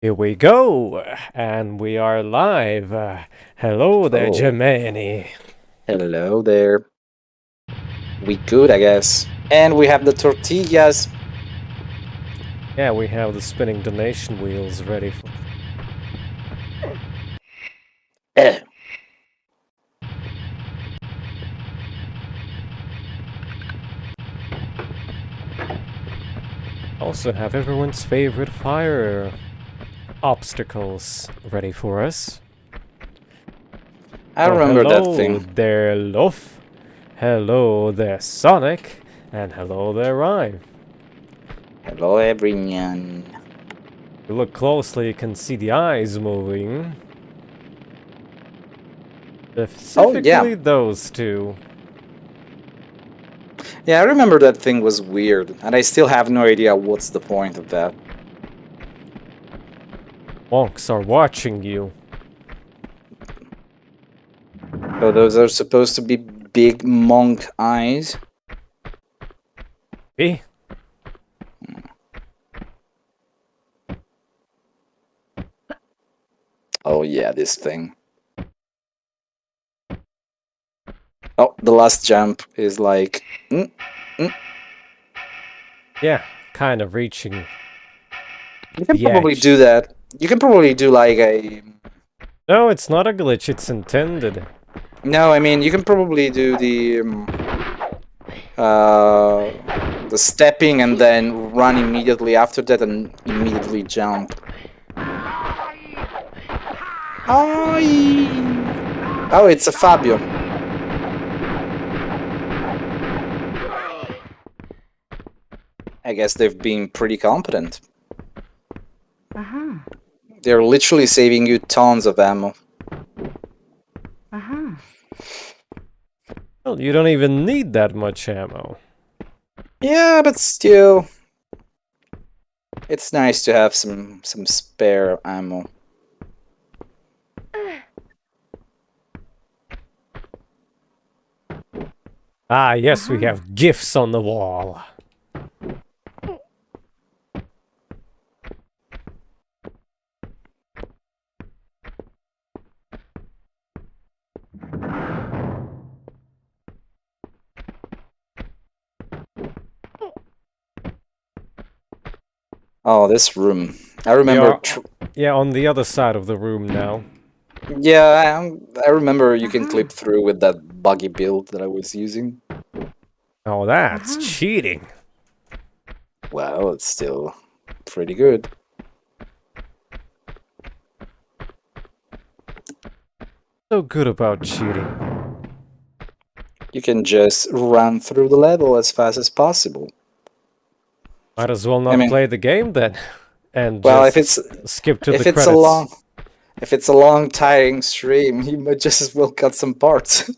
Here we go, and we are live. Hello there, Oh. Gemini. Hello there. We good, I guess. And we have the tortillas. Yeah, we have the spinning donation wheels ready for. Eh. Also have everyone's favorite fire obstacles ready for us. I remember that Hello thing. there, Luff. Hello there, Sonic. And hello there, Rhyme. Hello, everyone. If you look closely, you can see the eyes moving. Specifically those two. Yeah, I remember that thing was weird, and I still have no idea what's the point of that. Monks are watching you. So those are supposed to be big monk eyes. Eh? Oh yeah, this thing. Oh, the last jump is like... Yeah, kind of reaching. You can the probably edge. do that. You can probably do like a... No, it's not a glitch, it's intended. No, I mean, you can probably do the stepping and then run immediately after that and immediately jump. Oh, it's a Fabio. I guess they've been pretty competent. They're literally saving you tons of ammo. Well, you don't even need that much ammo. Yeah, but still, it's nice to have some spare ammo. Ah, yes, we have gifts on the wall. Oh, this room. I remember... Yeah, on the other side of the room now. Yeah, I remember you can clip through with that buggy build that I was using. Oh, that's cheating. Well, it's still pretty good. So good about cheating. You can just run through the level as fast as possible. Might as well not play the game then. And well, just skip to the it's credits. If it's a long, tiring stream, you might just as well cut some parts.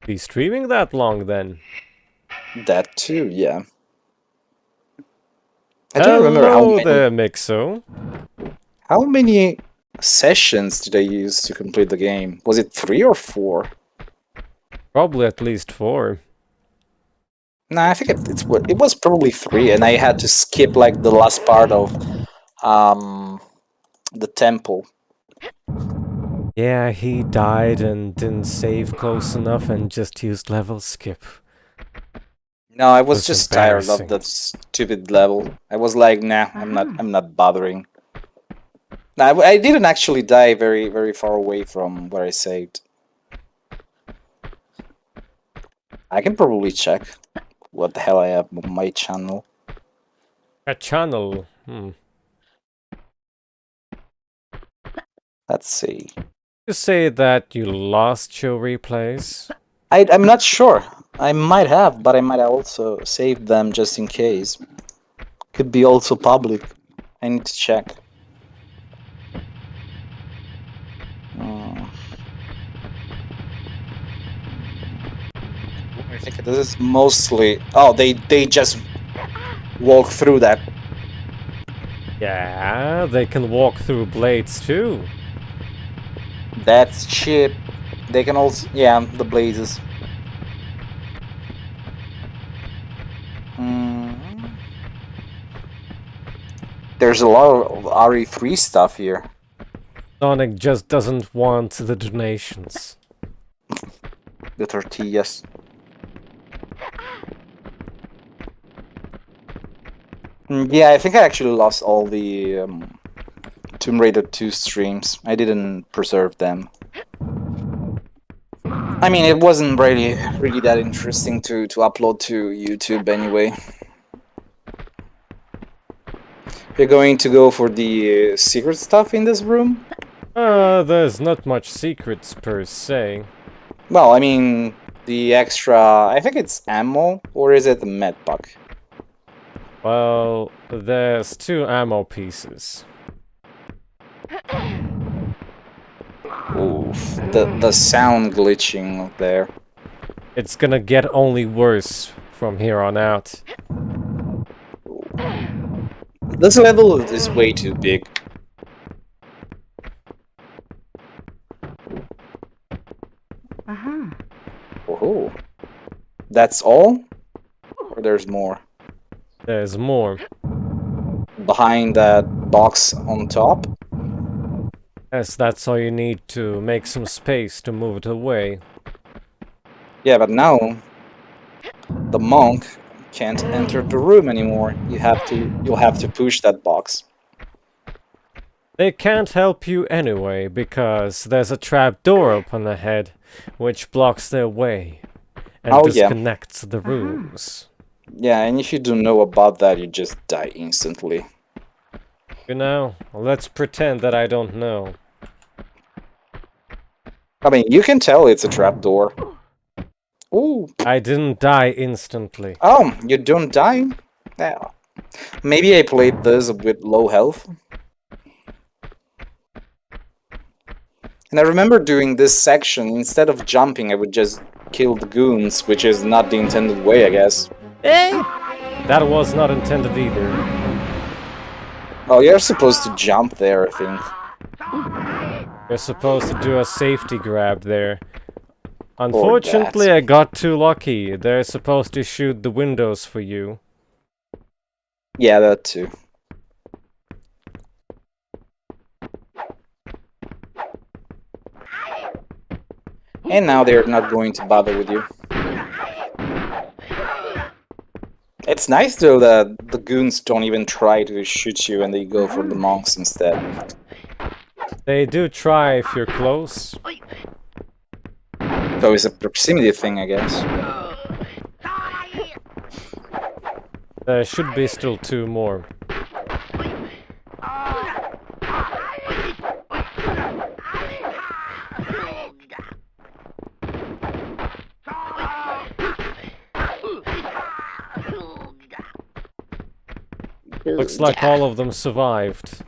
Be streaming that long then? That too, yeah. I don't remember how many... there, Mixo. How many sessions did I use to complete the game? Was it 3 or 4? Probably at least 4. No, I think it was probably 3, and I had to skip like the last part of the temple. Yeah, he died and didn't save close enough and just used level skip. No, I was just tired of that stupid level. I was like, nah, I'm not bothering. No, I didn't actually die very, very far away from where I saved. I can probably check what the hell I have on my channel. A channel? Let's see. You say that you lost your replays? I'm not sure. I might have, but I might have also saved them just in case. Could be also public. I need to check. I think this is mostly... Oh, they just walk through that. Yeah, they can walk through blades too. That's cheap. They can also... Yeah, the blazes. There's a lot of RE3 stuff here. Sonic just doesn't want the donations. The tortillas. Yeah, I think I actually lost all the Tomb Raider 2 streams. I didn't preserve them. I mean, it wasn't really that interesting to upload to YouTube anyway. You're going to go for the secret stuff in this room? There's not much secrets per se. Well, I mean, the extra... I think it's ammo, or is it the med pack? Well, there's 2 ammo pieces. Oof, the sound glitching there. It's gonna get only worse from here on out. This level is way too big. Oh, that's all? Or there's more? There's more. Behind that box on top? Yes, that's all you need to make some space to move it away. Yeah, but now the monk can't enter the room anymore. You'll have to push that box. They can't help you anyway, because there's a trapdoor up on ahead, which blocks their way and disconnects the rooms. Yeah, and if you don't know about that, you just die instantly. You know, let's pretend that I don't know. I mean, you can tell it's a trapdoor. Ooh. I didn't die instantly. Oh, you don't die? Yeah. Maybe I played this with low health. And I remember doing this section, instead of jumping, I would just kill the goons, which is not the intended way, I guess. Hey! That was not intended either. Oh, you're supposed to jump there, I think. You're supposed to do a safety grab there. Unfortunately, I got too lucky. They're supposed to shoot the windows for you. Yeah, that too. And now they're not going to bother with you. It's nice though that the goons don't even try to shoot you and they go for the monks instead. They do try if you're close. So it's a proximity thing, I guess. There should be still 2 more. Looks like all of them survived.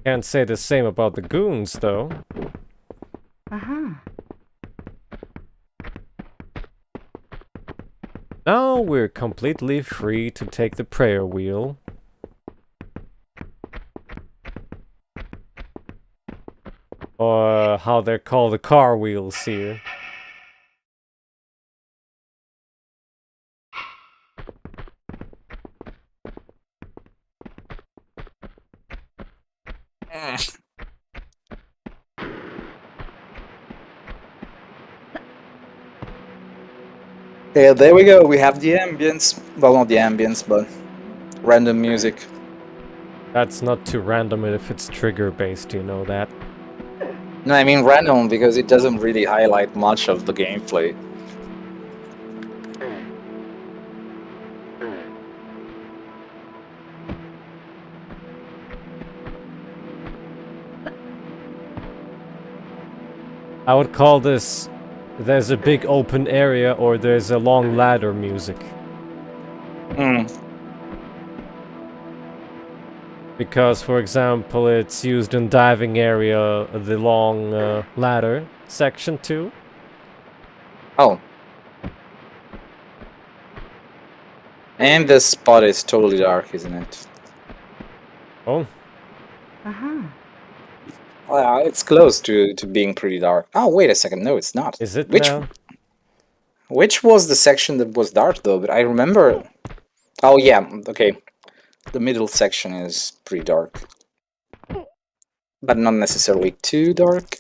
Can't say the same about the goons, though. Now we're completely free to take the prayer wheel. Or how they're called, the car wheels here. Yeah, there we go. We have the ambience. Well, not the ambience, but random music. That's not too random if it's trigger-based, you know that? No, I mean random because it doesn't really highlight much of the gameplay. I would call this, there's a big open area or there's a long ladder music. Because, for example, it's used in diving area, the long ladder section too. Oh. And the spot is totally dark, isn't it? Oh. Well, it's close to being pretty dark. Oh, wait a second. No, it's not. Is it now? Which was the section that was dark, though? But I remember... Oh, yeah. Okay. The middle section is pretty dark. But not necessarily too dark.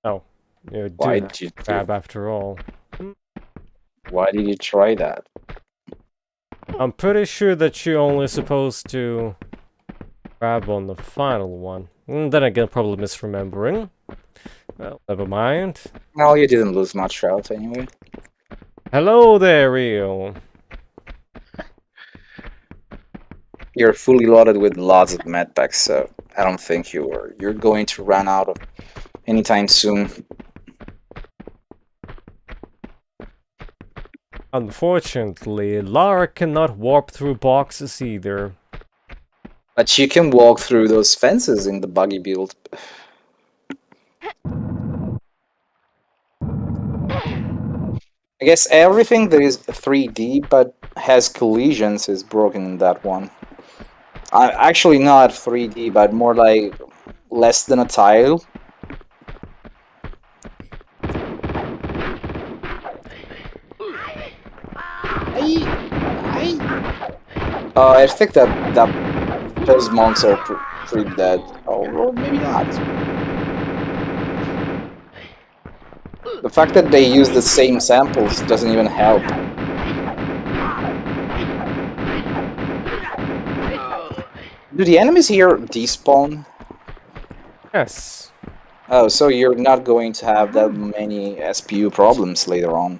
Oh, you do Why have did you crab after all. Why did you try that? I'm pretty sure that you're only supposed to grab on the final one. Then again, probably misremembering. Well, never mind. No, you didn't lose much health anyway. Hello there, Eel. You're fully loaded with lots of medpacks, so I don't think you're going to run out of anytime soon. Unfortunately, Lara cannot warp through boxes either. But you can walk through those fences in the buggy build. I guess everything that is 3D but has collisions is broken in that one. Actually not 3D, but more like less than a tile. I think that those monks are pretty dead. Or maybe not. The fact that they use the same samples doesn't even help. Do the enemies here despawn? Yes. Oh, so you're not going to have that many SPU problems later on.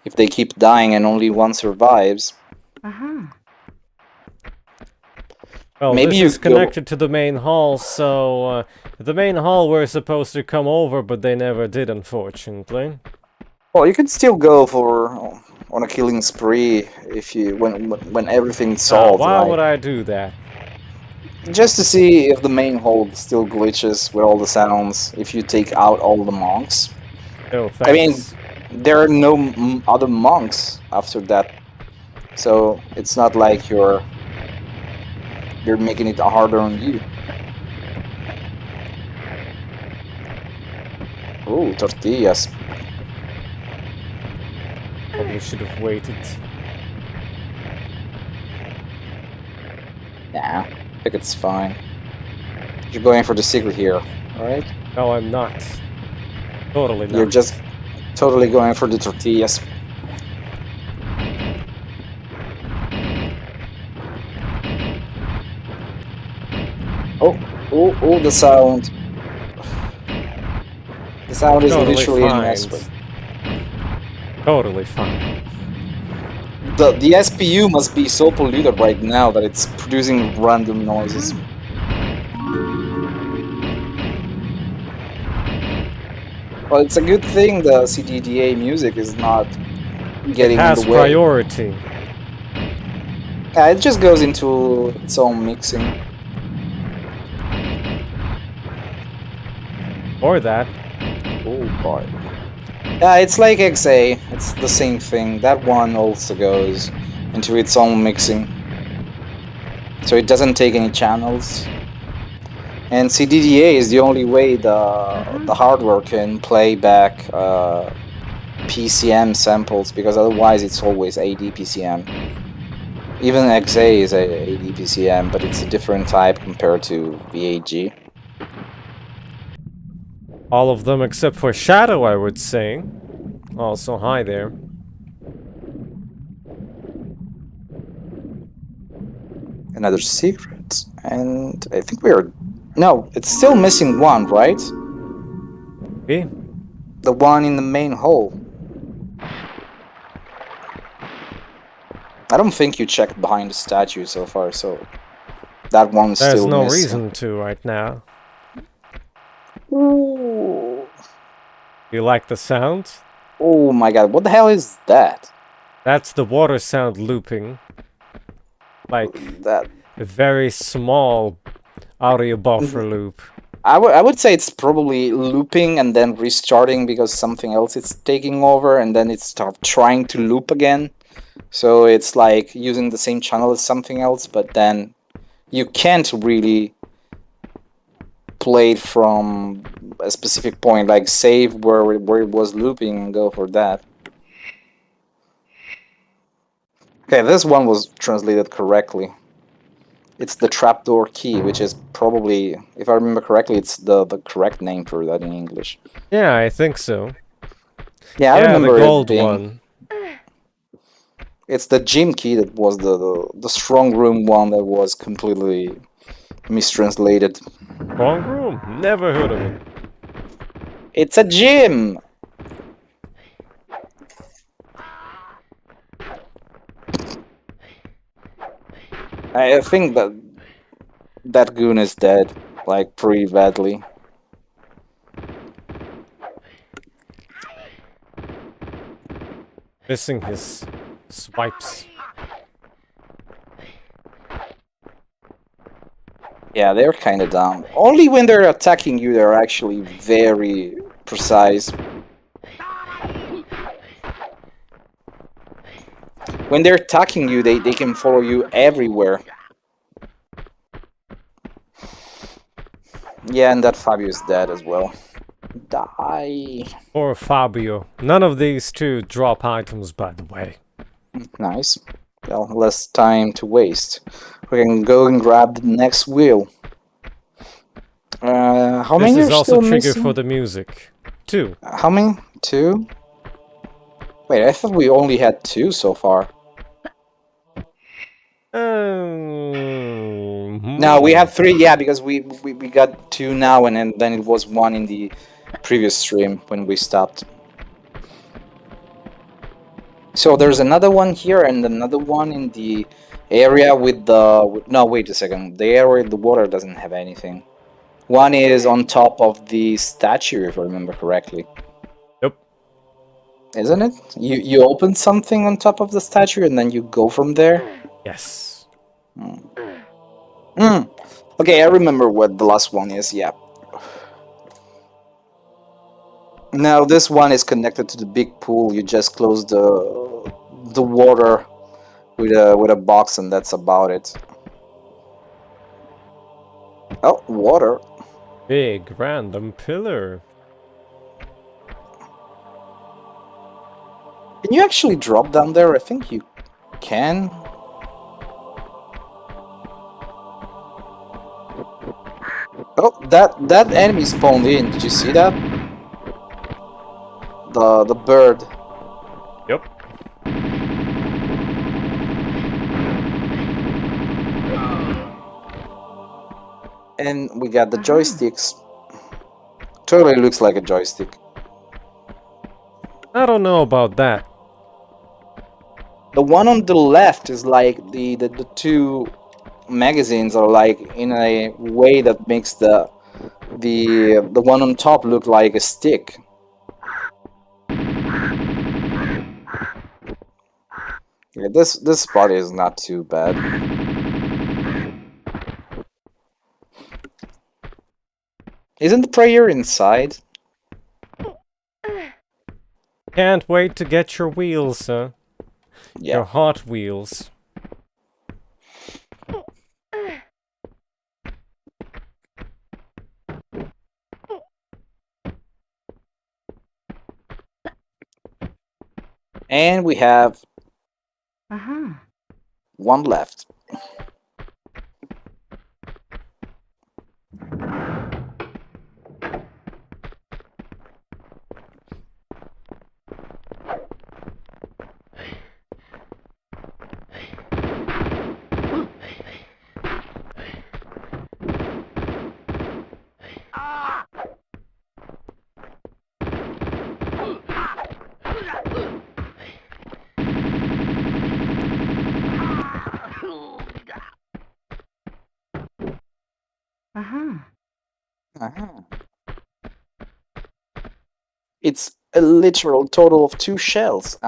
If they keep dying and only one survives. Well, maybe this is connected to the main hall, so the main hall were supposed to come over, but they never did, unfortunately. Well, you could still go for on a killing spree if you when everything's solved. Why right? would I do that? Just to see if the main hall still glitches with all the sounds. If you take out all the monks. No, thanks. I mean, there are no other monks after that, so it's not like you're making it harder on you. Oh, tortillas. Probably should have waited. Nah, I think it's fine. You're going for the secret here, alright? No, I'm not. Totally not. You're just totally going for the tortillas. Oh, the sound. The sound is totally literally fine. an aspect. Totally fine. The SPU must be so polluted right now that it's producing random noises. Well, it's a good thing the CDDA music is not getting in the way. It has priority. Yeah, it just goes into its own mixing. Or that. Oh boy. Yeah, it's like XA. It's the same thing. That one also goes into its own mixing. So it doesn't take any channels. And CDDA is the only way the hardware can play back PCM samples, because otherwise it's always AD-PCM. Even XA is AD-PCM, but it's a different type compared to VAG. All of them except for Shadow, I would say. Also, hi there. Another secret. And I think we are... No, it's still missing one, right? Okay. The one in the main hall. I don't think you checked behind the statue so far, so... That one's still missing. There's no reason to right now. Ooh. You like the sound? Oh my god, what the hell is that? That's the water sound looping. Like that. A very small audio buffer loop. I would say it's probably looping and then restarting because something else is taking over, and then it's trying to loop again. So it's like using the same channel as something else, but then you can't really play it from a specific point, like save where it was looping and go for that. Okay, this one was translated correctly. It's the Trapdoor Key, which is probably, if I remember correctly, it's the correct name for that in English. Yeah, I think so. Yeah, I remember the gold it being... one. It's the gym key that was the strong room one that was completely mistranslated. Strong room? Never heard of it. It's a gym! I think that goon is dead, like, pretty badly. Missing his swipes. Yeah, they're kind of dumb. Only when they're attacking you, they're actually very precise. When they're attacking you, they can follow you everywhere. Yeah, and that Fabio is dead as well. Die. Poor Fabio. None of these two drop items, by the way. Nice. Well, less time to waste. We can go and grab the next wheel. How many This is are also still trigger missing? for the music. 2. How many? 2? Wait, I thought we only had 2 so far. No, we have 3, yeah, because we got 2 now, and then it was 1 in the previous stream when we stopped. So there's another one here and another one in the area with the... No, wait a second. The area with the water doesn't have anything. One is on top of the statue, if I remember correctly. Yep. Isn't it? You open something on top of the statue and then you go from there? Yes. Okay, I remember what the last one is, yeah. Now this one is connected to the big pool. You just close the water with a box and that's about it. Oh, water. Big random pillar. Can you actually drop down there? I think you can. Oh, that enemy spawned in. Did you see that? The bird. Yep. And we got the joysticks. Totally looks like a joystick. I don't know about that. The one on the left is like the 2 magazines are like in a way that makes the one on top look like a stick. Yeah, this spot is not too bad. Isn't the prayer inside? Can't wait to get your wheels, huh? Yeah. Your Hot Wheels. And we have one left. It's a literal total of 2 shells.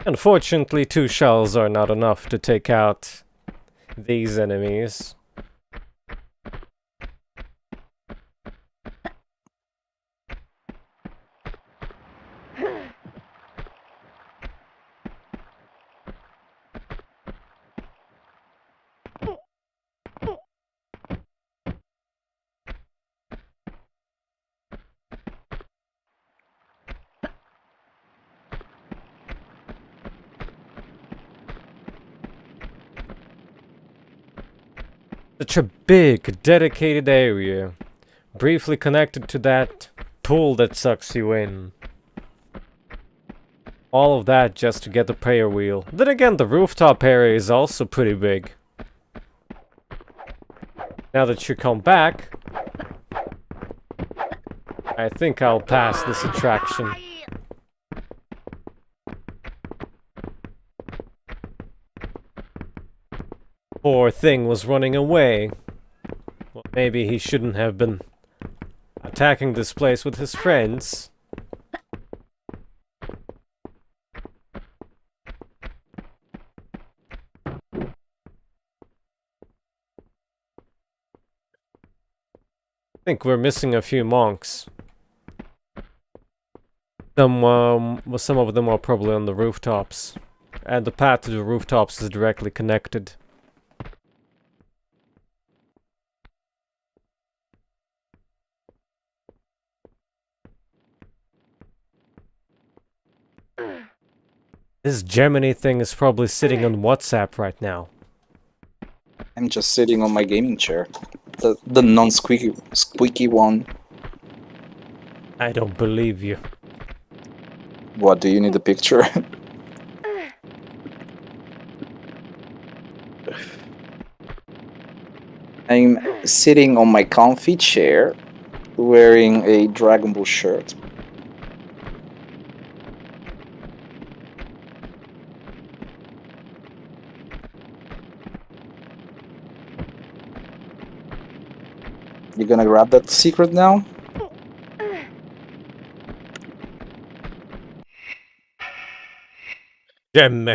Unfortunately, 2 shells are not enough to take out these enemies. Such a big, dedicated area. Briefly connected to that pool that sucks you in. All of that just to get the prayer wheel. Then again, the rooftop area is also pretty big. Now that you come back, I think I'll pass this attraction. Poor thing was running away. Well, maybe he shouldn't have been attacking this place with his friends. I think we're missing a few monks. Some of them are probably on the rooftops. And the path to the rooftops is directly connected. This Gemini thing is probably sitting on WhatsApp right now. I'm just sitting on my gaming chair. The non-squeaky one. I don't believe you. What, do you need a picture? I'm sitting on my comfy chair, wearing a Dragon Ball shirt. You gonna grab that secret now? Gem.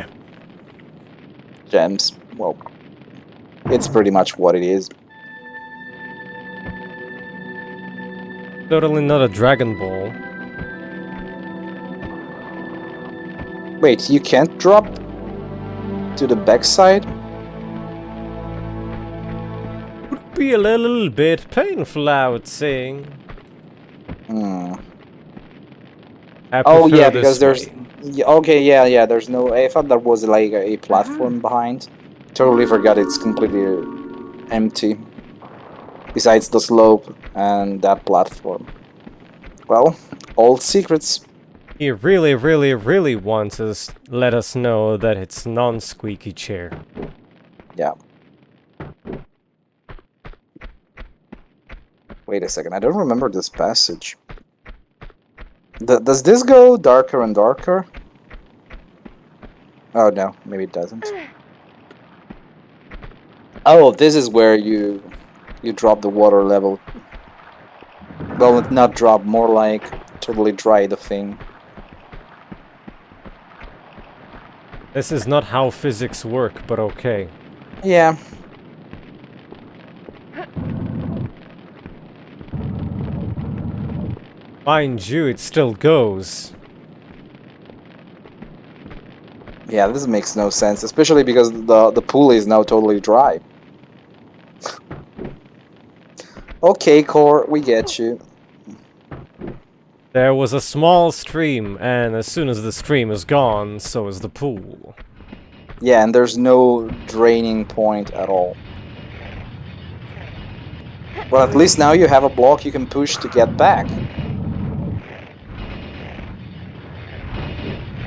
Gems. Well, it's pretty much what it is. Totally not a Dragon Ball. Wait, you can't drop to the backside? Would be a little bit painful, I would say. Oh yeah, because there's... Yeah, okay, yeah, there's no... I thought there was like a platform behind. Totally forgot it's completely empty. Besides the slope and that platform. Well, old secrets. He really, really, really wants to let us know that it's non-squeaky chair. Yeah. Wait a second, I don't remember this passage. Does this go darker and darker? Oh no, maybe it doesn't. Oh, this is where you drop the water level. Well, not drop, more like totally dry the thing. This is not how physics work, but okay. Yeah. Mind you, it still goes. Yeah, this makes no sense, especially because the pool is now totally dry. Okay, Core, we get you. There was a small stream, and as soon as the stream is gone, so is the pool. Yeah, and there's no draining point at all. Well, at least now you have a block you can push to get back.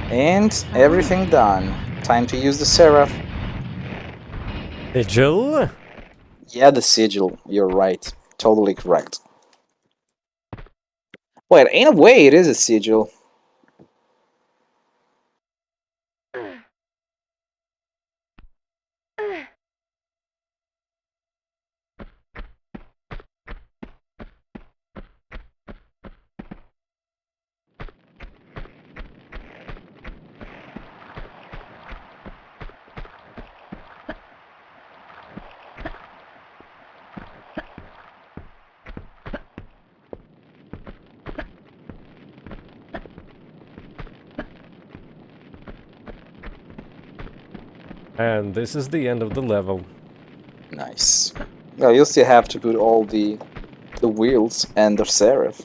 And everything done. Time to use the Seraph. Sigil? Yeah, the sigil. You're right. Totally correct. Wait, in a way it is a sigil. And this is the end of the level. Nice. Well, you'll still have to put all the wheels and the Seraph.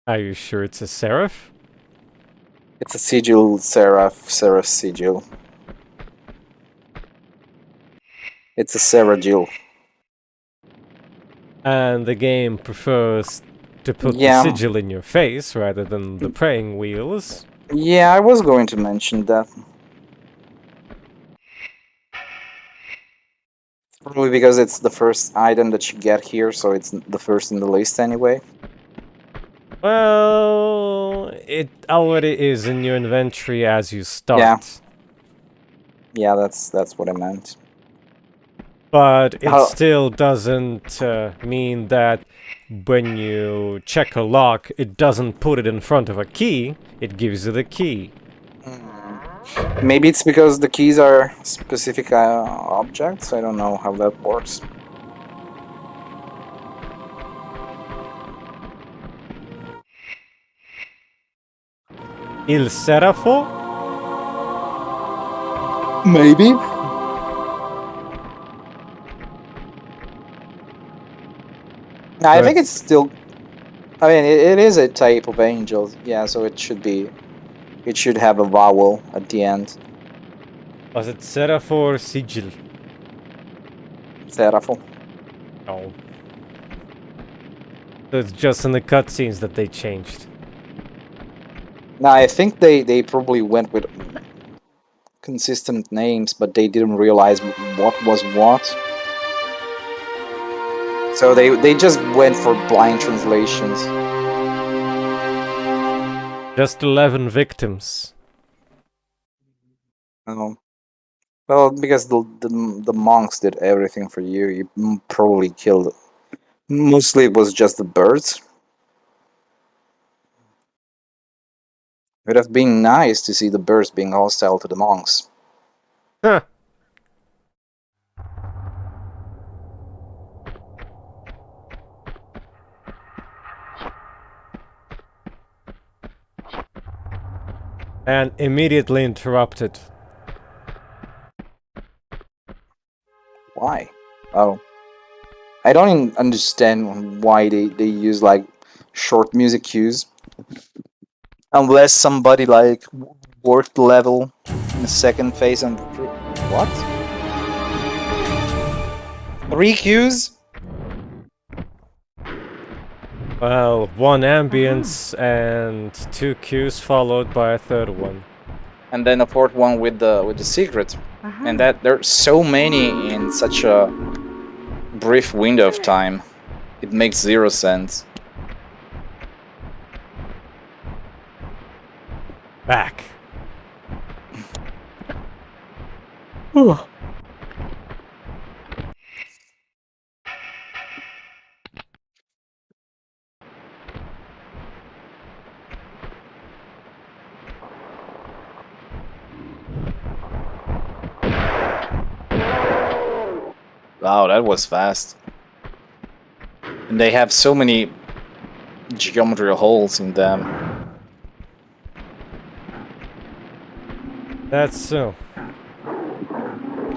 Are you sure it's a seraph? It's a sigil, Seraph sigil. It's a Sarah Jill. And the game prefers to put the sigil in your face rather than the praying wheels. Yeah, I was going to mention that. Probably because it's the first item that you get here, so it's the first in the list anyway. Well, it already is in your inventory as you start. Yeah, that's what I meant. But it still doesn't mean that when you check a lock, it doesn't put it in front of a key, it gives you the key. Maybe it's because the keys are specific objects. I don't know how that works. Il Serafo? Maybe. I think it's still... I mean, it is a type of angel. Yeah, so it should be... It should have a vowel at the end. Was it Serafo or Sigil? Serafo. Oh. So it's just in the cutscenes that they changed. Now, I think they probably went with consistent names, but they didn't realize what was what. So they just went for blind translations. Just 11 victims. Oh. Well, because the monks did everything for you. You probably killed... Mostly it was just the birds. It would have been nice to see the birds being hostile to the monks. Huh. And immediately interrupted. Why? Oh. I don't even understand why they use, like, short music cues. Unless somebody, like, worked level in the second phase and... What? 3 cues? Well, 1 ambience and 2 cues followed by a 3rd one. And then a 4th one with the secret. And that there's so many in such a brief window of time. It makes 0 sense. Back. Wow, that was fast. And they have so many geometry holes in them. That's so.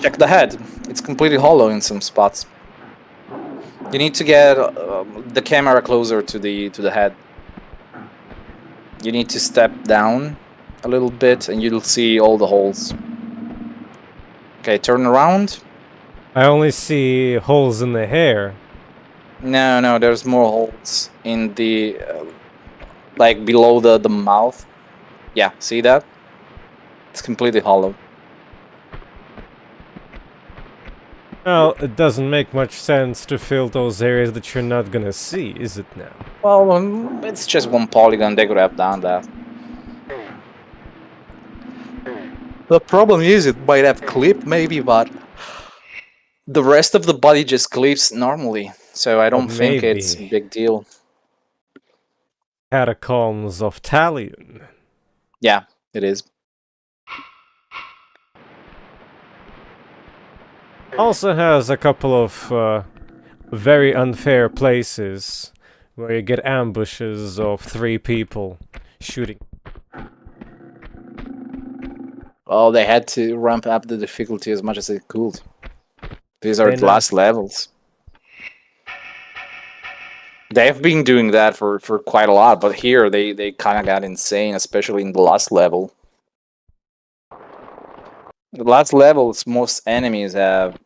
Check the head. It's completely hollow in some spots. You need to get the camera closer to the head. You need to step down a little bit and you'll see all the holes. Okay, turn around. I only see holes in the hair. No, there's more holes in the... like below the mouth. Yeah, see that? It's completely hollow. Well, it doesn't make much sense to fill those areas that you're not gonna see, is it now? Well, it's just one polygon, they could have done that. The problem is it might have clipped maybe, but the rest of the body just clips normally, so I don't think it's a big deal. Catacombs of Talion. Yeah, it is. Also has a couple of very unfair places where you get ambushes of 3 people shooting. Well, they had to ramp up the difficulty as much as they could. These are the last levels. They've been doing that for quite a lot, but here they kind of got insane, especially in the last level. The last levels, most enemies have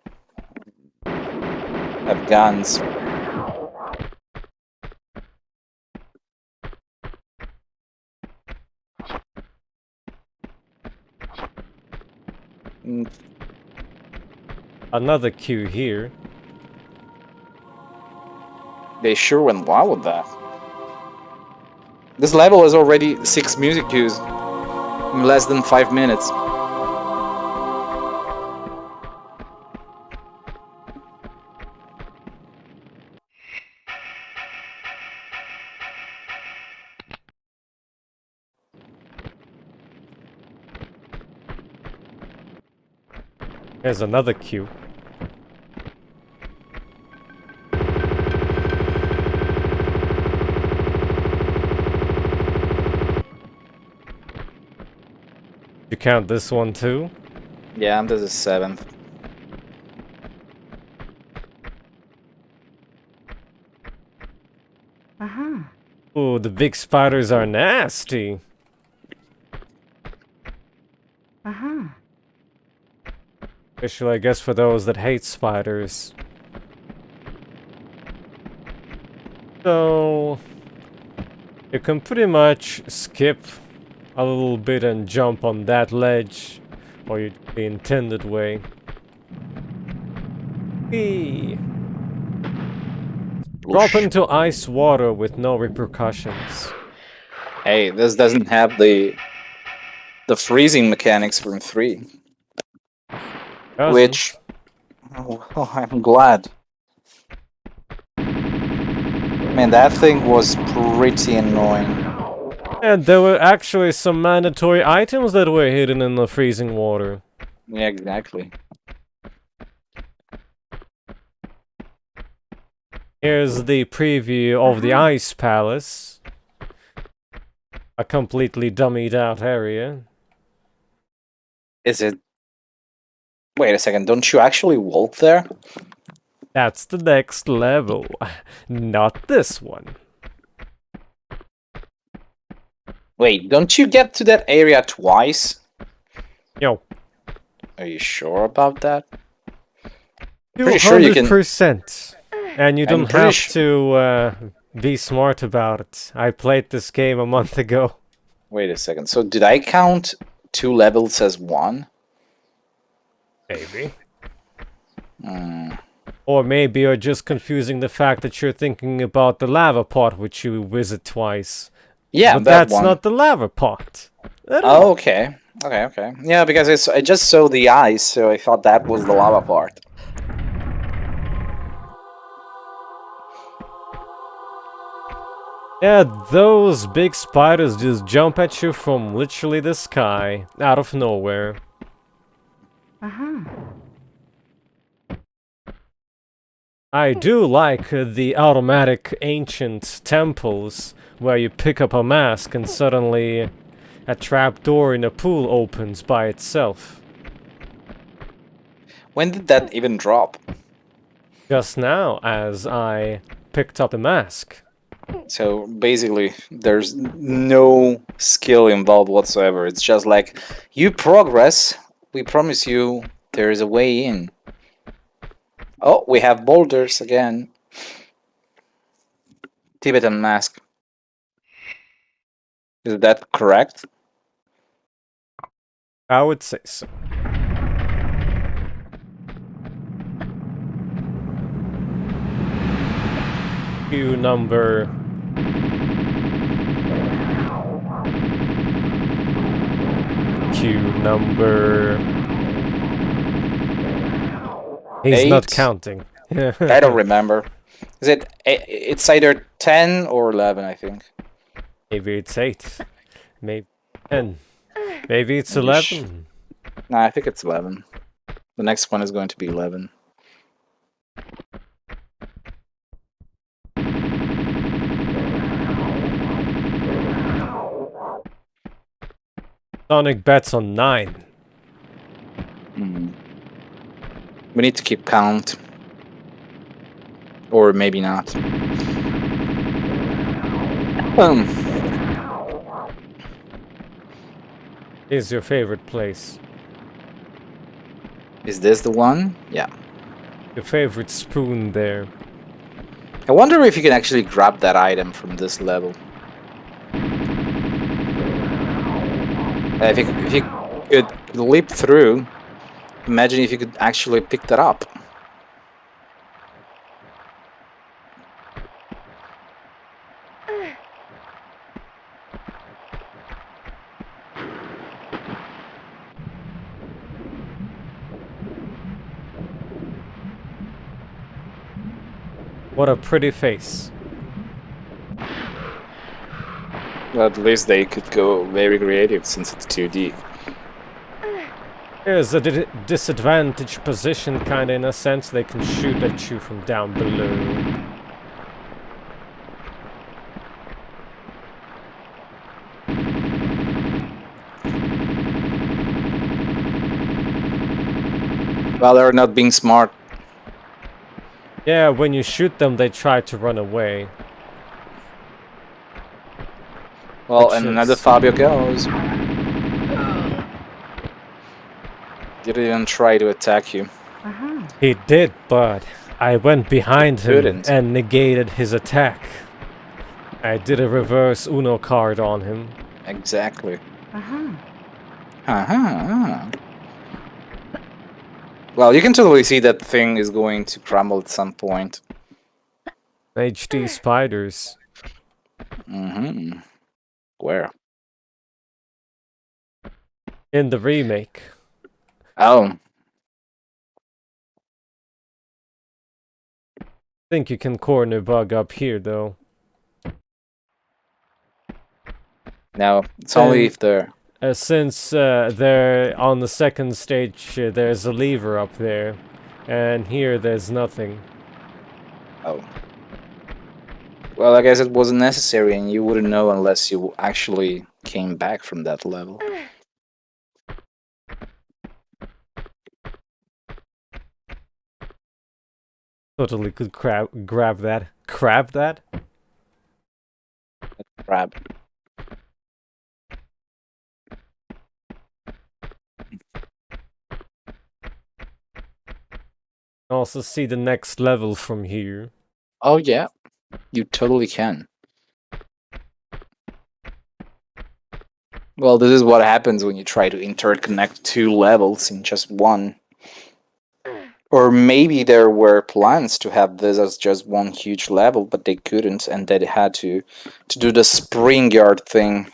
have guns. Another queue here. They sure went wild with that. This level is already 6 music cues in less than 5 minutes. There's another queue. You count this one too? Yeah, this is 7th. Ooh, the big spiders are nasty. Especially, I guess, for those that hate spiders. So, you can pretty much skip a little bit and jump on that ledge, or the intended way. Whee! Drop into ice water with no repercussions. Hey, this doesn't have the freezing mechanics from 3. Which, oh, I'm glad. Man, that thing was pretty annoying. And there were actually some mandatory items that were hidden in the freezing water. Yeah, exactly. Here's the preview of the Ice Palace. A completely dummied out area. Is it? Wait a second, don't you actually walk there? That's the next level, not this one. Wait, don't you get to that area twice? Yo. Are you sure about that? Pretty sure you can. 100%. And you don't have to be smart about it. I played this game a month ago. Wait a second. So did I count 2 levels as 1? Maybe. Or maybe you're just confusing the fact that you're thinking about the lava pot, which you visit twice. Yeah, but that's not the lava pot. Oh, okay. Okay. Yeah, because I just saw the ice, so I thought that was the lava part. Yeah, those big spiders just jump at you from literally the sky, out of nowhere. I do like the automatic ancient temples, where you pick up a mask and suddenly a trapdoor in a pool opens by itself. When did that even drop? Just now, as I picked up the mask. So basically, there's no skill involved whatsoever. It's just like, you progress, we promise you there is a way in. Oh, we have boulders again. Tibetan mask. Is that correct? I would say so. Queue number... Queue number... He's 8? not counting. I don't remember. Is it? It's either 10 or 11, I think. Maybe it's 8. Maybe 10. Maybe it's 11. Nah, I think it's 11. The next one is going to be 11. Sonic bets on 9. We need to keep count. Or maybe not. Is your favorite place? Is this the one? Yeah. Your favorite spoon there. I wonder if you can actually grab that item from this level. If you could leap through, imagine if you could actually pick that up. What a pretty face. Well, at least they could go very creative since it's 2D. Here's a disadvantaged position, kinda in a sense. They can shoot at you from down below. Well, they're not being smart. Yeah, when you shoot them, they try to run away. Well, and another Fabio goes. Didn't even try to attack you. He did, but I went behind him Couldn't. and negated his attack. I did a reverse Uno card on him. Exactly. Well, you can totally see that thing is going to crumble at some point. HD spiders. Where? In the remake. Oh. I think you can corner bug up here, though. No, it's only if they're... Since they're on the second stage, there's a lever up there. And here, there's nothing. Oh. Well, I guess it wasn't necessary, and you wouldn't know unless you actually came back from that level. Totally could grab that. Crab that? Crab. Also see the next level from here. Oh, yeah. You totally can. Well, this is what happens when you try to interconnect two levels in just one. Or maybe there were plans to have this as just one huge level, but they couldn't, and they had to do the spring yard thing.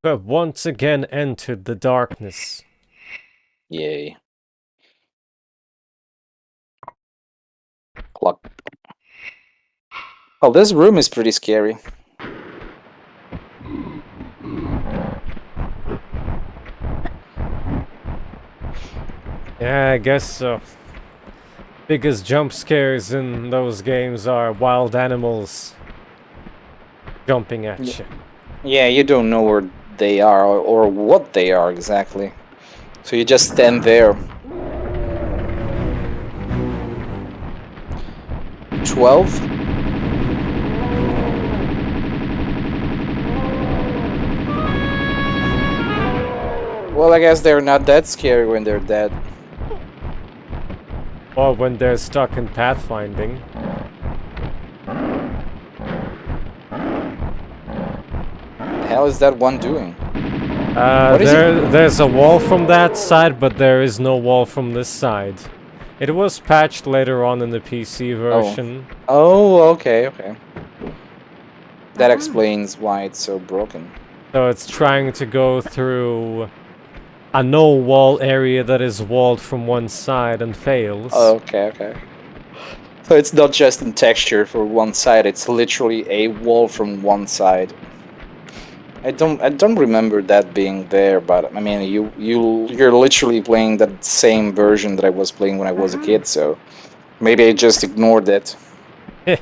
We have once again entered the darkness. Yay. Clock. Oh, this room is pretty scary. Yeah, I guess so. Biggest jump scares in those games are wild animals jumping at you. Yeah, you don't know where they are or what they are exactly. So you just stand there. 12? Well, I guess they're not that scary when they're dead. Or when they're stuck in pathfinding. The hell is that one doing? What is There's a wall from that side, but there is no wall from this side. It was patched later on in the PC version. Oh, okay, okay. That explains why it's so broken. So it's trying to go through a no-wall area that is walled from one side and fails. Oh, okay, okay. So it's not just in texture for one side; it's literally a wall from one side. I don't remember that being there, but I mean, you're literally playing that same version that I was playing when I was a kid, so maybe I just ignored it. You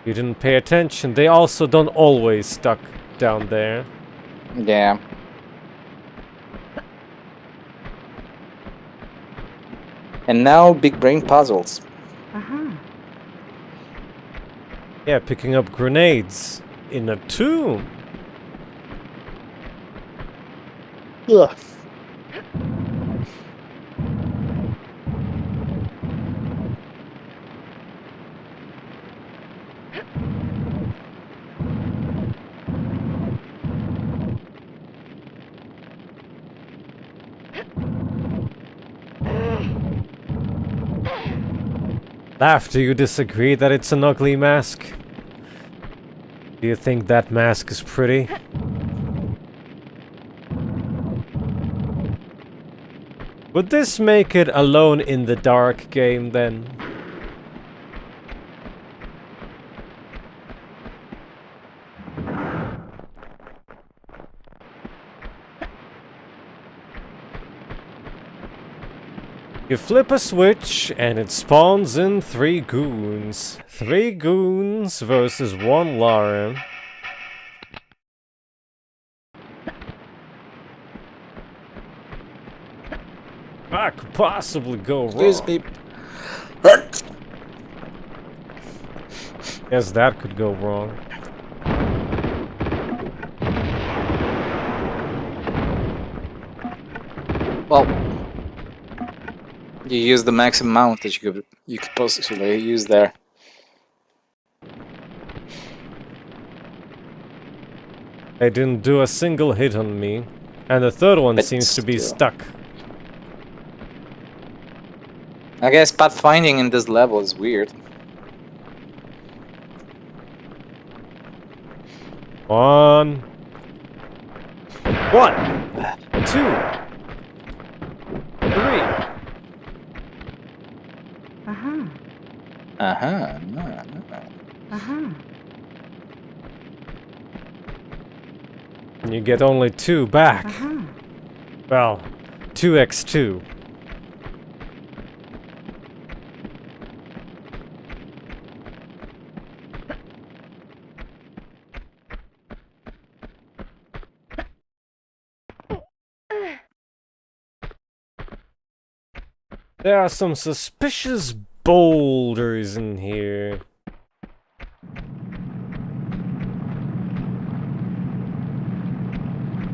didn't pay attention. They also don't always stuck down there. Yeah. And now, big brain puzzles. Yeah, picking up grenades in a tomb. Ugh. Laff, do you disagree that it's an ugly mask? Do you think that mask is pretty? Would this make it Alone in the Dark game then? You flip a switch and it spawns in 3 goons. 3 goons versus 1 Lara. What could possibly go wrong? Excuse me. Yes, that could go wrong. Well, you use the maximum amount that you could possibly use there. They didn't do a single hit on me. And the third one But seems to be still. stuck. I guess pathfinding in this level is weird. One, 2, 3. And you get only 2 back. Well, 2x2. There are some suspicious boulders in here.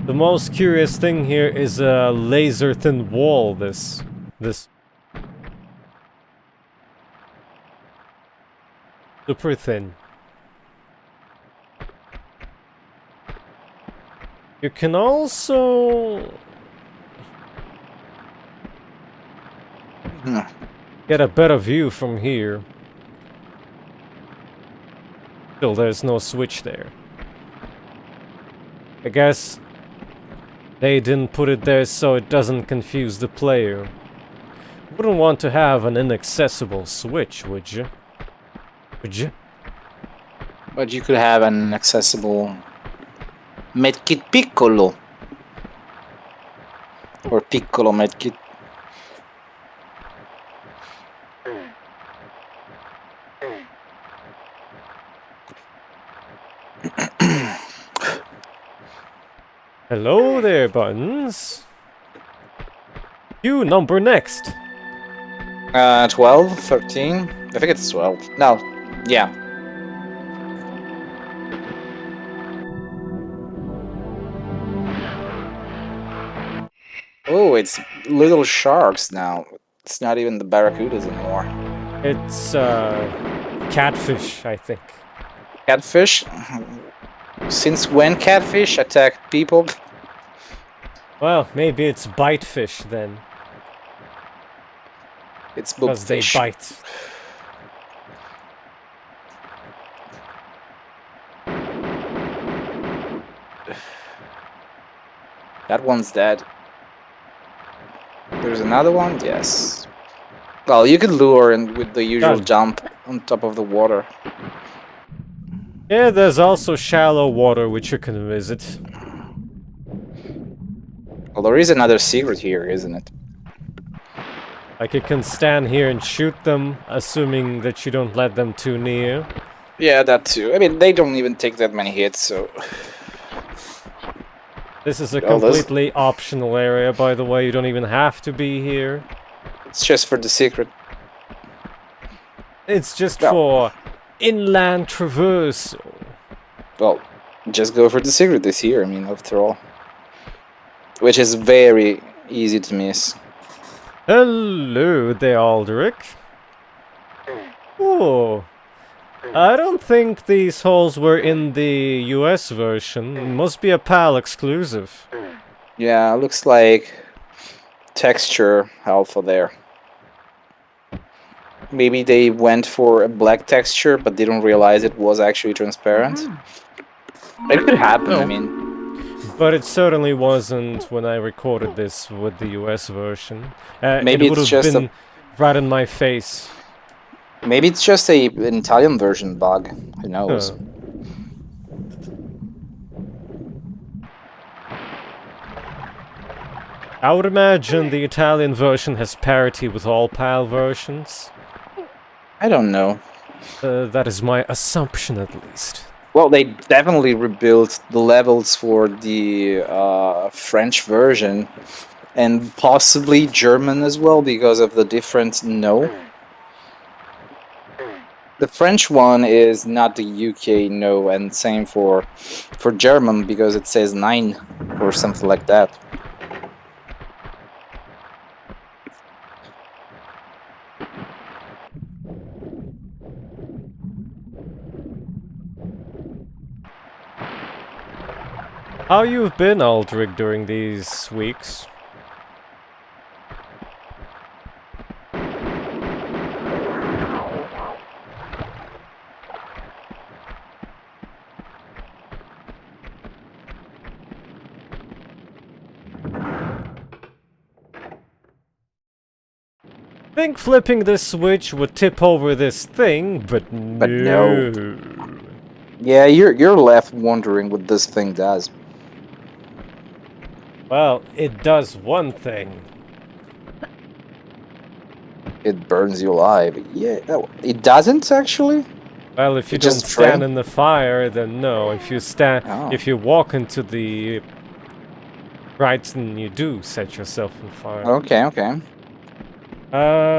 The most curious thing here is a laser-thin wall, this... Super thin. You can also... get a better view from here. Still, there's no switch there. I guess they didn't put it there so it doesn't confuse the player. Wouldn't want to have an inaccessible switch, would you? Would you? But you could have an accessible medkit piccolo. Or piccolo medkit. Hello there, Buttons. You number next. 12, 13. I think it's 12. No. Yeah. Oh, it's little sharks now. It's not even the barracudas anymore. It's catfish, I think. Catfish? Since when catfish attack people? Well, maybe it's bite fish then. It's Because they bookfish. bite. That one's dead. There's another one? Yes. Well, you could lure in with the usual God. jump on top of the water. Yeah, there's also shallow water which you can visit. Well, there is another secret here, isn't it? Like you can stand here and shoot them, assuming that you don't let them too near. Yeah, that too. I mean, they don't even take that many hits, so... This is a Oh, those- completely optional area, by the way. You don't even have to be here. It's just for the secret. It's just Well. for inland traversal. Well, just go for the secret this year, I mean, after all. which is very easy to miss. Hello there, Alduric. Oh, I don't think these holes were in the US version. It must be a PAL exclusive. Yeah, looks like texture alpha there. Maybe they went for a black texture, but didn't realize it was actually transparent. It could happen, I mean. But it certainly wasn't when I recorded this with the US version. Maybe it would it's have just been right in my face. Maybe it's just an Italian version bug. Who knows? Huh. I would imagine the Italian version has parity with all PAL versions. I don't know. That is my assumption, at least. Well, they definitely rebuilt the levels for the French version, and possibly German as well, because of the different no. The French one is not the UK no, and same for German, because it says 9 or something like that. How you've been, Aldric, during these weeks? I think flipping this switch would tip over this thing, but no. Yeah, you're left wondering what this thing does. Well, it does one thing. It burns you alive. Yeah, no, it doesn't actually. Well, if you It don't just stand drain- in the fire, then no. If you stand, Oh. if you walk into the right, then you do set yourself on fire. Okay.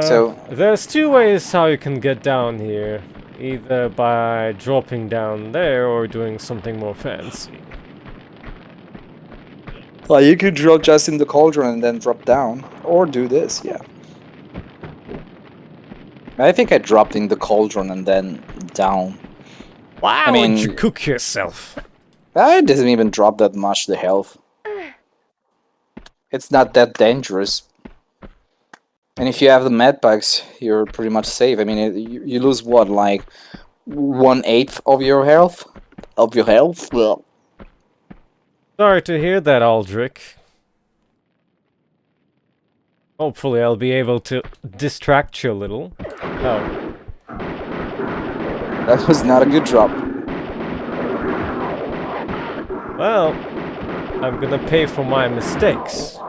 So there's two ways how you can get down here. Either by dropping down there or doing something more fancy. well, you could drop just in the cauldron and then drop down, or do this. Yeah. I think I dropped in the cauldron and then down. Why I mean, would you cook yourself? I didn't even drop that much the health. It's not that dangerous. And if you have the med packs, you're pretty much safe. I mean, you lose what, like 1/8 of your health? Well, Sorry to hear that, Aldric. Hopefully I'll be able to distract you a little. Oh. that was not a good drop. Well, I'm gonna pay for my mistakes.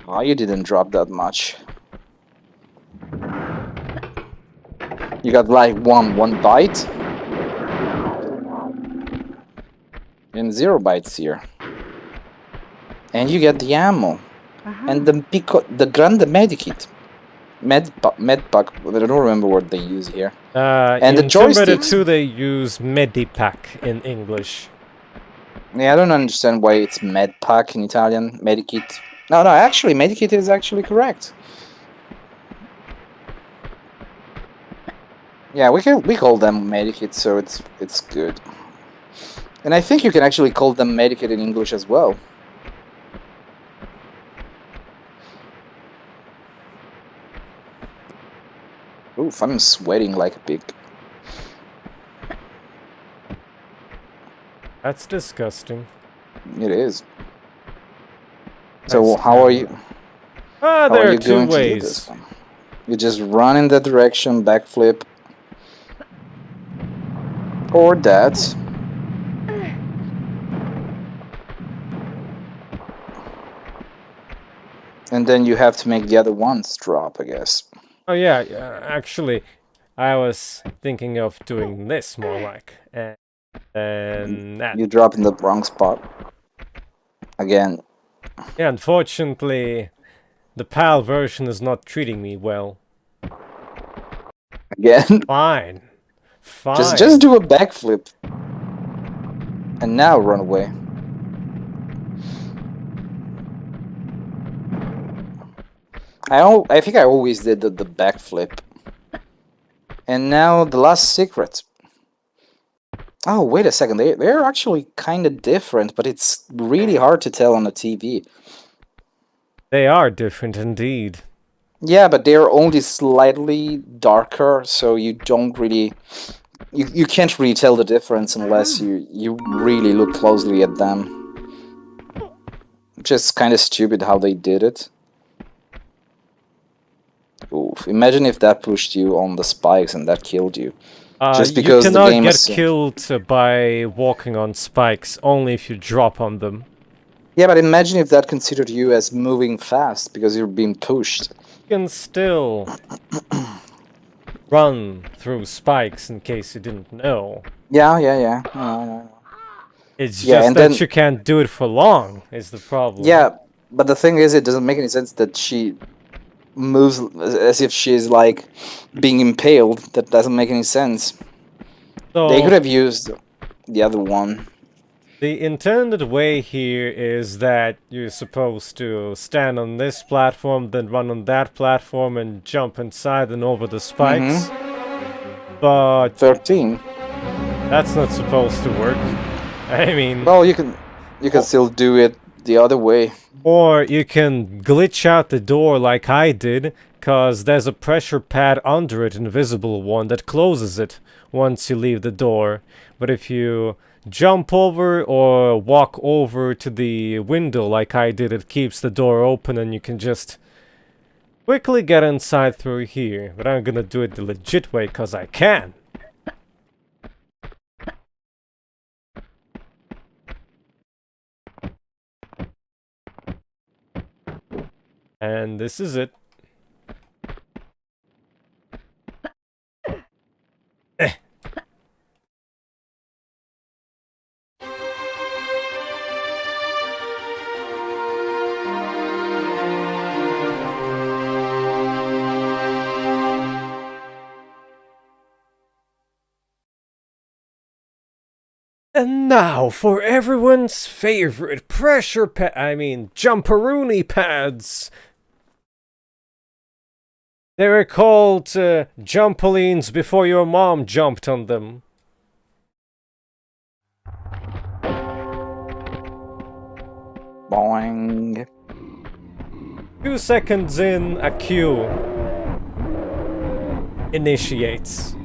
Oh, you didn't drop that much. You got like one bite. And 0 bites here. And you get the ammo. And the grande medikit. Medpack, I don't remember what they use here. And the in Tomb Raider joysticks. 2 they use Medipack in English. Yeah, I don't understand why it's medpack in Italian. Medikit. No, actually, medikit is actually correct. Yeah, we call them medikit, so it's good. And I think you can actually call them medikit in English as well. Oof, I'm sweating like a pig. That's disgusting. It is. So how are you? Ah, How there are are you two going to do ways. this one? You just run in that direction, backflip, or that. And then you have to make the other ones drop, I guess. Oh yeah, actually, I was thinking of doing this more like, and that. You drop in the wrong spot. Again. Yeah, unfortunately, the PAL version is not treating me well. Again. Fine. Just do a backflip. And now run away. I think I always did the backflip. And now the last secret. Oh, wait a second. They're actually kind of different, but it's really hard to tell on the TV. They are different indeed. Yeah, but they're only slightly darker, so you don't really... You can't really tell the difference unless you really look closely at them. Just kind of stupid how they did it. Oof, imagine if that pushed you on the spikes and that killed you. Just because you the cannot game get is... killed by walking on spikes, only if you drop on them. Yeah, but imagine if that considered you as moving fast because you're being pushed. You can still run through spikes in case you didn't know. Yeah. No. It's Yeah, just and that then- you can't do it for long, is the problem. Yeah, but the thing is, it doesn't make any sense that she moves as if she's like being impaled. That doesn't make any sense. So They could have used the other one. the intended way here is that you're supposed to stand on this platform, then run on that platform and jump inside and over the spikes. But 13. that's not supposed to work. I mean, Well, you can still do it the other way. or you can glitch out the door like I did, cause there's a pressure pad under it, invisible one, that closes it once you leave the door. But if you jump over or walk over to the window like I did, it keeps the door open and you can just quickly get inside through here. But I'm gonna do it the legit way, cause I can. And this is it. And now for everyone's favorite jumperoonie pads. They were called jumpolines before your mom jumped on them. Boing. 2 seconds in, a queue initiates.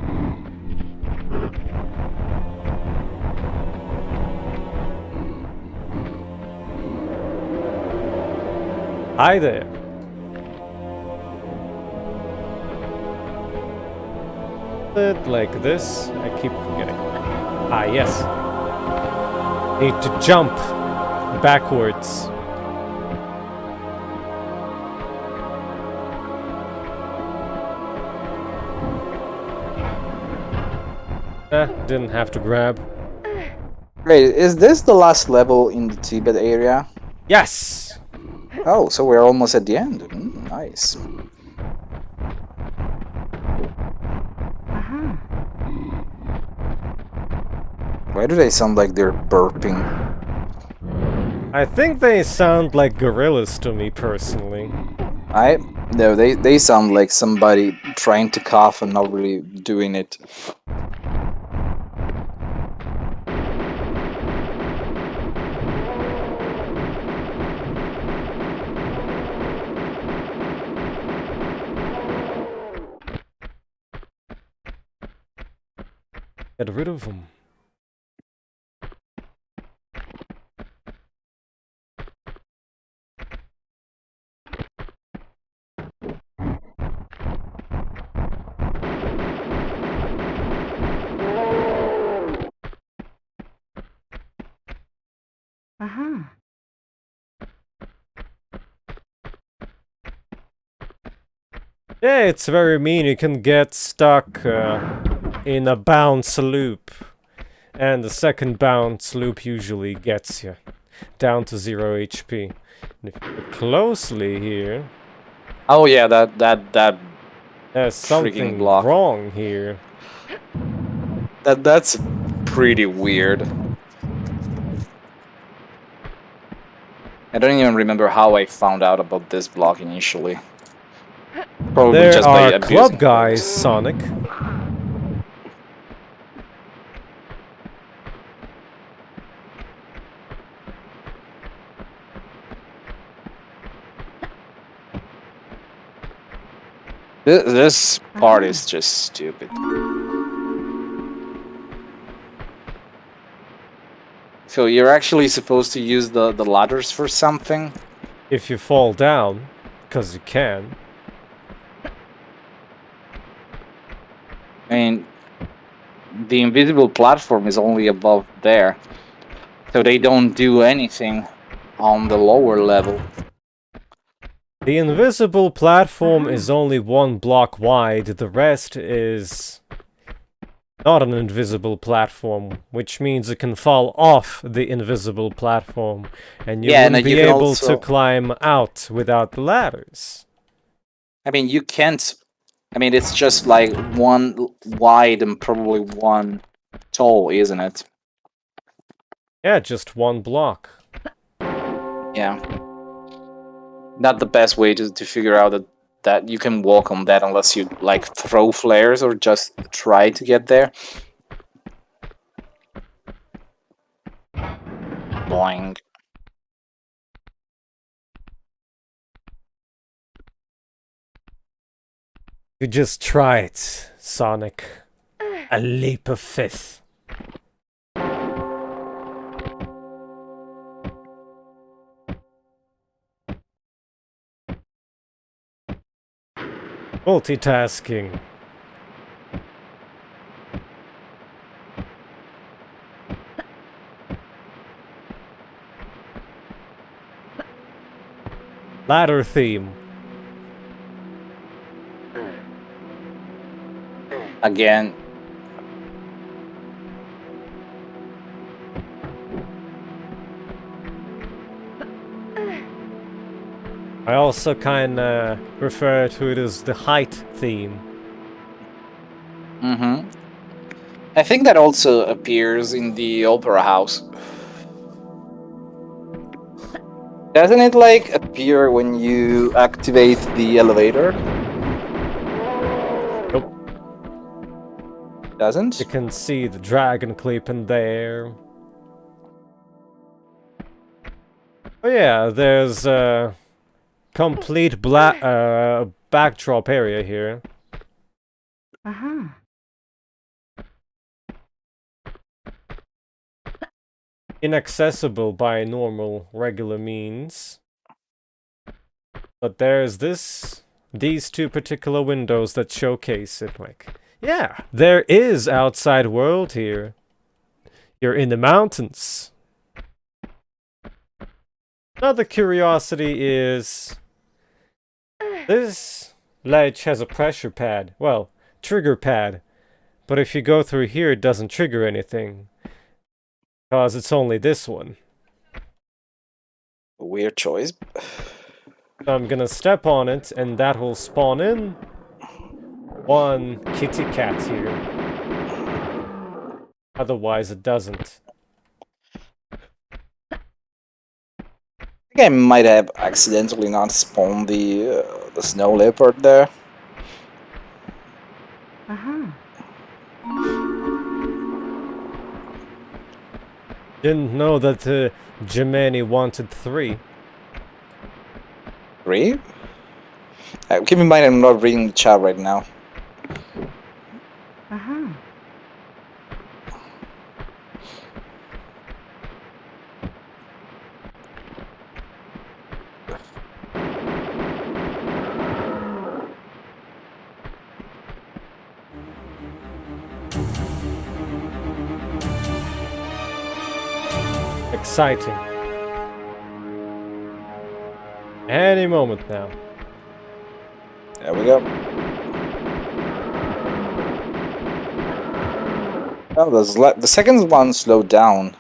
Hi there. It like this. I keep forgetting. Ah, yes. Need to jump backwards. Didn't have to grab. Wait, is this the last level in the Tibet area? Yes! Oh, so we're almost at the end. Nice. Why do they sound like they're burping? I think they sound like gorillas to me, personally. No, they sound like somebody trying to cough and not really doing it. Get rid of them. Yeah, it's very mean. You can get stuck in a bounce loop. And the second bounce loop usually gets you down to 0 HP. And if you look closely here... Oh yeah, that there's something block. wrong here. That's pretty weird. I don't even remember how I found out about this block initially. Probably There just by are abusing club guys, those. Sonic. This part is just stupid. So you're actually supposed to use the ladders for something? If you fall down, because you can. I mean, the invisible platform is only above there. So they don't do anything on the lower level. The invisible platform is only 1 block wide, the rest is not an invisible platform, which means it can fall off the invisible platform, and you Yeah, wouldn't and be you can able also... to climb out without the ladders. I mean, you can't... I mean, it's just like 1 wide and probably 1 tall, isn't it? Yeah, just 1 block. Yeah. Not the best way to figure out that you can walk on that unless you, like, throw flares or just try to get there. Boing. You just try it, Sonic. A leap of faith. Multitasking. Ladder theme. Again. I also kinda refer to it as the height theme. Mm-hmm. I think that also appears in the Opera House. Doesn't it, like, appear when you activate the elevator? Nope. Doesn't? You can see the dragon clip in there. Oh yeah, there's a complete backdrop area here. Inaccessible by normal, regular means. But there's these 2 particular windows that showcase it, like, yeah, there is outside world here. You're in the mountains. Another curiosity is this ledge has a pressure pad. Well, trigger pad. But if you go through here, it doesn't trigger anything. Because it's only this one. Weird choice. So I'm gonna step on it, and that will spawn in 1 kitty cat here. Otherwise, it doesn't. I think I might have accidentally not spawned the snow leopard there. Didn't know that Gemini wanted 3. 3? Keep in mind I'm not reading the chat right now. Exciting. Any moment now. There we go. Oh, the second one slowed down.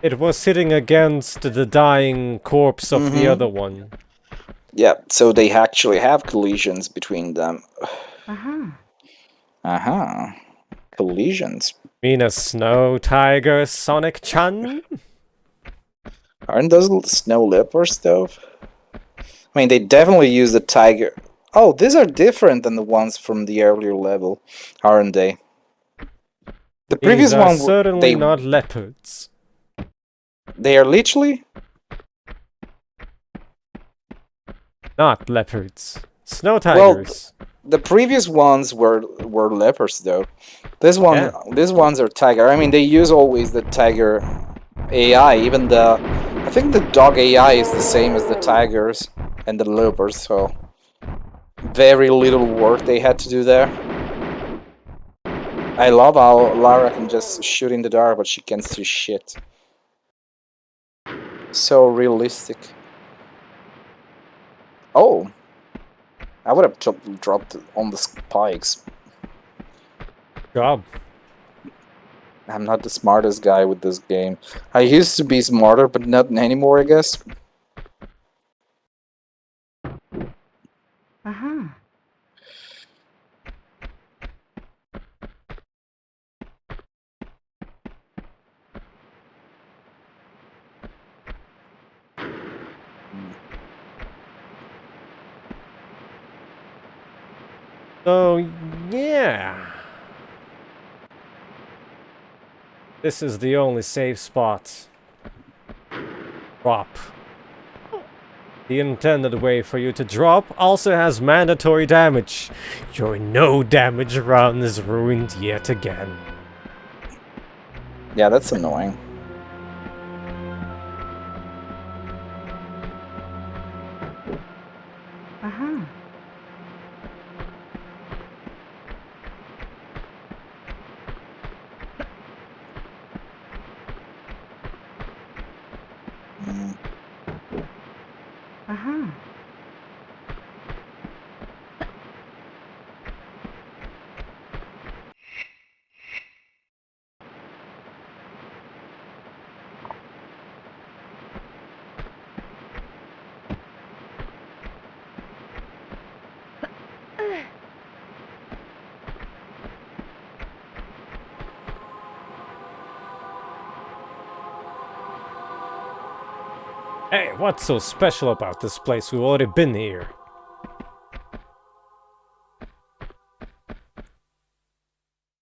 It was sitting against the dying corpse of the other one. Yeah, so they actually have collisions between them. Collisions. Mean a snow tiger, Sonic-chan? Aren't those snow leopards though? I mean, they definitely use the tiger. Oh, these are different than the ones from the earlier level, aren't they? The previous These are one, certainly not leopards. they are literally Not leopards. Snow tigers. well. The previous ones were leopards, though. These ones are tiger. I mean, they use always the tiger AI. Even I think the dog AI is the same as the tigers and the leopards. So very little work they had to do there. I love how Lara can just shoot in the dark, but she can't see shit. So realistic. Oh, I would have dropped on the spikes. Job. I'm not the smartest guy with this game. I used to be smarter, but not anymore, I guess. Uh-huh. So, yeah. This is the only safe spot. Drop. The intended way for you to drop also has mandatory damage. Your no damage run is ruined yet again. Yeah, that's annoying. Uh-huh. Uh-huh. Hey, what's so special about this place? We've already been here.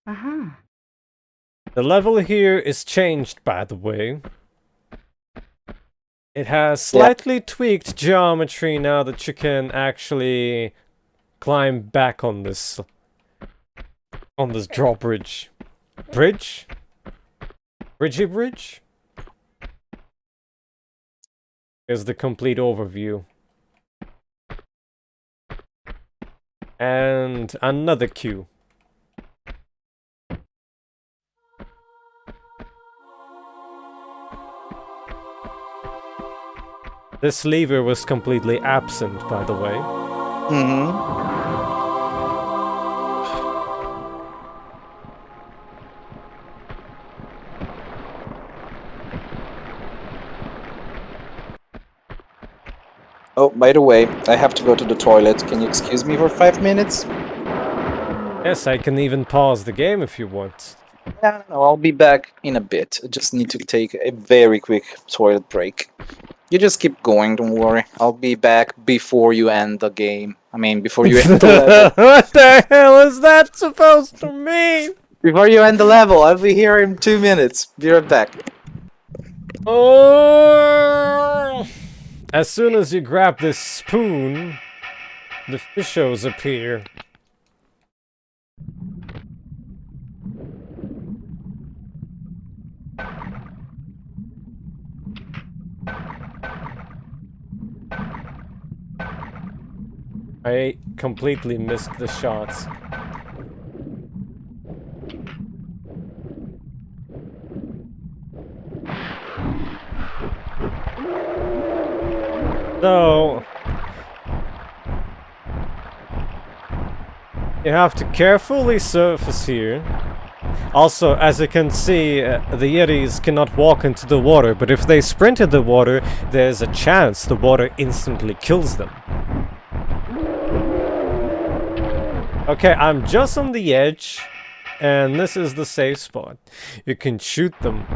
Uh-huh. The level here is changed, by the way. It has slightly tweaked geometry now that you can actually climb back on this drawbridge. Bridge? Bridgey bridge? Here's the complete overview. And another queue. This lever was completely absent, by the way. Mm-hmm. Oh, by the way, I have to go to the toilet. Can you excuse me for 5 minutes? Yes, I can even pause the game if you want. No, I'll be back in a bit. I just need to take a very quick toilet break. You just keep going, don't worry. I'll be back before you end the game. I mean, before you end the level. What the hell is that supposed to mean? Before you end the level, I'll be here in 2 minutes. Be right back. Oh! As soon as you grab this spoon, the fishos appear. I completely missed the shots. So, you have to carefully surface here. Also, as you can see, the Yetis cannot walk into the water, but if they sprint in the water, there's a chance the water instantly kills them. Okay, I'm just on the edge, and this is the safe spot. You can shoot them.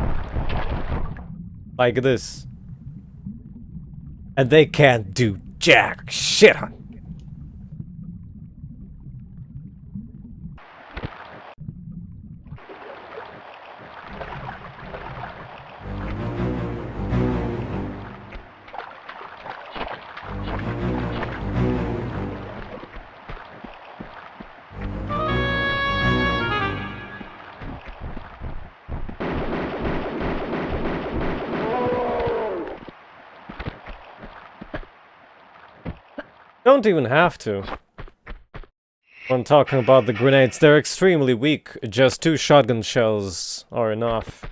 Like this. And they can't do jack shit on you. Don't even have to. When talking about the grenades, they're extremely weak. Just 2 shotgun shells are enough.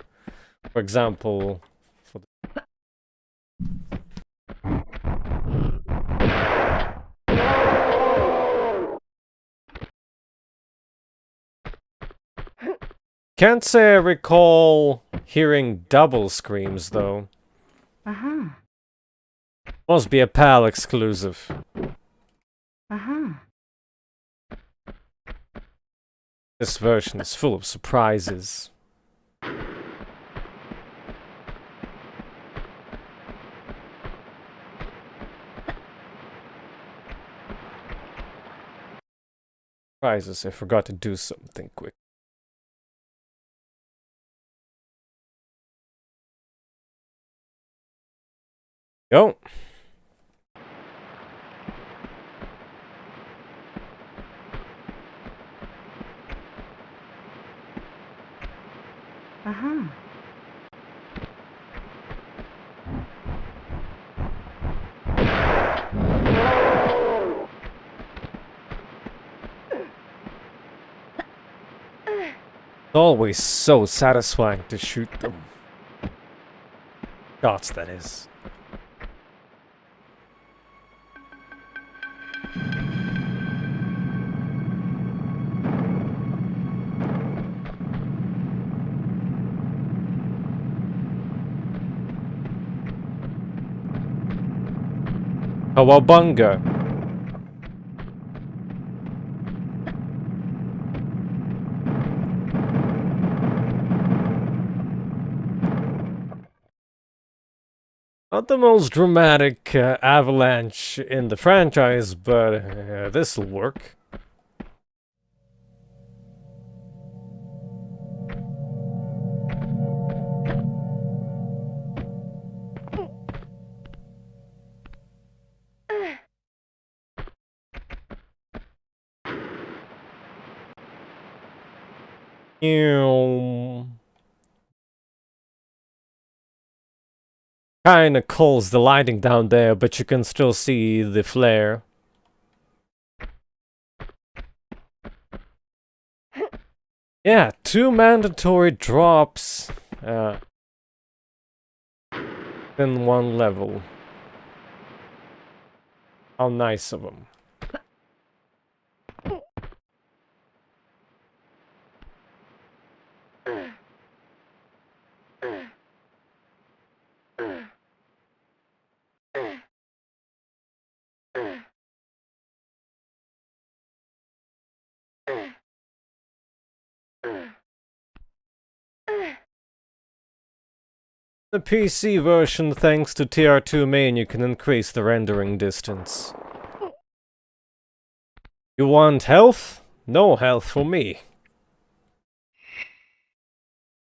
For example... Can't say I recall hearing double screams, though. Uh-huh. Must be a PAL exclusive. Uh-huh. This version is full of surprises. Surprises, I forgot to do something quick. Go. Uh-huh. It's always so satisfying to shoot them. Shots, that is. Kawabunga. Not the most dramatic avalanche in the franchise, but this'll work. Kinda calls the lighting down there, but you can still see the flare. Yeah, 2 mandatory drops in 1 level. How nice of them. The PC version, thanks to TR2 main, you can increase the rendering distance. You want health? No health for me.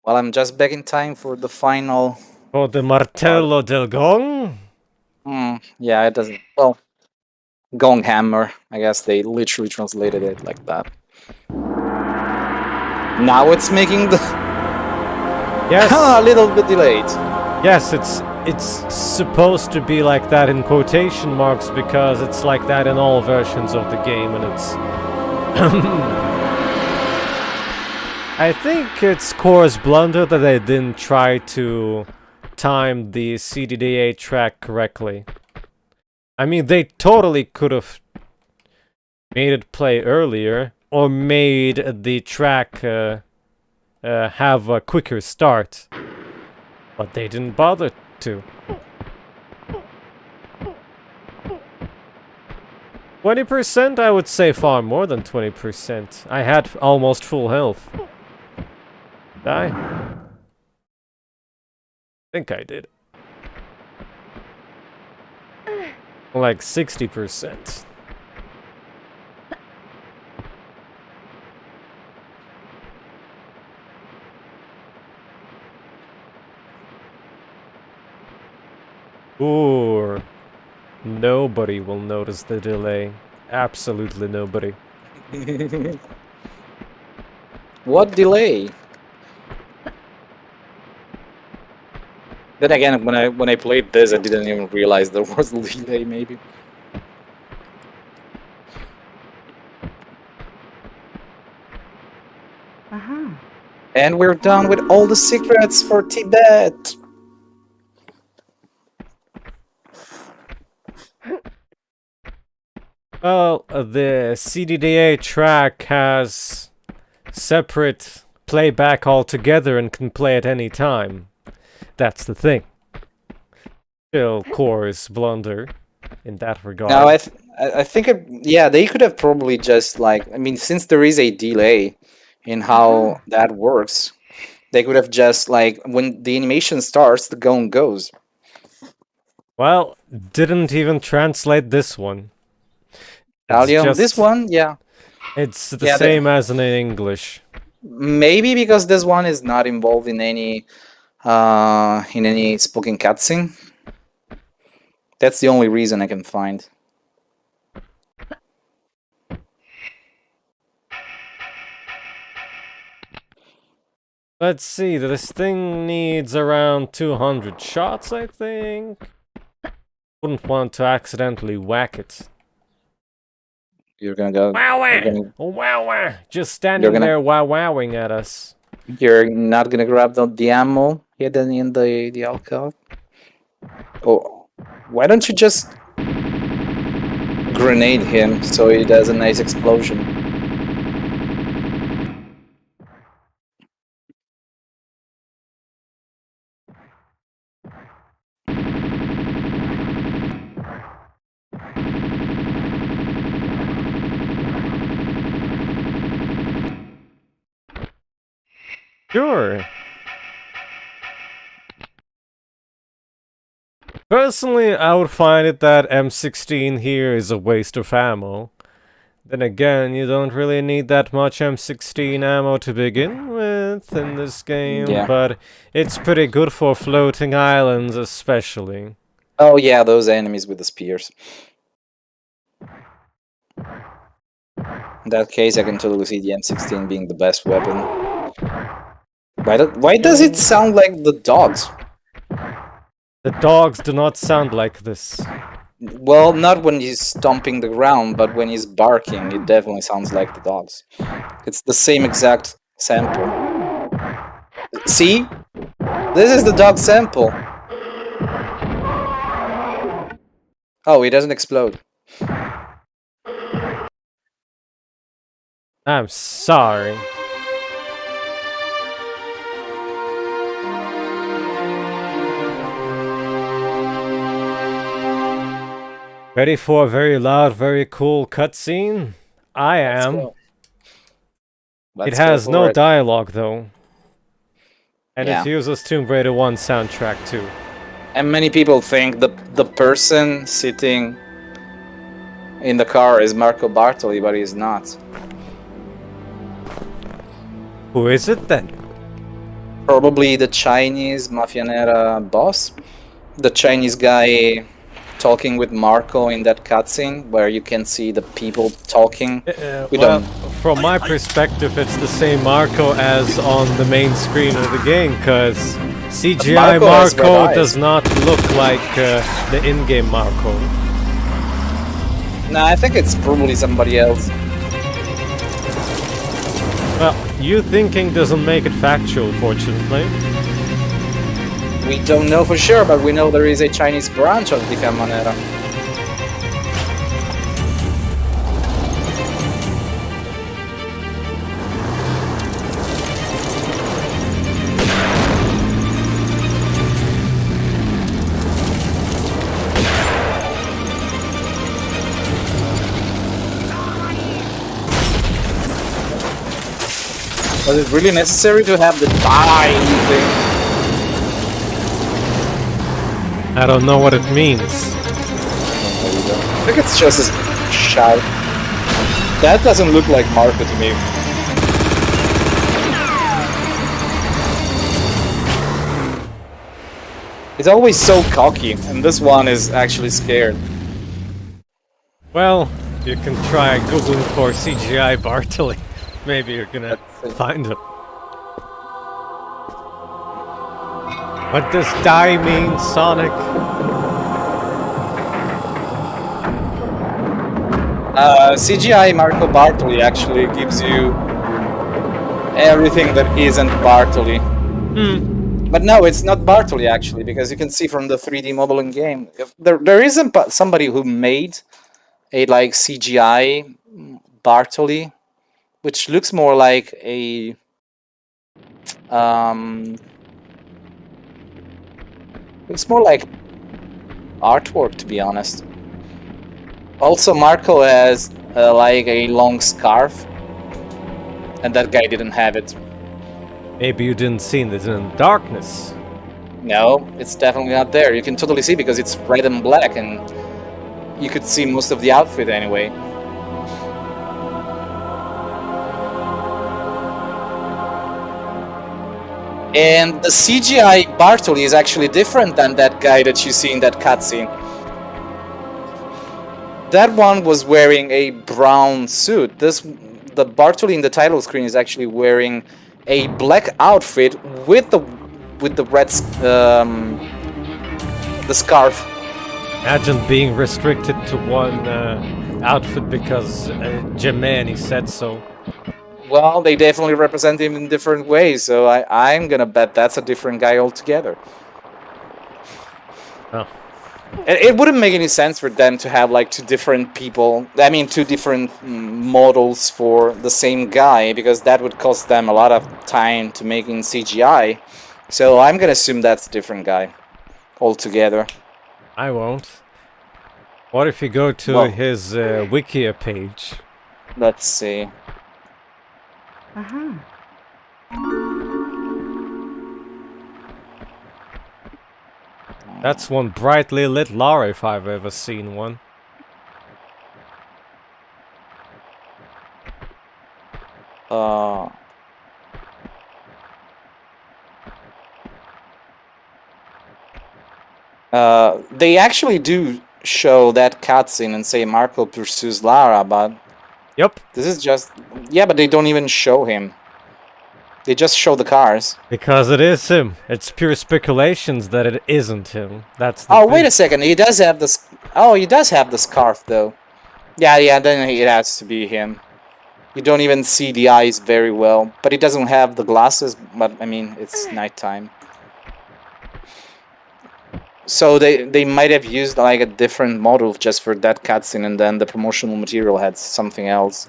Well, I'm just back in time for the final. For the Martello del Gong? Yeah, it doesn't. Well, Gong Hammer. I guess they literally translated it like that. Now it's making the Yes. a little bit delayed. Yes, it's supposed to be like that in quotation marks because it's like that in all versions of the game, and it's... I think it's Core's blunder that they didn't try to time the CDDA track correctly. I mean, they totally could have made it play earlier, or made the track have a quicker start. But they didn't bother to. 20%? I would say far more than 20%. I had almost full health. Did I? I think I did. Like 60%. Or nobody will notice the delay. Absolutely nobody. What delay? Then again, when I played this, I didn't even realize there was a delay. Maybe. Uh-huh. And we're done with all the secrets for Tibet. Well, the CDDA track has separate playback altogether and can play at any time. That's the thing. Still, core is blunder in that regard. Now, I think, yeah, they could have probably just like, I mean, since there is a delay in how that works, they could have just like, when the animation starts, the gun goes. Well, didn't even translate this one. Allium, this one, yeah. It's the Yeah, same as in English. Maybe because this one is not involved in any spoken cutscene. That's the only reason I can find. Let's see, this thing needs around 200 shots, I think. Wouldn't want to accidentally whack it. You're gonna go. Wow! Just standing there wowing at us. You're not gonna grab the ammo hidden in the alcove. Oh, why don't you just grenade him so he does a nice explosion? Sure. Personally, I would find it that M16 here is a waste of ammo. Then again, you don't really need that much M16 ammo to begin with in this game, but it's pretty good for floating islands especially. Oh yeah, those enemies with the spears. In that case, I can totally see the M16 being the best weapon. Why does it sound like the dogs? The dogs do not sound like this. Well, not when he's stomping the ground, but when he's barking, it definitely sounds like the dogs. It's the same exact sample. See? This is the dog sample. Oh, he doesn't explode. I'm sorry. Ready for a very loud, very cool cutscene? I am. It has no dialogue though. And it uses Tomb Raider 1 soundtrack too. And many people think the person sitting in the car is Marco Bartoli, but he's not. Who is it then? Probably the Chinese Mafianera boss. The Chinese guy talking with Marco in that cutscene where you can see the people talking. Well, from my perspective, it's the same Marco as on the main screen of the game, because CGI Marco does not look like the in-game Marco. Nah, I think it's probably somebody else. Well, you thinking doesn't make it factual, fortunately. We don't know for sure, but we know there is a Chinese branch of the Camonera. Was it really necessary to have the die thing? I don't know what it means. I think it's just a shout. That doesn't look like Marco to me. He's always so cocky, and this one is actually scared. Well, you can try Googling for CGI Bartoli. Maybe you're gonna find him. What does die mean, Sonic? CGI Marco Bartoli actually gives you everything that isn't Bartley. Hmm. But no, it's not Bartley actually, because you can see from the 3D modeling game, there isn't somebody who made a like CGI Bartley, which looks more like a looks more like artwork, to be honest. Also, Marco has like a long scarf, and that guy didn't have it. Maybe you didn't see it in the darkness. No, it's definitely not there. You can totally see because it's red and black, and you could see most of the outfit anyway. And the CGI Bartley is actually different than that guy that you see in that cutscene. That one was wearing a brown suit. The Bartley in the title screen is actually wearing a black outfit with the red the scarf. Imagine being restricted to one outfit because Gemini said so. Well, they definitely represent him in different ways, so I'm gonna bet that's a different guy altogether. Oh. It wouldn't make any sense for them to have like two different people, I mean two different models for the same guy, because that would cost them a lot of time to make in CGI. So I'm gonna assume that's a different guy altogether. I won't. What if you go to his Wikia page? Let's see. That's one brightly lit Lara if I've ever seen one. They actually do show that cutscene and say Marco pursues Lara, but Yep. this is just... Yeah, but they don't even show him. They just show the cars. Because it is him. It's pure speculations that it isn't him. That's the Oh, thing. wait a second. He does have this... Oh, he does have the scarf, though. Yeah, then it has to be him. You don't even see the eyes very well. But he doesn't have the glasses, but, I mean, it's nighttime. So they might have used, like, a different model just for that cutscene, and then the promotional material had something else.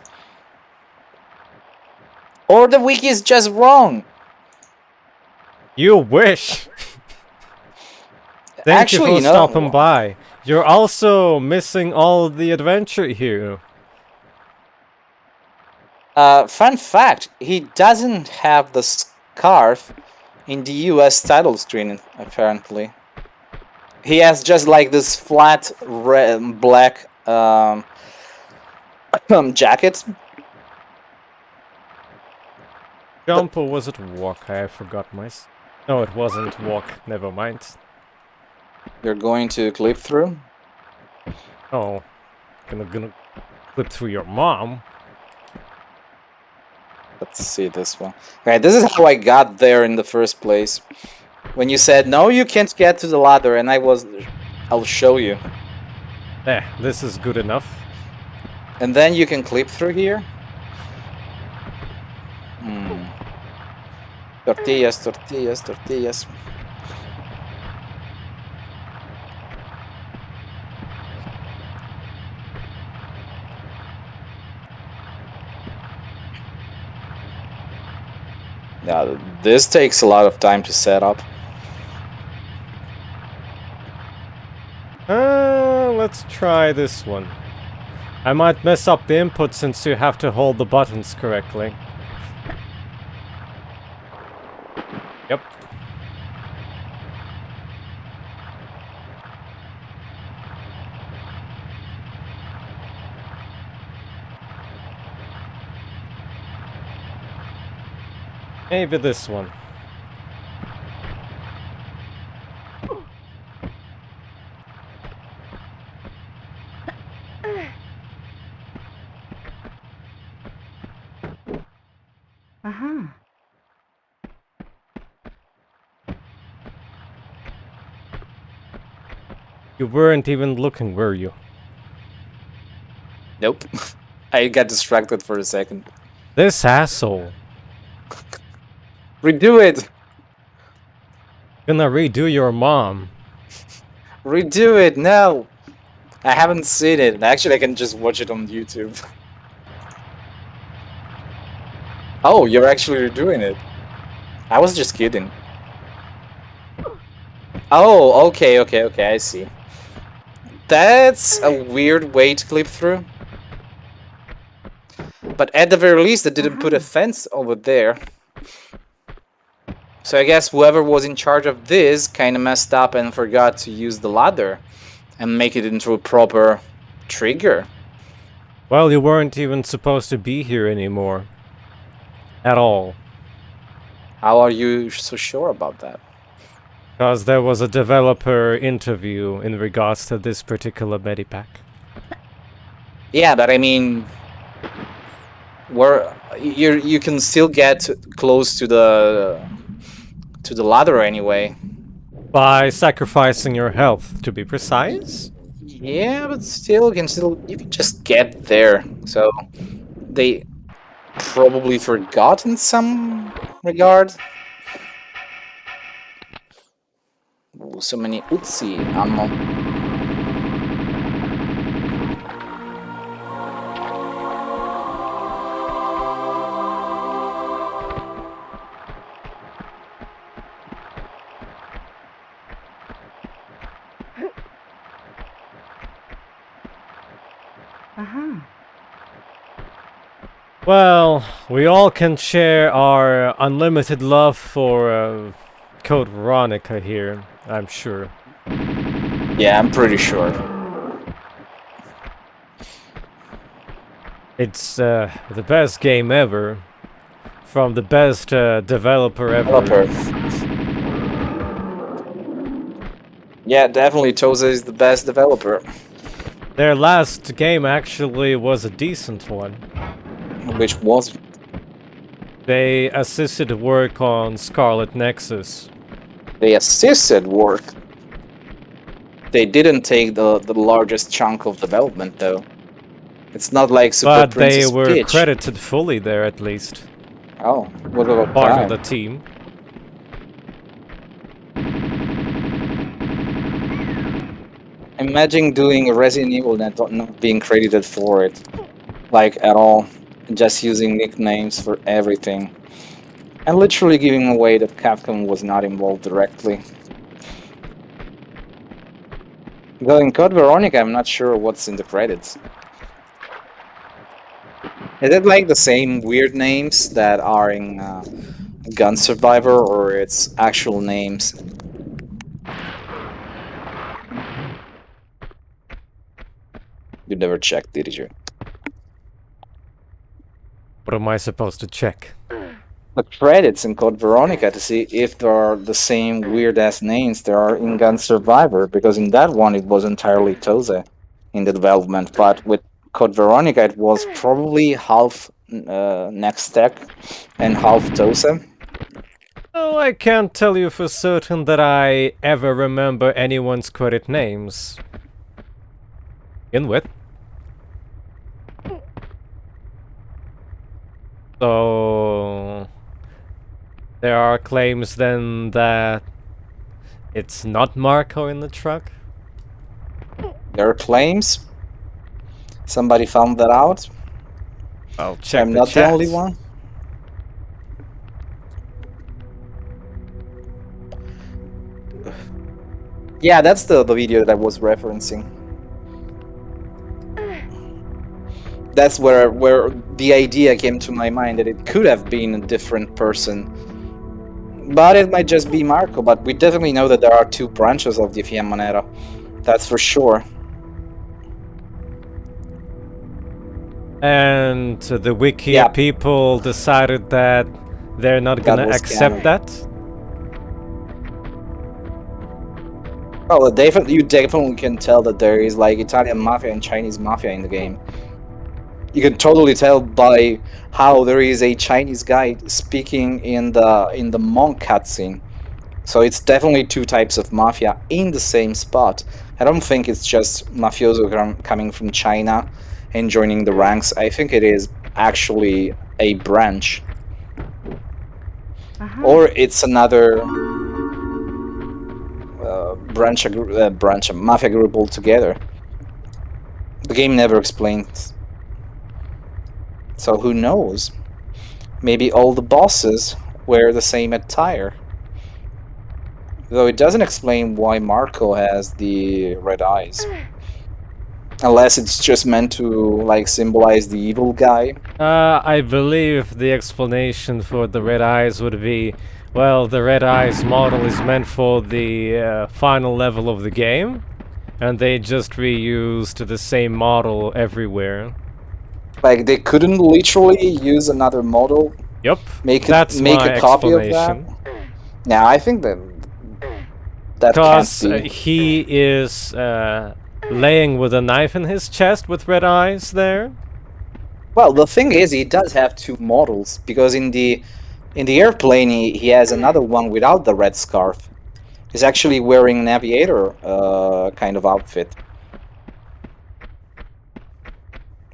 Or the wiki is just wrong. You wish. Thank Actually, you for you know, stopping by. You're also missing all the adventure here. Fun fact, he doesn't have the scarf in the US title screen, apparently. He has just like this flat red, black jacket. Jump or was it walk? I forgot my... No, it wasn't walk. Never mind. You're going to clip through? Oh. Gonna flip through your mom. Let's see this one. Okay, this is how I got there in the first place. When you said, no, you can't get to the ladder, and I'll show you. This is good enough. And then you can clip through here. Tortillas, tortillas, tortillas. Now, this takes a lot of time to set up. Let's try this one. I might mess up the input since you have to hold the buttons correctly. Yep. Maybe this one. You weren't even looking, were you? Nope. I got distracted for a second. This asshole. Redo it! Gonna redo your mom. Redo it, no! I haven't seen it. Actually, I can just watch it on YouTube. Oh, you're actually redoing it. I was just kidding. Oh, okay, I see. That's a weird way to clip through. But at the very least, they didn't put a fence over there. So I guess whoever was in charge of this kind of messed up and forgot to use the ladder and make it into a proper trigger. Well, you weren't even supposed to be here anymore. At all. How are you so sure about that? Because there was a developer interview in regards to this particular Medipack. Yeah, but I mean, where you can still get close to the ladder anyway. By sacrificing your health, to be precise? Yeah, but still, you can just get there. So they probably forgot in some regard. Ooh, so many Uzi ammo. Well, we all can share our unlimited love for Code Veronica here, I'm sure. Yeah, I'm pretty sure. It's the best game ever. From the best developer ever. Yeah, definitely Toza is the best developer. Their last game actually was a decent one. Which was? They assisted work on Scarlet Nexus. They assisted work. They didn't take the largest chunk of development, though. It's not like Super Princess Peach. But they were Peach. credited fully there, at least. Oh, what about part of the team? Imagine doing Resident Evil and not being credited for it. Like, at all. Just using nicknames for everything. And literally giving away that Capcom was not involved directly. Though in Code Veronica, I'm not sure what's in the credits. Is it like the same weird names that are in Gun Survivor, or it's actual names? You never checked, did you? What am I supposed to check? The credits in Code Veronica to see if there are the same weird-ass names there are in Gun Survivor, because in that one it was entirely Toze in the development, but with Code Veronica it was probably half Nextech and half Toze. Oh, I can't tell you for certain that I ever remember anyone's credit names. In with. So there are claims then that it's not Marco in the truck? There are claims. Somebody found that out. I'll check I'm the not chat. the only one. Yeah, that's the video that I was referencing. That's where the idea came to my mind, that it could have been a different person. But it might just be Marco, but we definitely know that there are two branches of the Fiammanera. That's for sure. And the wiki Yeah. people decided that they're not gonna was accept canon. that? Oh, you definitely can tell that there is like Italian mafia and Chinese mafia in the game. You can totally tell by how there is a Chinese guy speaking in the monk cutscene. So it's definitely two types of mafia in the same spot. I don't think it's just mafioso coming from China and joining the ranks. I think it is actually a branch. or it's another branch of mafia group altogether. The game never explains. So who knows? Maybe all the bosses wear the same attire. Though it doesn't explain why Marco has the red eyes. Unless it's just meant to, like, symbolize the evil guy. I believe the explanation for the red eyes would be, well, the red eyes model is meant for the final level of the game, and they just reused the same model everywhere. Like, they couldn't literally use another model? Yep, Make that's make my a copy of that? explanation. Yeah, I think that Because can't be. he is laying with a knife in his chest with red eyes there. Well, the thing is, he does have two models, because in the airplane he has another one without the red scarf. He's actually wearing an aviator kind of outfit.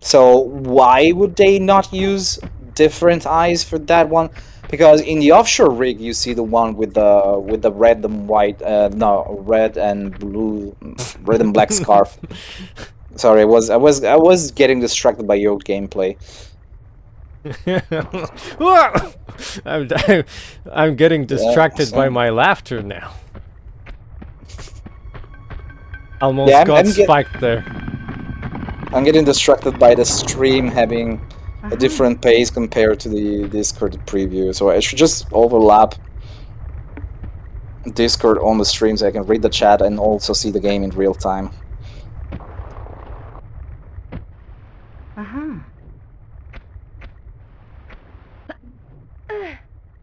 So why would they not use different eyes for that one? Because in the offshore rig you see the one with the red and white, no, red and blue, red and black scarf. Sorry, I was getting distracted by your gameplay. I'm getting distracted by my laughter now. Almost Yeah, got spiked there. I'm getting distracted by the stream having a different pace compared to the Discord preview, so I should just overlap Discord on the stream so I can read the chat and also see the game in real time.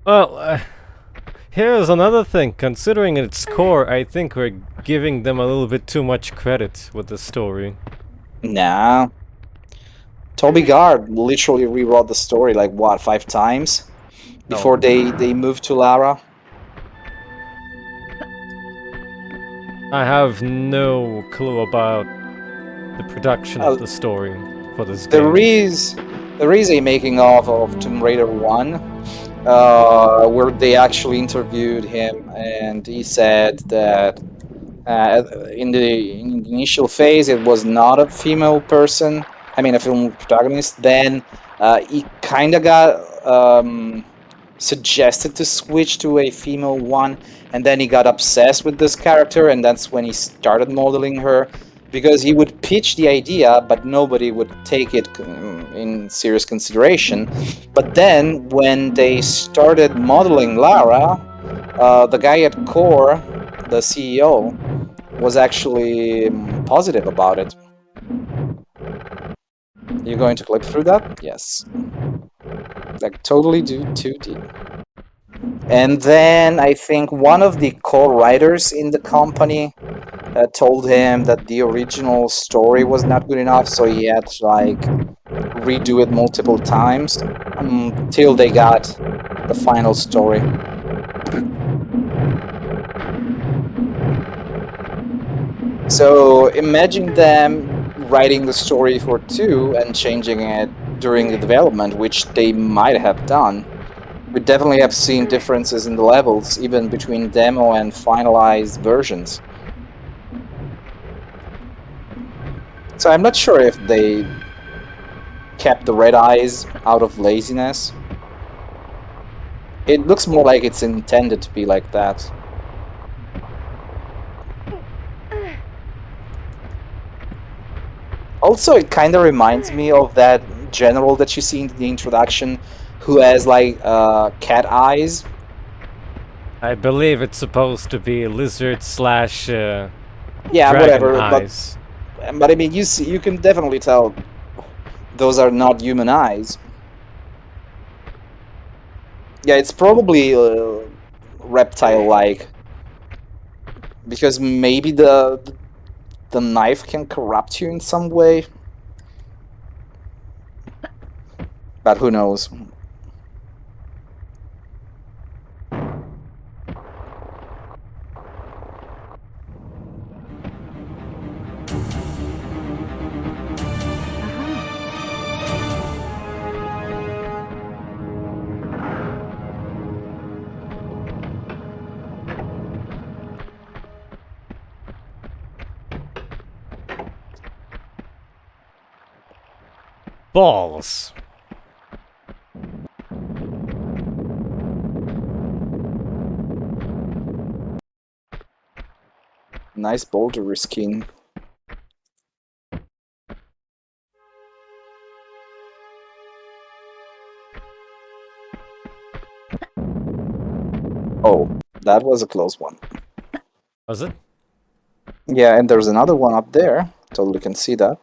Well, here's another thing. Considering its core, I think we're giving them a little bit too much credit with the story. Nah. Toby Gard literally rewrote the story like, what, 5 times? Before they moved to Lara? I have no clue about the production of the story for this game. There is a making of Tomb Raider 1, where they actually interviewed him, and he said that in the initial phase it was not a female person, I mean a female protagonist. Then he kind of got suggested to switch to a female one, and then he got obsessed with this character, and that's when he started modeling her, because he would pitch the idea but nobody would take it in serious consideration. But then when they started modeling Lara, the guy at Core, the CEO, was actually positive about it. You going to click through that? Yes. Like, totally do 2D. And then I think one of the co-writers in the company told him that the original story was not good enough, so he had to, like, redo it multiple times till they got the final story. So imagine them writing the story for 2 and changing it during the development, which they might have done. We definitely have seen differences in the levels, even between demo and finalized versions. So I'm not sure if they kept the red eyes out of laziness. It looks more like it's intended to be like that. Also, it kind of reminds me of that general that you see in the introduction, who has like cat eyes. I believe it's supposed to be lizard slash yeah, dragon whatever. eyes. But I mean, you can definitely tell those are not human eyes. Yeah, it's probably reptile-like, because maybe the knife can corrupt you in some way. But who knows? Balls. Nice boulder skin. Oh, that was a close one. Was it? Yeah, and there's another one up there. Totally can see that.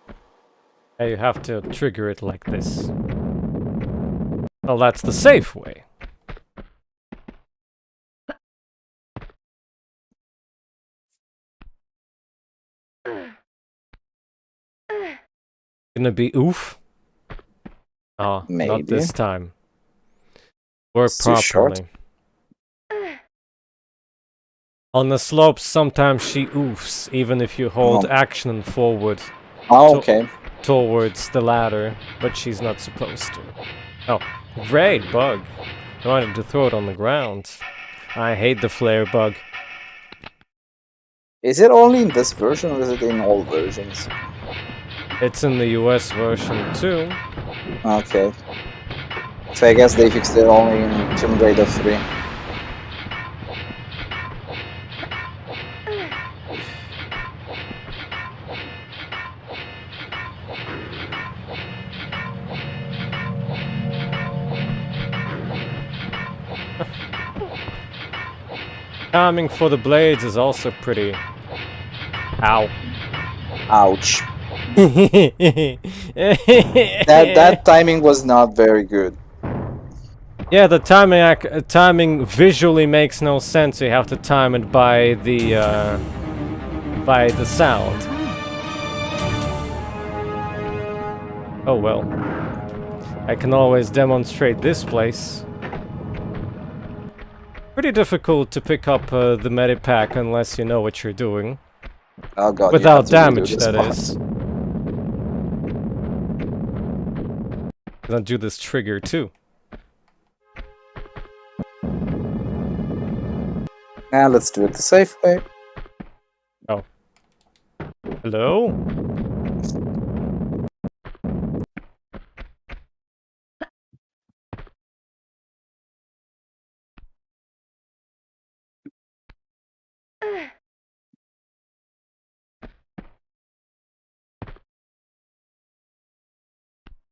Yeah, you have to trigger it like this. Well, that's the safe way. Gonna be oof? Oh, not Maybe. this time. Work It's too short. properly. On the slopes, sometimes she oofs, even if you hold Oh. action forward Oh, To- okay. towards the ladder, but she's not supposed to. Oh, great bug. I wanted to throw it on the ground. I hate the flare bug. Is it only in this version or is it in all versions? It's in the US version too. Okay. So I guess they fixed it only in Tomb Raider 3. Timing for the blades is also pretty. Ow. Ouch. That timing was not very good. Yeah, the timing visually makes no sense. You have to time it by the sound. Oh well. I can always demonstrate this place. Pretty difficult to pick up the medipack unless you know what you're doing. Oh god. Without you have to redo damage, this that part. is. Gonna do this trigger too. Now let's do it the safe way. Hello?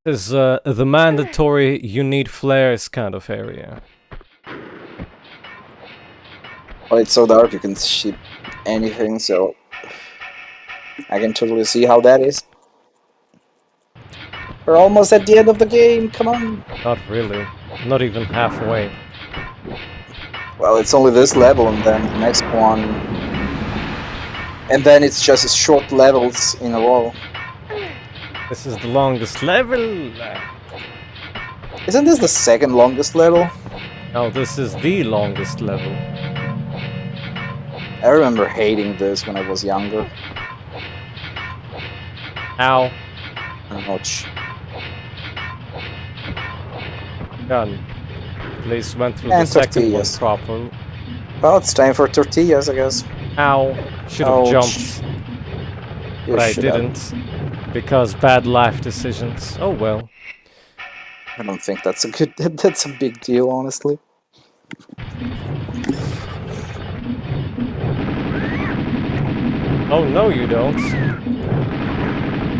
This is the mandatory you need flares kind of area. Oh, it's so dark you can see anything, so I can totally see how that is. We're almost at the end of the game, come on! Not really. Not even halfway. Well, it's only this level and then the next one. And then it's just short levels in a row. This is the longest level. Isn't this the second longest level? No, this is the longest level. I remember hating this when I was younger. Ow. Ouch. Done. At least went through And the second tortillas. one properly. Well, it's time for tortillas, I guess. Ow. Should have Ouch. jumped, You but I should have. didn't. Because bad life decisions. Oh well. I don't think that's a good. That's a big deal, honestly. Oh no, you don't.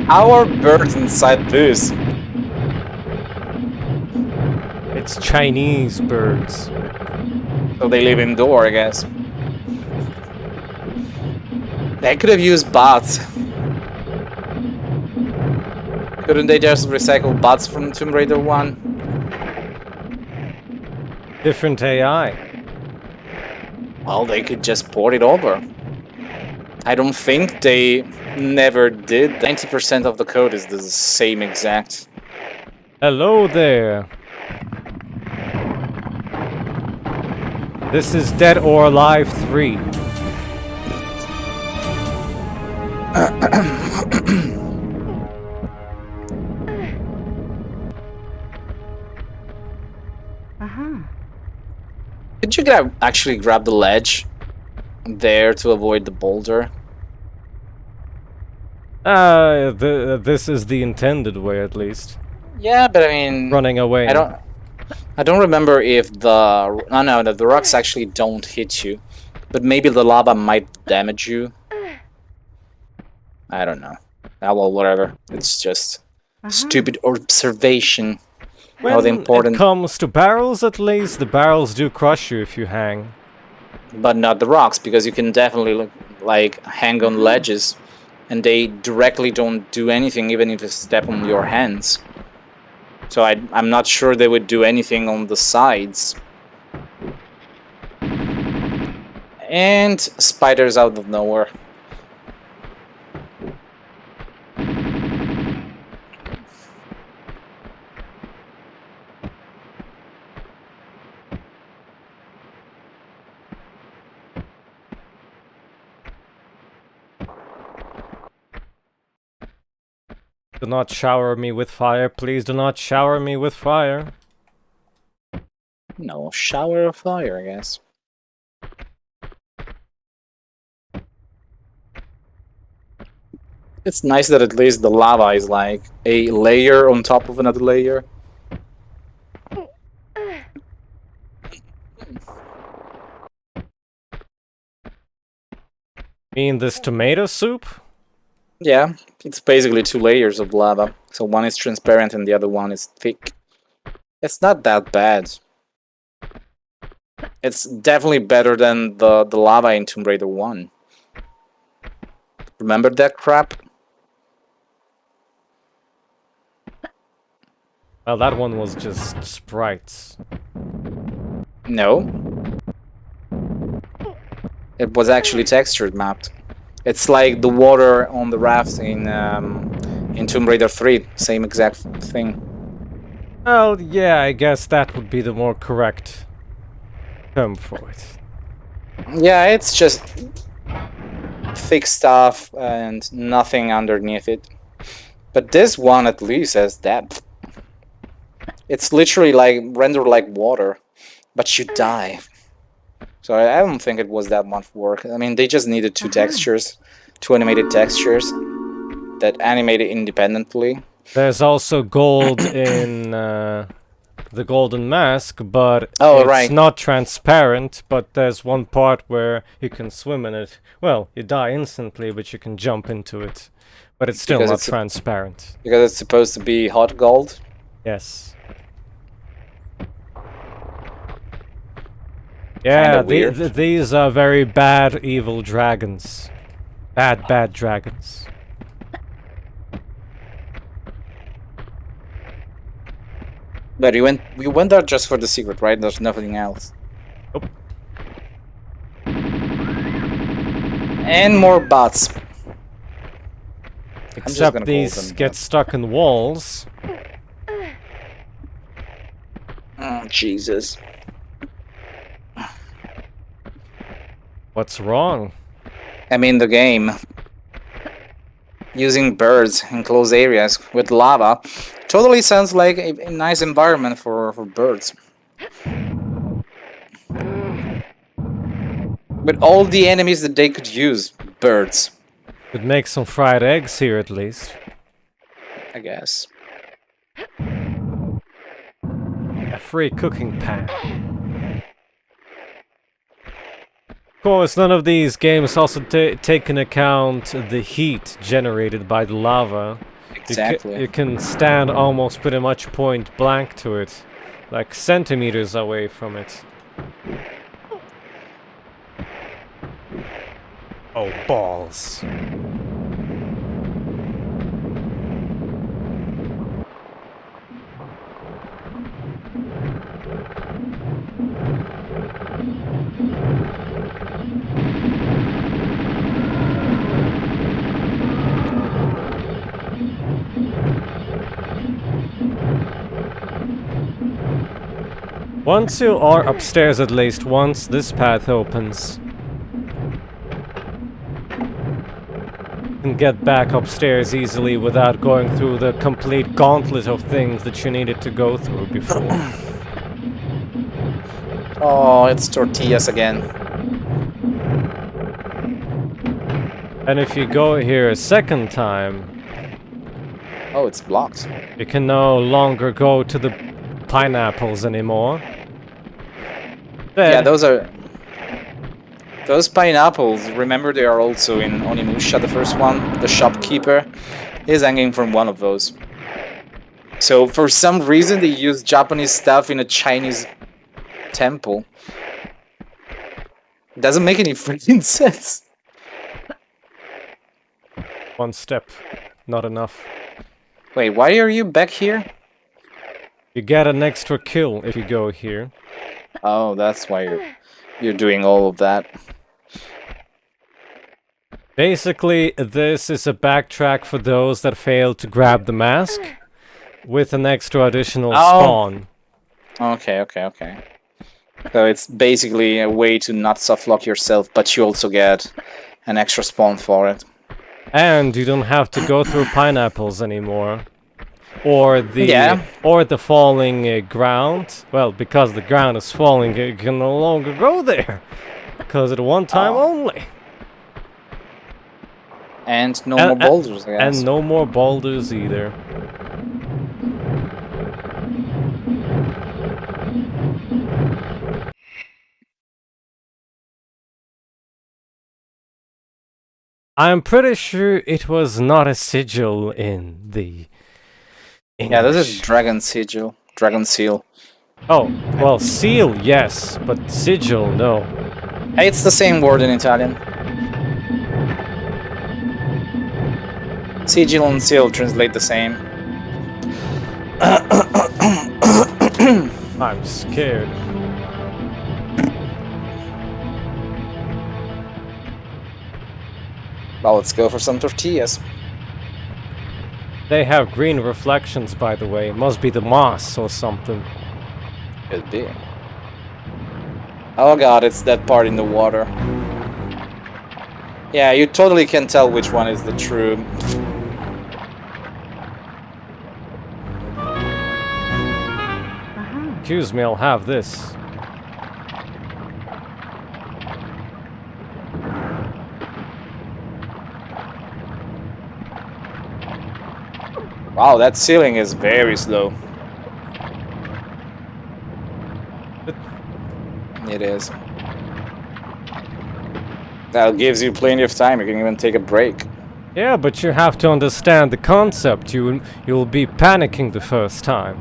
How are birds inside this? It's Chinese birds. So they live indoor, I guess. They could have used bots. Couldn't they just recycle bots from Tomb Raider 1? Different AI. Well, they could just port it over. I don't think they never did. 90% of the code is the same exact. Hello there. This is Dead or Alive 3. Could you Actually grab the ledge there to avoid the boulder? This is the intended way, at least. Yeah, but I mean, running away. I don't remember if the rocks actually don't hit you, but maybe the lava might damage you. I don't know. Ah, well, whatever. It's just stupid observation. How When important, it comes to barrels, at least, the barrels do crush you if you hang. but not the rocks, because you can definitely like hang on ledges, and they directly don't do anything, even if you step on your hands. So I'm not sure they would do anything on the sides. And spiders out of nowhere. Do not shower me with fire, please do not shower me with fire. No, shower of fire, I guess. It's nice that at least the lava is like a layer on top of another layer. Mean this tomato soup? Yeah, it's basically 2 layers of lava. So one is transparent and the other one is thick. It's not that bad. It's definitely better than the lava in Tomb Raider 1. Remember that crap? Well, that one was just sprites. No. It was actually textured mapped. It's like the water on the raft in Tomb Raider 3. Same exact thing. Well, yeah, I guess that would be the more correct term for it. Yeah, it's just thick stuff and nothing underneath it. But this one at least has depth. It's literally like rendered like water, but you die. So I don't think it was that much work. I mean, they just needed 2 textures, 2 animated textures that animated independently. There's also gold in the golden mask, but Oh, it's right. not transparent, but there's one part where you can swim in it. Well, you die instantly, but you can jump into it. But it's still Because not it's transparent. Because it's supposed to be hot gold. Yes. Yeah, weird. these are very bad, evil dragons. Bad dragons. But we went there just for the secret, right? There's nothing else. Nope. And more bots. Except gonna call these them get bots. stuck in walls. Oh, Jesus. What's wrong? I mean, the game. Using birds in closed areas with lava totally sounds like a nice environment for birds. But all the enemies that they could use, birds, Could make some fried eggs here at least. I guess. A free cooking pan. Of course, none of these games also take into account the heat generated by the lava. Exactly. You can stand almost pretty much point blank to it, like centimeters away from it. Oh, balls. Once you are upstairs at least once, this path opens. You can get back upstairs easily without going through the complete gauntlet of things that you needed to go through before. Oh, it's tortillas again. And if you go here a second time, Oh, it's blocked. You can no longer go to the pineapples anymore. Yeah, Then, those pineapples. Remember, they are also in Onimusha, the first one. The shopkeeper is hanging from one of those. So for some reason, they use Japanese stuff in a Chinese temple. Doesn't make any freaking sense. one step, not enough. Wait, why are you back here? You get an extra kill if you go here. Oh, that's why you're doing all of that. Basically, this is a backtrack for those that failed to grab the mask, with an extra additional spawn. Okay. So it's basically a way to not softlock yourself, but you also get an extra spawn for it. And you don't have to go through pineapples anymore. Or the falling ground. Well, because the ground is falling, you can no longer go there. Because at one time only. And no more boulders, I guess. And no more boulders either. I'm pretty sure it was not a sigil in the English. Yeah, this is dragon sigil. Dragon seal. Oh, well, seal, yes, but sigil, no. It's the same word in Italian. Sigil and seal translate the same. I'm scared. Well, let's go for some tortillas. They have green reflections, by the way. It must be the moss or something. Could be. Oh god, it's that part in the water. Yeah, you totally can tell which one is the true. Excuse me, I'll have this. Wow, that ceiling is very slow. It is. That gives you plenty of time. You can even take a break. Yeah, but you have to understand the concept. You'll be panicking the first time.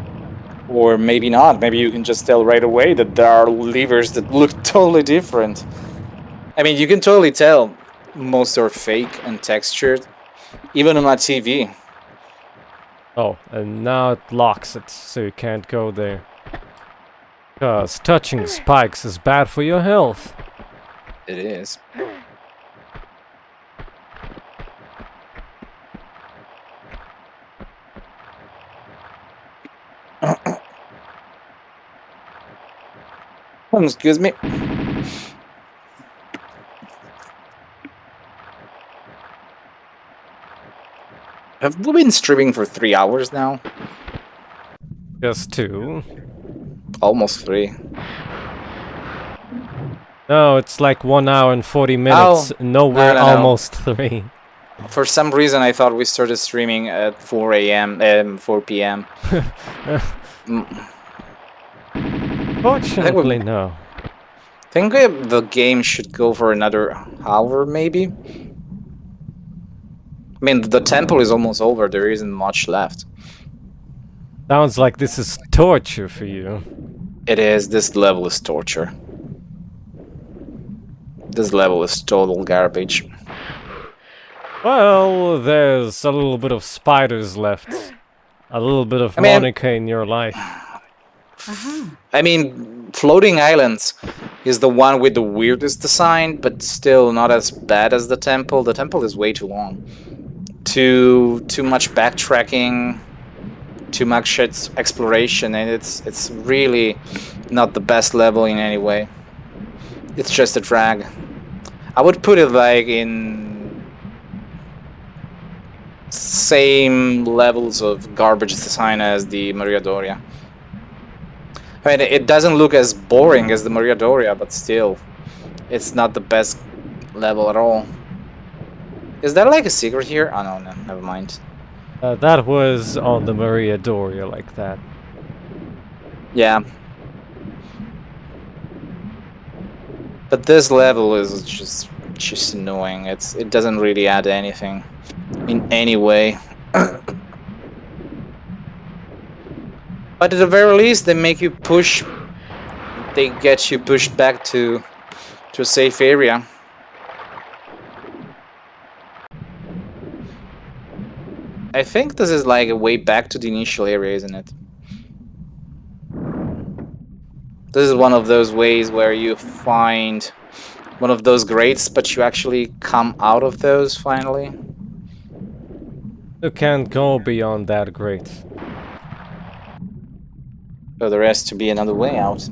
Or maybe not. Maybe you can just tell right away that there are levers that look totally different. I mean, you can totally tell most are fake and textured, even on my TV. Oh, and now it locks it, so you can't go there. Because touching spikes is bad for your health. It is. Excuse me. Have we been streaming for 3 hours now? Just 2. Almost 3. No, it's like 1 hour and 40 minutes. No, we're almost 3. For some reason, I thought we started streaming at 4 a.m. 4 p.m. Fortunately, no. I think the game should go for another hour, maybe. I mean, the temple is almost over. There isn't much left. Sounds like this is torture for you. It is. This level is torture. This level is total garbage. Well, there's a little bit of spiders left. A little bit of Monica in your life. I mean, Floating Islands is the one with the weirdest design, but still not as bad as the temple. The temple is way too long. Too much backtracking, too much exploration, and it's really not the best level in any way. It's just a drag. I would put it like in same levels of garbage design as the Maria Doria. I mean, it doesn't look as boring as the Maria Doria, but still, it's not the best level at all. Is that like a secret here? Oh no, never mind. That was on the Maria Doria like that. Yeah. But this level is just annoying. It doesn't really add anything in any way. But at the very least, they make you push. They get you pushed back to a safe area. I think this is like a way back to the initial area, isn't it? This is one of those ways where you find one of those grates, but you actually come out of those finally. You can't go beyond that grate. So there has to be another way out.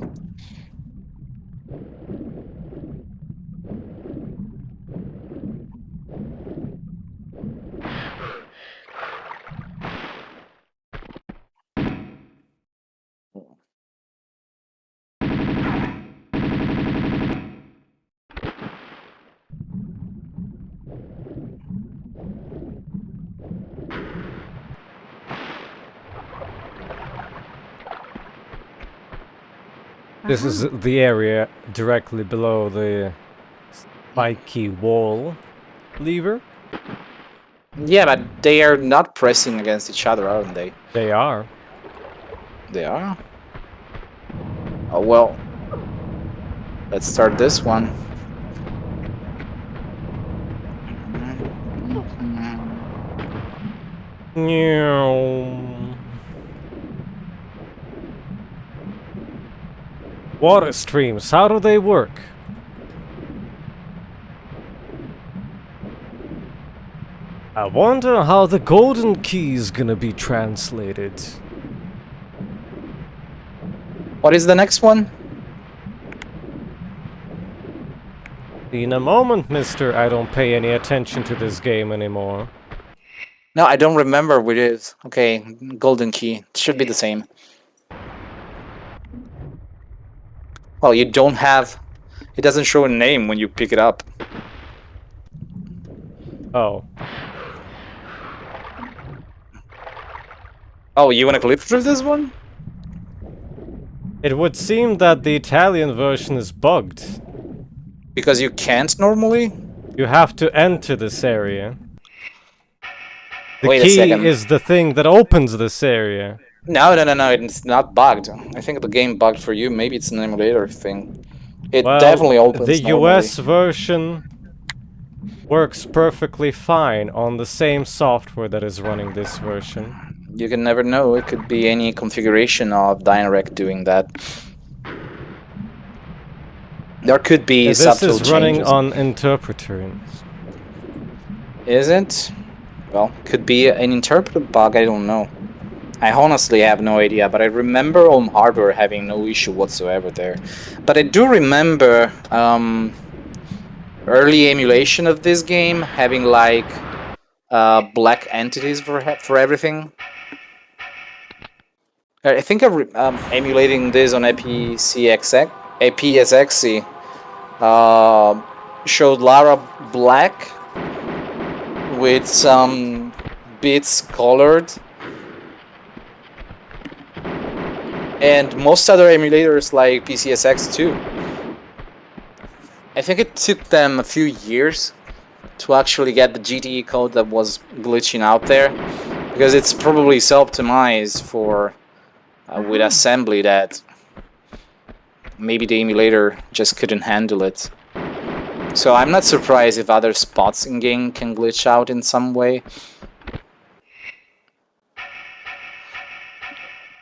This is the area directly below the spiky wall lever. Yeah, but they are not pressing against each other, aren't they? They are. They are? Oh, well. Let's start this one. Water streams, how do they work? I wonder how the golden key is gonna be translated. What is the next one? In a moment, mister, I don't pay any attention to this game anymore. No, I don't remember what it is. Okay, golden key. It should be the same. Well, you don't have... It doesn't show a name when you pick it up. Oh. Oh, you want to clip through this one? It would seem that the Italian version is bugged. Because you can't normally? You have to enter this area. The Wait a key second. is the thing that opens this area. No, it's not bugged. I think the game bugged for you. Maybe it's an emulator thing. It Well, definitely opens the normally. US version works perfectly fine on the same software that is running this version. You can never know. It could be any configuration of Dynarec doing that. There could be This subtle is running changes. on interpreter. Is it? Well, could be an interpreter bug, I don't know. I honestly have no idea, but I remember on hardware having no issue whatsoever there. But I do remember early emulation of this game having like black entities for everything. I think emulating this on APSXE showed Lara black with some bits colored. And most other emulators like PCSX too. I think it took them a few years to actually get the GTE code that was glitching out there, because it's probably self-optimized for with assembly that maybe the emulator just couldn't handle it. So I'm not surprised if other spots in game can glitch out in some way.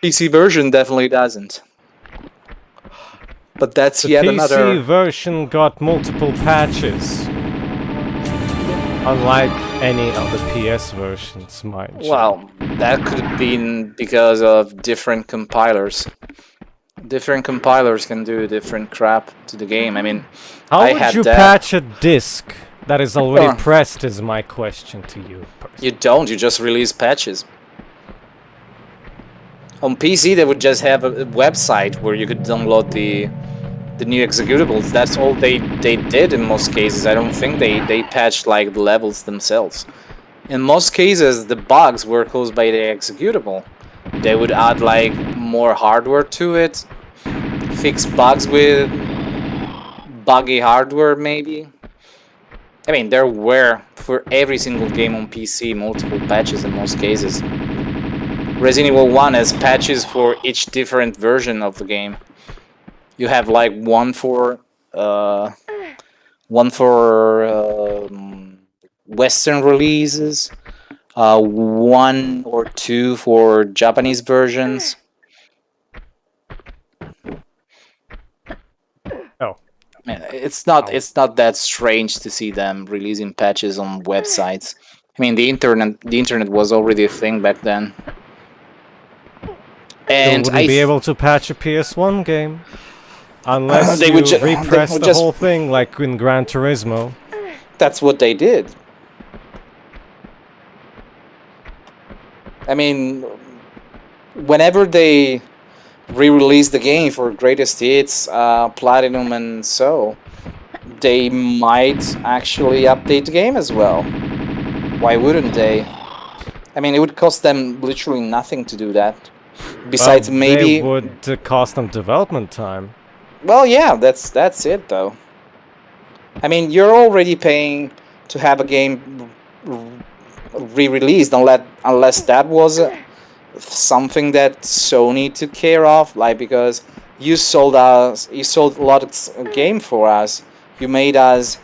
PC version definitely doesn't. But that's The yet PC another... version got multiple patches. Unlike any of the PS versions, mind you. Well, that could have been because of different compilers. Different compilers can do different crap to the game. I mean, How I would had you that. patch a disc that is already Oh. pressed is my question to you. You don't, you just release patches. On PC they would just have a website where you could download the new executables. That's all they did in most cases. I don't think they patched like the levels themselves. in most cases, the bugs were caused by the executable. They would add like more hardware to it, fix bugs with buggy hardware maybe. I mean, there were, for every single game on PC, multiple patches in most cases. Resident Evil 1 has patches for each different version of the game. You have like one for Western releases, one or two for Japanese versions. Oh. It's not that strange to see them releasing patches on websites. I mean, the internet was already a thing back then. And You wouldn't be able to patch a PS1 game unless They you would ju- they repress would the just- whole thing, like in Gran Turismo. that's what they did. I mean, whenever they re-release the game for greatest hits, platinum, and so, they might actually update the game as well. Why wouldn't they? I mean, it would cost them literally nothing to do that. Besides, Well, maybe. they would cost them development time. Well, yeah, that's it though. I mean, you're already paying to have a game re-released, unless that was something that Sony took care of, like because you sold a lot of game for us. You made us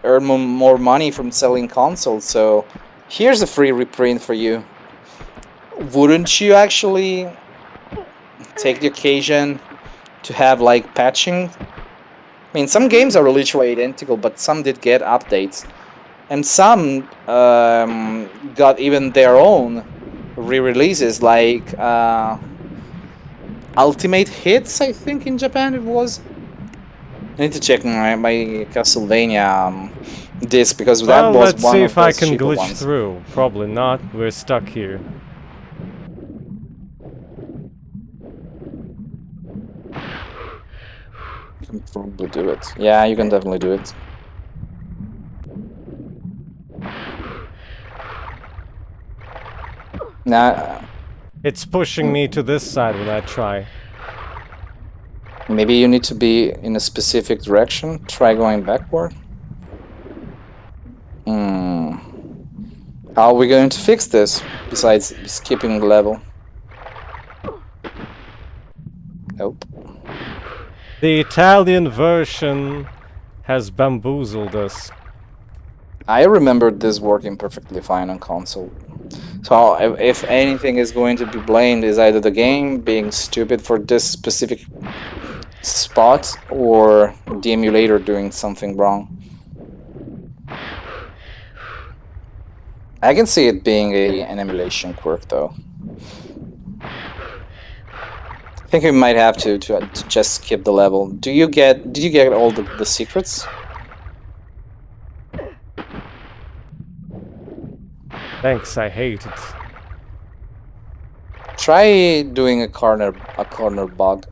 earn more money from selling consoles. So here's a free reprint for you. Wouldn't you actually take the occasion to have like patching? I mean, some games are literally identical, but some did get updates, and some got even their own re-releases, like Ultimate Hits, I think in Japan it was. I need to check my Castlevania disc, because that was let's one see of if I those can cheaper glitch ones. through. Probably not. We're stuck here. You can probably do it. Yeah, you can definitely do it. Nah, It's pushing me to this side when I try. maybe you need to be in a specific direction. Try going backward. How are we going to fix this, besides skipping the level? Nope. The Italian version has bamboozled us. I remembered this working perfectly fine on console. So if anything is going to be blamed, is either the game being stupid for this specific spot, or the emulator doing something wrong. I can see it being an emulation quirk, though. I think we might have to just skip the level. Did you get all the secrets? Thanks, I hate it. Try doing a corner bug.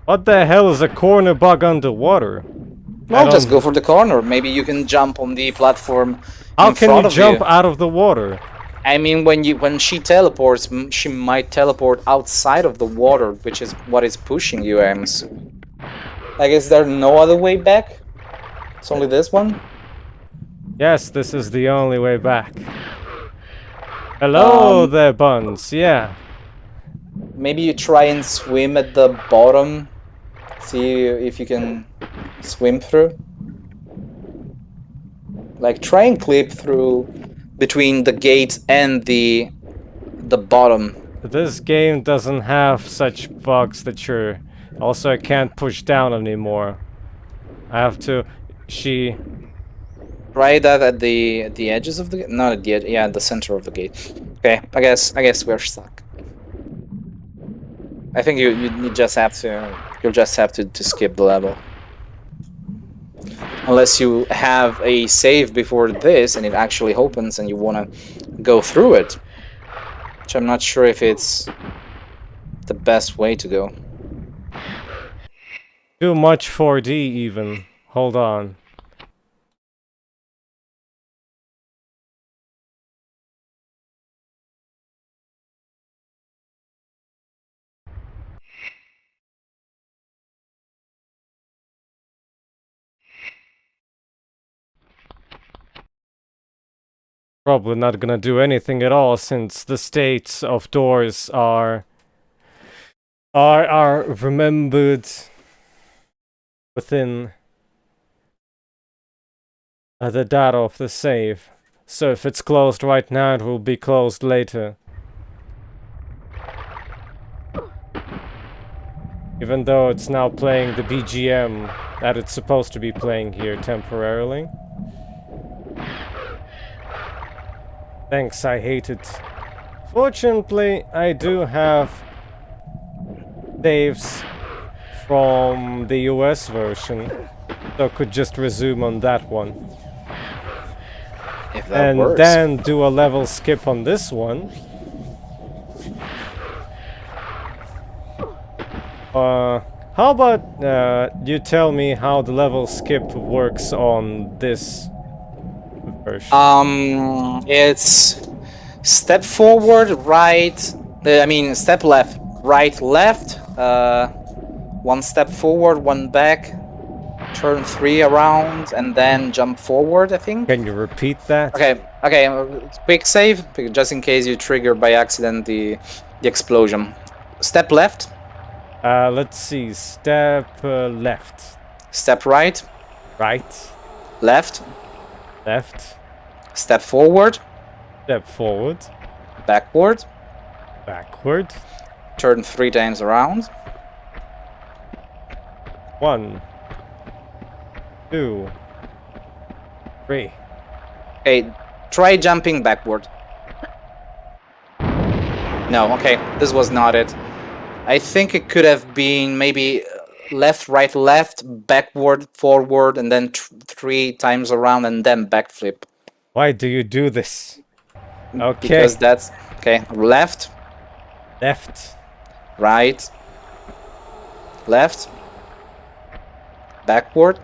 What the hell is a corner bug underwater? Well, just go for the corner. Maybe you can jump on the platform. How in can front you of jump out of the water? I mean, when she teleports, she might teleport outside of the water, which is what is pushing you, I'm assuming. I guess there's no other way back? It's only this one? Yes, this is the only way back. Hello there, Buns, yeah. Maybe you try and swim at the bottom. See if you can swim through. Like, try and clip through between the gate and the bottom. This game doesn't have such bugs that you're... Also, I can't push down anymore. I have to... Try that at the edges of the... Not at the edge, yeah, at the center of the gate. Okay, I guess we're stuck. I think you just have to... You'll just have to skip the level. Unless you have a save before this and it actually opens and you want to go through it. Which I'm not sure if it's the best way to go. Too much 4D even. Hold on. Probably not gonna do anything at all since the states of doors are remembered within the data of the save. So if it's closed right now, it will be closed later. Even though it's now playing the BGM that it's supposed to be playing here temporarily. Thanks, I hate it. Fortunately, I do have saves from the US version, so I could just resume on that one. If that And works. then do a level skip on this one. How about you tell me how the level skip works on this version? It's step forward, right. Step left, right, left. One step forward, one back. Turn 3 around, and then jump forward. I think. Can you repeat that? Okay. Quick save, just in case you trigger by accident the explosion. Step left. Let's see. Step left. Step right. Right. Left. Left. Step forward. Step forward. Backward. Backward. Turn 3 times around. 1, 2, 3. Okay, try jumping backward. No, okay, this was not it. I think it could have been maybe left, right, left, backward, forward, and then 3 times around, and then backflip. Why do you do this? Okay. Because that's... Okay, left, Left. right, left, backward,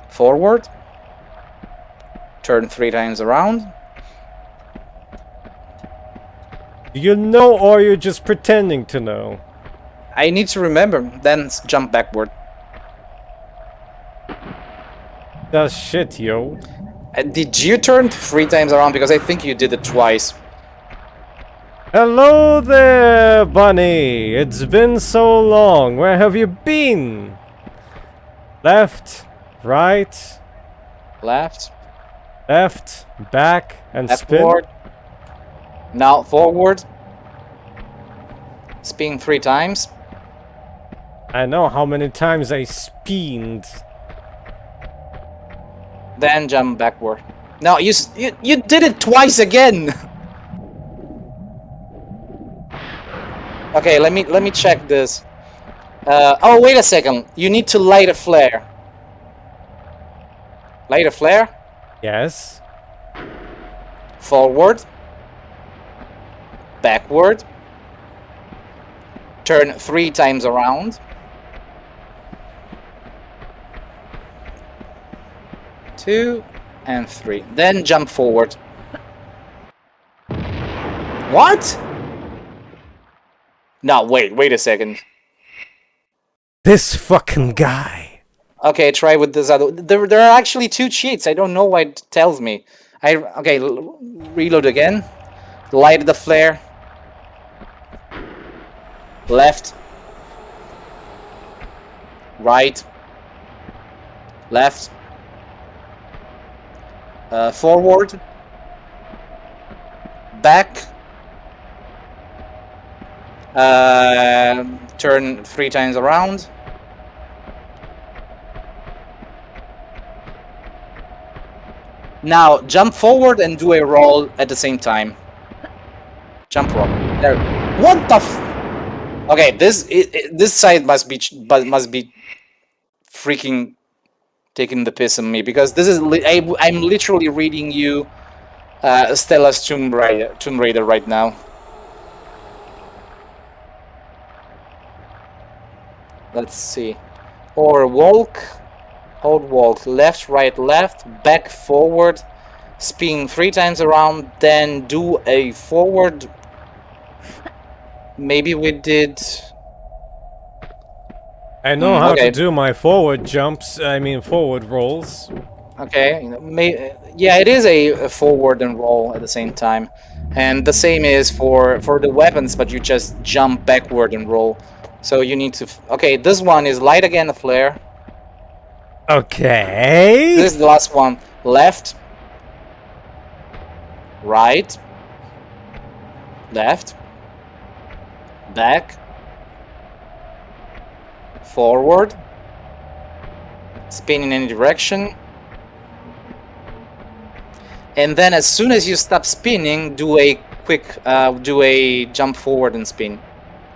forward, turn 3 times around. Do you know, or you're just pretending to know? I need to remember, then jump backward. That's shit, yo. Did you turn 3 times around? Because I think you did it twice. Hello there, Bunny. It's been so long. Where have you been? Left, right, Left, left, back, and backward. Now forward. Spin 3 times. spin. I know how many times I spined. Then jump backward. No, you did it twice again. Okay, let me check this. Oh, wait a second. You need to light a flare. Light a flare. Yes. Forward. Backward. Turn 3 times around. 2 and 3. Then jump forward. What? No, wait a second. This fucking guy. Okay, try with this other. There are actually 2 cheats. I don't know why it tells me. Okay, reload again. Light the flare. Left. Right. Left. Forward. Back. Turn 3 times around. Now jump forward and do a roll at the same time. Jump roll. There. What the Okay, this side must be freaking taking the piss on me, because this is I'm literally reading you Stella's Tomb Raider right now. Let's see. Or walk, hold walk, left, right, left, back, forward, spin 3 times around, then do a forward. Maybe we did. I know how okay. to do my forward jumps, forward rolls. Okay, yeah, it is a forward and roll at the same time, and the same is for the weapons, but you just jump backward and roll. So you need to. Okay, this one is light again, a flare. Okay. This is the last one. Left, right, left, back, forward, spin in any direction. And then as soon as you stop spinning, do a quick, do a jump forward and spin.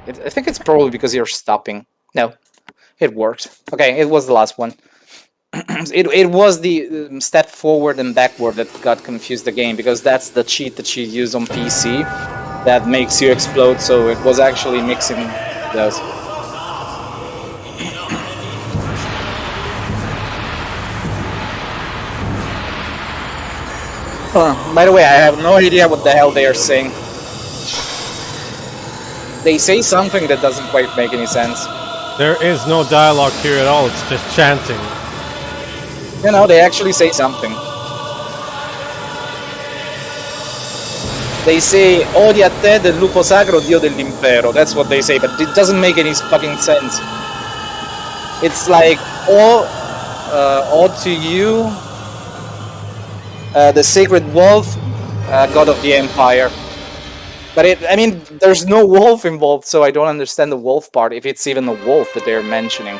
I think it's probably because you're stopping. No, it worked. Okay, it was the last one. it was the step forward and backward that got confused the game, because that's the cheat that you use on PC that makes you explode, so it was actually mixing those. By the way, I have no idea what the hell they are saying. They say something that doesn't quite make any sense. There is no dialogue here at all, it's just chanting. You know, they actually say something. They say, odia te del lupo sacro, dio dell'impero. That's what they say, but it doesn't make any fucking sense. It's like, ode to you, the sacred wolf, god of the empire. But I mean, there's no wolf involved, so I don't understand the wolf part, if it's even a wolf that they're mentioning.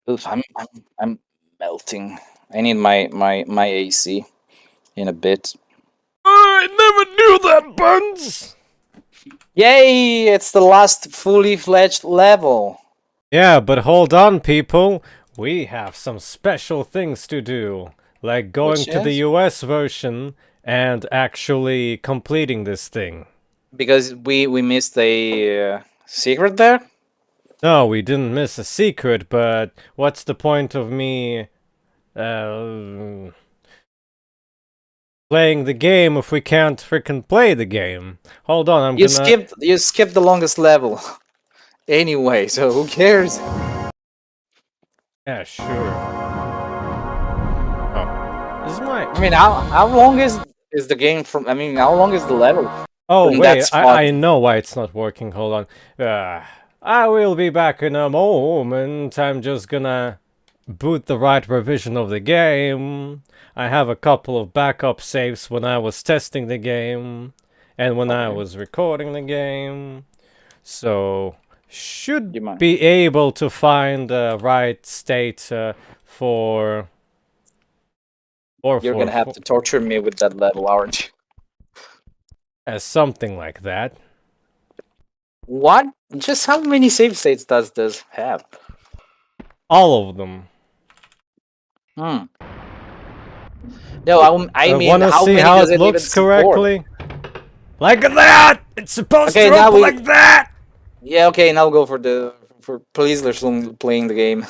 Oof, I'm melting. I need my AC in a bit. I never knew that, Buns! Yay! It's the last fully fledged level. Yeah, but hold on, people. We have some special things to do. Like going Which to the is? US version and actually completing this thing. Because we missed a secret there? No, we didn't miss a secret, but what's the point of me playing the game if we can't frickin' play the game? Hold on, You skipped the longest level. Anyway, so who cares? Yeah, sure. Oh. This is my... I mean, how long is the game from? I mean, how long is the level? Oh, from wait, that spot? I know why it's not working. Hold on. I will be back in a moment. I'm just gonna boot the right revision of the game. I have a couple of backup saves when I was testing the game and when I was recording the game. So, should be able to find the right state for... You're gonna have to torture me with that level, aren't you? Something like that. What? Just how many save states does this have? All of them. Hmm. No, I mean, wanna how see many how does it it looks even support? correctly? Like that! It's supposed to now look like that! Yeah, okay, now go for please resume playing the game.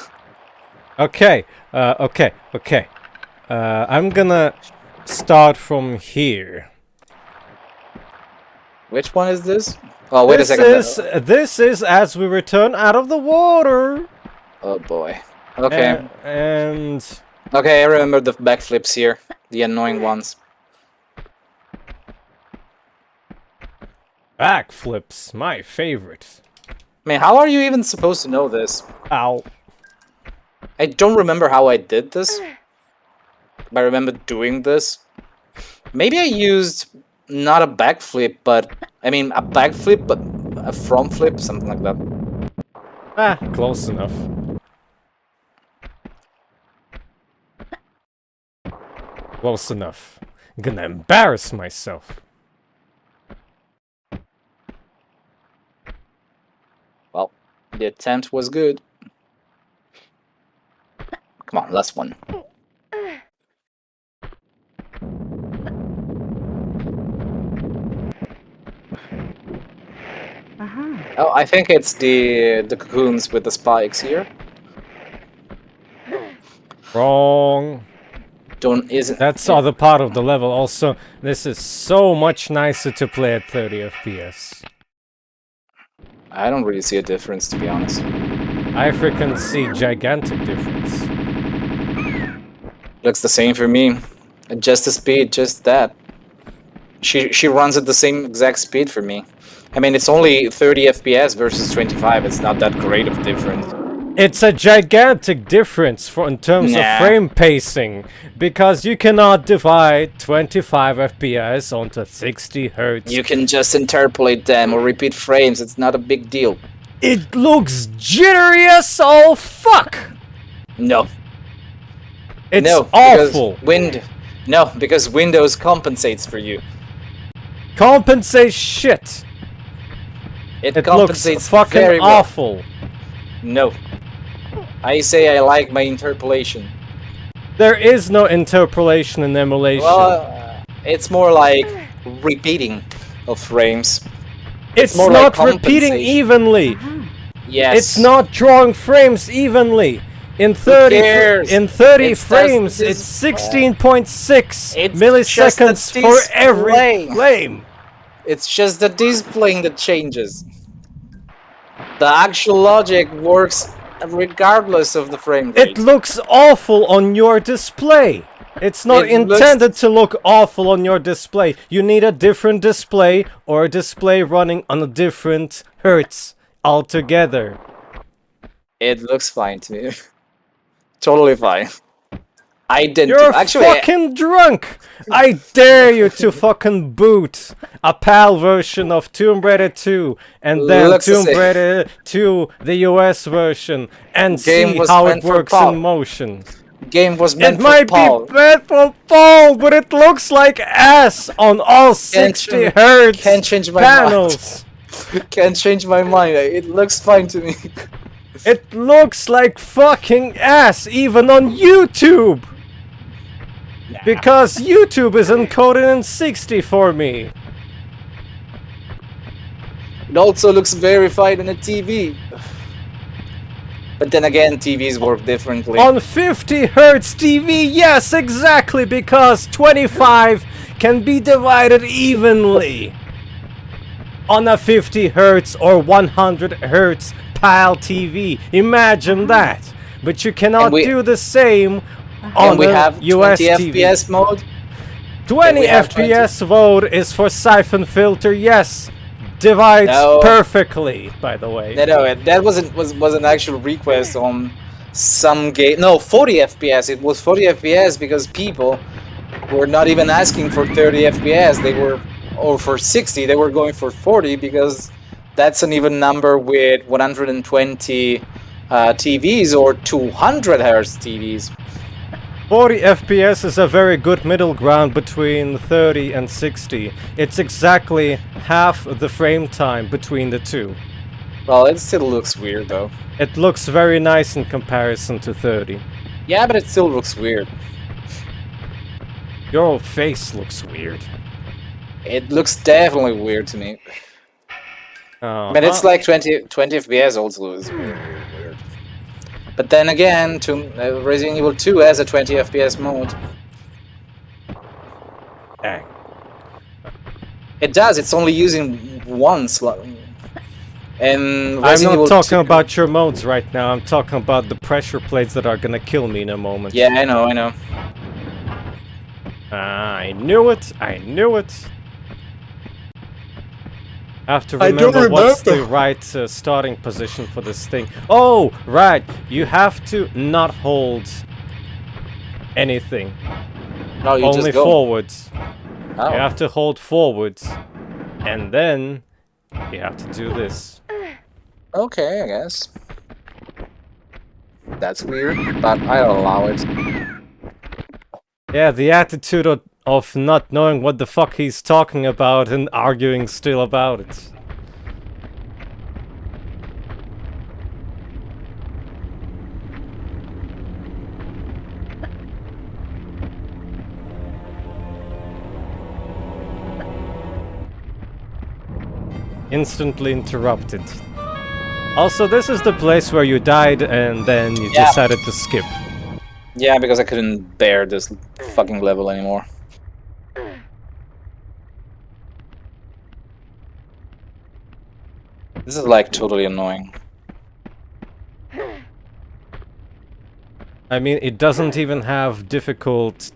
Okay, okay. I'm gonna start from here. Which one is this? Oh, wait a second. This is as we return out of the water. Oh boy. Okay. And okay, I remember the backflips here, the annoying ones. Backflips, my favorite. Man, how are you even supposed to know this? Ow. I don't remember how I did this, but I remember doing this. Maybe I used not a backflip, but I mean a backflip, but a front flip, something like that. Ah, close enough. Close enough. I'm gonna embarrass myself. Well, the attempt was good. Come on, last one. Oh, I think it's the cocoons with the spikes here. Wrong. isn't. That's other part of the level. Also, this is so much nicer to play at 30 FPS. I don't really see a difference, to be honest. I freaking see gigantic difference. Looks the same for me. Adjust the speed, just that. She runs at the same exact speed for me. I mean, it's only 30 FPS versus 25. It's not that great of a difference. It's a gigantic difference in terms of frame pacing, because you cannot divide 25 FPS onto 60 Hertz. You can just interpolate them or repeat frames. It's not a big deal. It looks jittery as all fuck! No. It's no, awful. Because Windows compensates for you. Compensates shit. It looks compensates fucking very well. awful. No. I say I like my interpolation. There is no interpolation in emulation. Well, it's more like repeating of frames. It's more not like repeating evenly. Yes. It's not drawing frames evenly. In 30 frames, it's 16.6 milliseconds for every frame. It's just the displaying that changes. The actual logic works regardless of the frame rate. It looks awful on your display. It's not intended to look awful on your display. You need a different display or a display running on a different hertz altogether. It looks fine to me. Totally fine. You're fucking drunk! I dare you to fucking boot a PAL version of Tomb Raider 2 and then Tomb Raider 2, the US version, and see how it works in motion. Game was meant for Paul. It might be bad for Paul, but it looks like ass on all 60 hertz panels. Can't change my mind. It looks fine to me. It looks like fucking ass even on YouTube! Because YouTube is encoded in 60 for me. It also looks verified on a TV. But then again, TVs work differently. On 50 Hertz TV, yes, exactly, because 25 can be divided evenly. On a 50 Hertz or 100 Hertz PAL TV. Imagine that. But you cannot do the same on the US 20 TV. FPS mode? 20 FPS mode is for siphon filter, yes. Divides perfectly, by the way. No, that was an actual request on some game. No, 40 FPS. It was 40 FPS because people were not even asking for 30 FPS. They were, or for 60, they were going for 40 because that's an even number with 120 TVs or 200 Hz TVs. 40 FPS is a very good middle ground between 30 and 60. It's exactly half the frame time between the two. Well, it still looks weird though. It looks very nice in comparison to 30. Yeah, but it still looks weird. Your face looks weird. It looks definitely weird to me. But it's like 20 FPS also is weird. But then again, Resident Evil 2 has a 20 FPS mode. Dang. It does, it's only using one slot. And I'm not talking about your modes right now, I'm talking about the pressure plates that are gonna kill me in a moment. Yeah, I know. I knew it, I knew it. I have to remember what's the right starting position for this thing. Oh, right. You have to not hold anything. No, you only just go forwards. Oh. You have to hold forwards. And then you have to do this. Okay, I guess. That's weird, but I'll allow it. Yeah, the attitude of not knowing what the fuck he's talking about and arguing still about it. Instantly interrupted. Also, this is the place where you died and then you decided to skip. Yeah, because I couldn't bear this fucking level anymore. This is like totally annoying. I mean, it doesn't even have difficult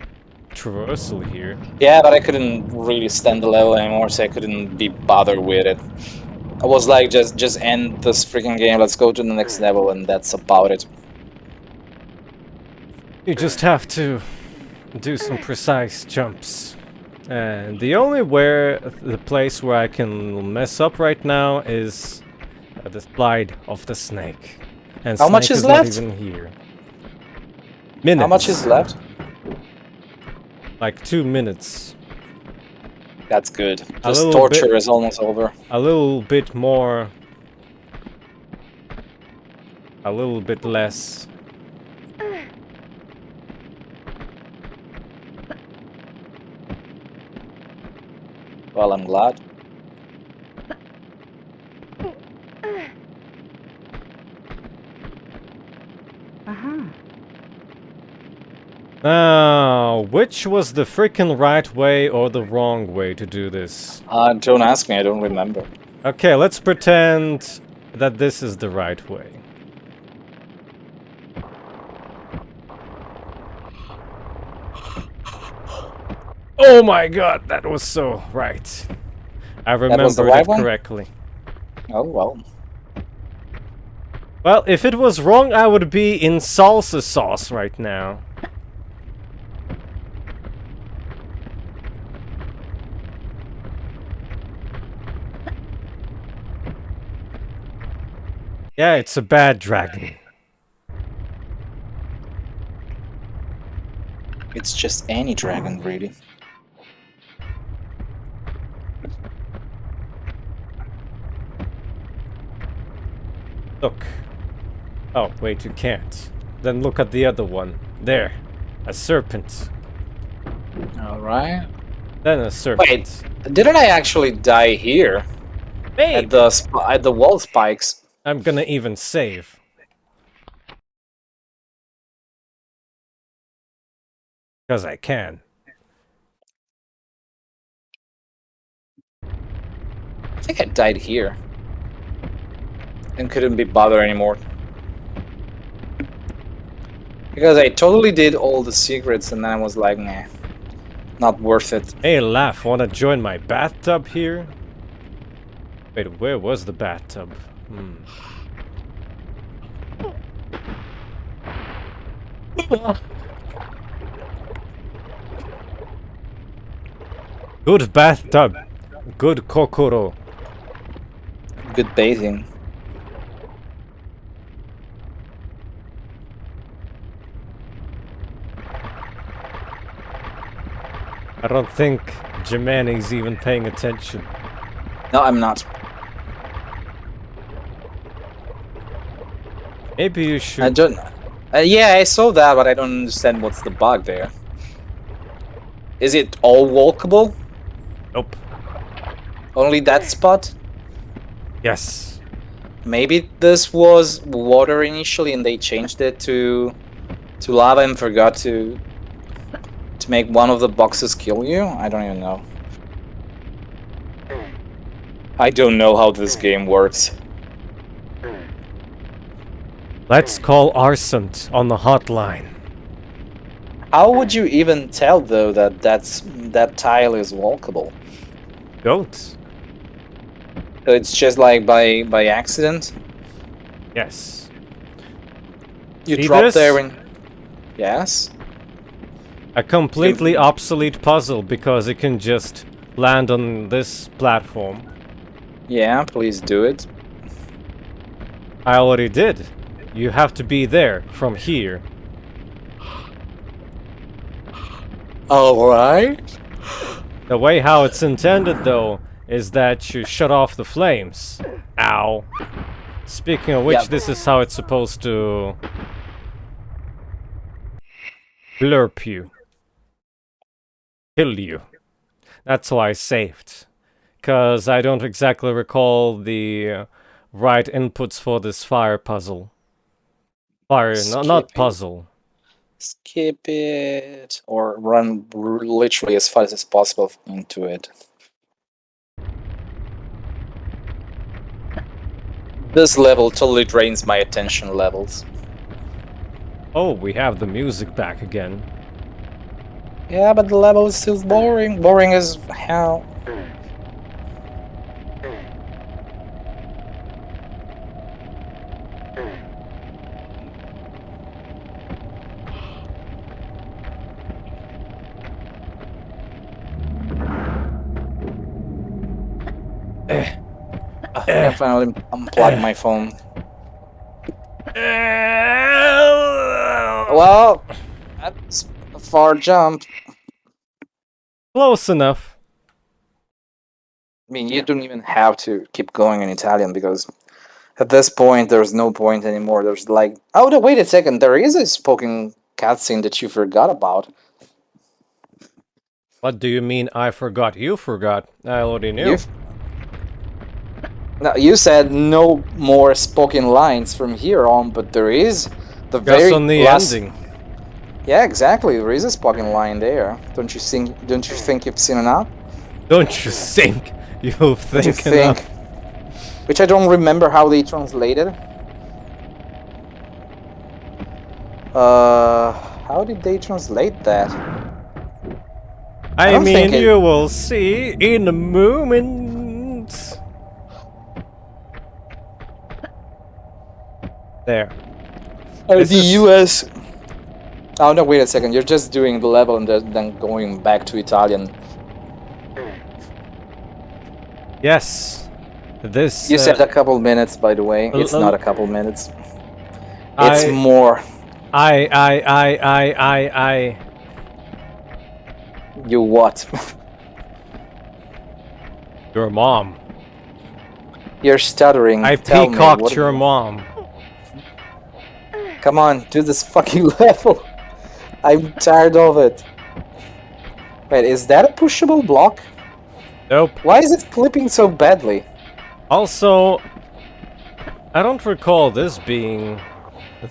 traversal here. Yeah, but I couldn't really stand the level anymore, so I couldn't be bothered with it. I was like, just end this freaking game, let's go to the next level, and that's about it. You just have to do some precise jumps. And the only the place where I can mess up right now is the slide of the snake. And How much is not left? even here. Minutes. How much is left? Like 2 minutes. That's good. A This little torture bit- is almost over. A little bit more. A little bit less. Well, I'm glad. Uh-huh. Now, which was the freaking right way or the wrong way to do this? Don't ask me, I don't remember. Okay, let's pretend that this is the right way. Oh my god, that was so right. I remembered right it one? correctly. Oh, well. Well, if it was wrong, I would be in salsa sauce right now. Yeah, it's a bad dragon. It's just any dragon, really. Look. Oh, wait, you can't. Then look at the other one. There. A serpent. Alright. Then a serpent. Wait, didn't I actually die here? Babe! At the wall spikes? I'm gonna even save. Because I can. I think I died here. And couldn't be bothered anymore. Because I totally did all the secrets and then I was like, nah. Not worth it. Hey, Laff, wanna join my bathtub here? Wait, where was the bathtub? Good bathtub. Good kokoro. Good bathing. I don't think Gemini's even paying attention. No, I'm not. Maybe you should. I don't... yeah, I saw that, but I don't understand what's the bug there. Is it all walkable? Nope. Only that spot? Yes. Maybe this was water initially and they changed it to lava and forgot to make one of the boxes kill you? I don't even know. I don't know how this game works. Let's call Arsent on the hotline. How would you even tell though that tile is walkable? Don't. So it's just like by accident? Yes. You See drop this? there and... Yes? A completely obsolete puzzle because it can just land on this platform. Yeah, please do it. I already did. You have to be there from here. Alright. The way how it's intended, though, is that you shut off the flames. Ow. Speaking of which, Yep. this is how it's supposed to blurp you. Kill you. That's why I saved. Because I don't exactly recall the right inputs for this fire puzzle. Fire, not Skippy. puzzle. skip it, or run literally as fast as possible into it. This level totally drains my attention levels. Oh, we have the music back again. Yeah, but the level is still boring. Boring as hell. I can finally unplug my phone. Well, that's a far jump. Close enough. I mean, you don't even have to keep going in Italian, because at this point, there's no point anymore. There's like... Oh, no, wait a second. There is a spoken cutscene that you forgot about. What do you mean I forgot? You forgot. I already knew. No, you said no more spoken lines from here on, but there is the Just very on the last... ending. Yeah, exactly. There is a spoken line there. Don't you think? Don't you think you've seen enough? Don't you think you've Don't you think enough? Which I don't remember how they translated. How did they translate that? I don't mean, think it- you will see in a moment. There. This The is- US... Oh no, wait a second. You're just doing the level and then going back to Italian. Yes. This. You said a couple minutes, by the way. It's not a couple minutes. It's more. I. You what? Your mom. You're stuttering. I Tell me, peacocked what- your mom. Come on, do this fucking level. I'm tired of it. Wait, is that a pushable block? Nope. Why is it flipping so badly? Also, I don't recall this being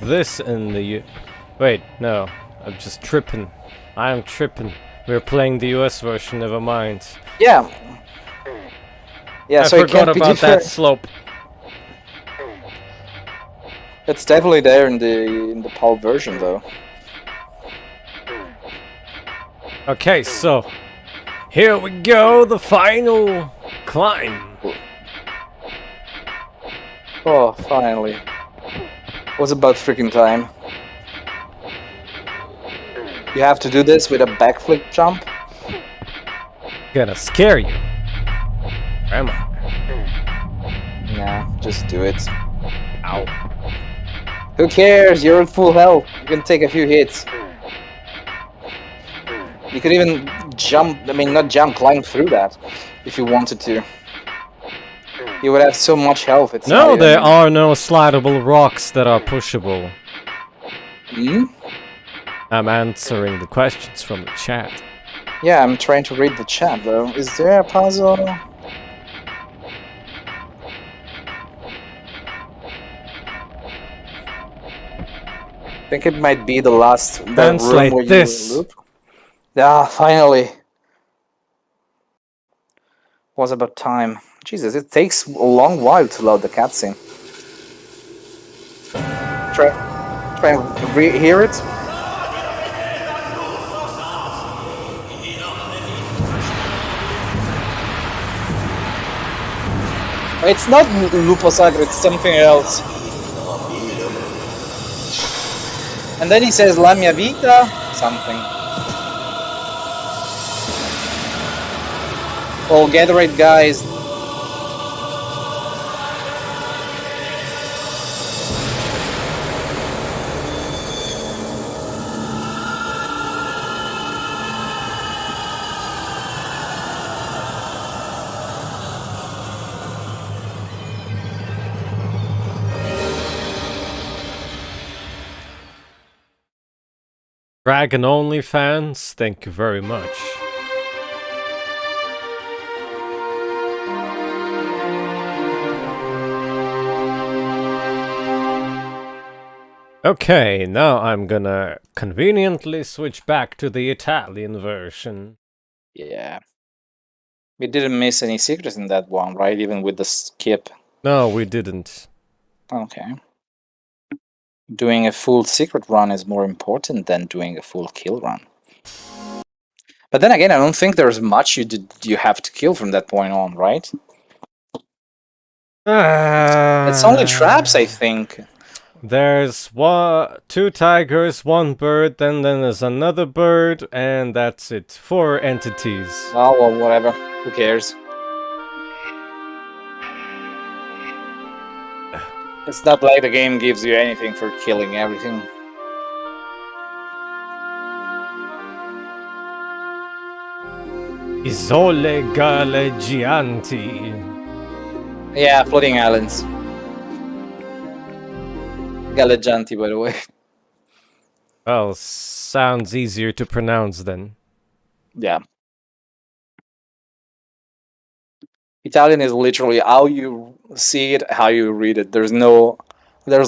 this in the Wait, no. I'm just tripping. I am tripping. We're playing the US version, never mind. Yeah. Yeah, I so it forgot can't be about that different. slope. It's definitely there in the PAL version, though. Okay, so here we go, the final climb. Oh, finally. Was about freaking time. You have to do this with a backflip jump? Gonna scare you. Am I? Nah, just do it. Ow. Who cares? You're at full health. You can take a few hits. You could even jump, I mean, not jump, climb through that if you wanted to. You would have so much health. It's No, not there even- are no slidable rocks that are pushable. Hmm? I'm answering the questions from the chat. Yeah, I'm trying to read the chat though. Is there a puzzle? I think it might be the last the Translate room where this. you loop. Ah, finally. Was about time. Jesus, it takes a long while to load the cutscene. Try and hear it. It's not Lupo Sacro, it's something else. And then he says La mia vita, something. Oh, gather it, guys. Dragon only fans, thank you very much. Okay, now I'm gonna conveniently switch back to the Italian version. Yeah. We didn't miss any secrets in that one, right? Even with the skip. No, we didn't. Okay. Doing a full secret run is more important than doing a full kill run. But then again, I don't think there's much you have to kill from that point on, right? It's only traps, I think. There's two tigers, one bird, and then there's another bird, and that's it. 4 entities. Oh, well, whatever. Who cares? It's not like the game gives you anything for killing everything. Isole galleggianti. Yeah, floating islands. Galleggianti, by the way. Well, sounds easier to pronounce then. Yeah. Italian is literally how you see it, how you read it. There's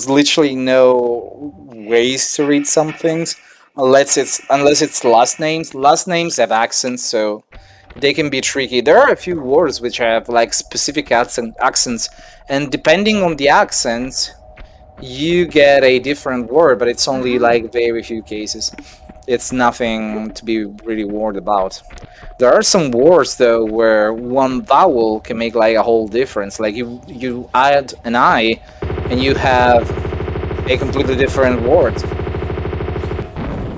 literally no ways to read some things unless it's last names. Last names have accents, so they can be tricky. There are a few words which have like specific accents, and depending on the accents, you get a different word, but it's only like very few cases. It's nothing to be really worried about. There are some words though where one vowel can make like a whole difference. Like you add an I and you have a completely different word.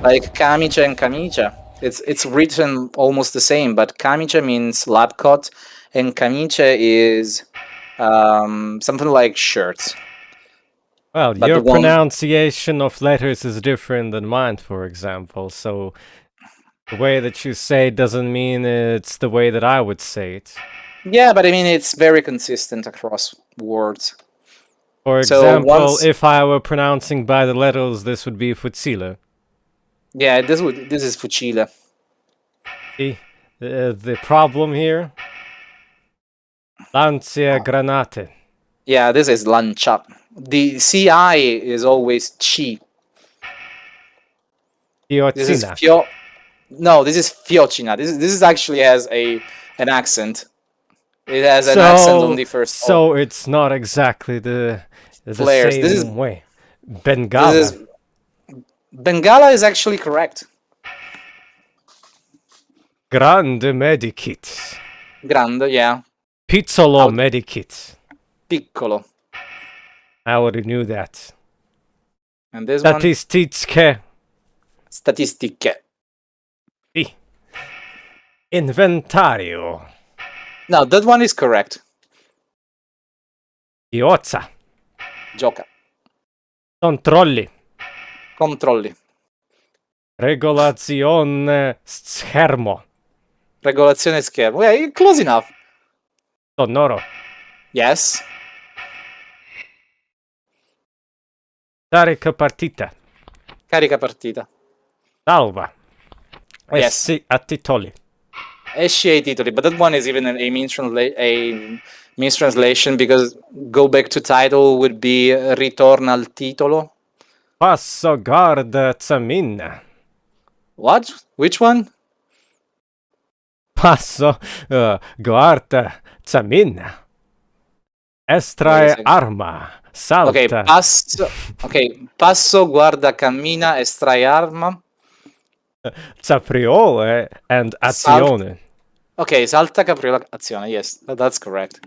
Like camicia and camicia. It's written almost the same, but camicia means lab coat and camicia is something like shirts. Well, But your pronunciation of letters is different than mine, for example, so the way that you say it doesn't mean it's the way that I would say it. Yeah, but I mean, it's very consistent across words. For example, if I were pronouncing by the letters, this would be fucile. Yeah, this is fucile. See, the problem here? Lancia granate. Yeah, this is lancia. The CI is always chi. Fiocina. This is No, this is fiocina. This is actually has an accent. It has an accent on the first. So it's not exactly the flares. same This is way. Bengala. Bengala is actually correct. Grande medikit. Grande, yeah. Pizzolo medikit. Piccolo. I already knew that. And this Statistiche. Statistiche. Sì. Inventario. No, that one is correct. Piozza. Gioca. Controlli. Controlli. Regolazione schermo. Regolazione schermo. Yeah, you're close enough. Sonoro. Yes. Carica partita. Carica partita. Salva. Yes. Esci a titoli. Esci ai titoli, but that one is even a means translation because go back to title would be ritorna al titolo. Passo guarda zamina. What? Which one? Passo guarda zamina. Estrae arma. Salta. Passo guarda cammina estrae arma. Capriole and azione. Okay, salta capriola azione. Yes, that's correct.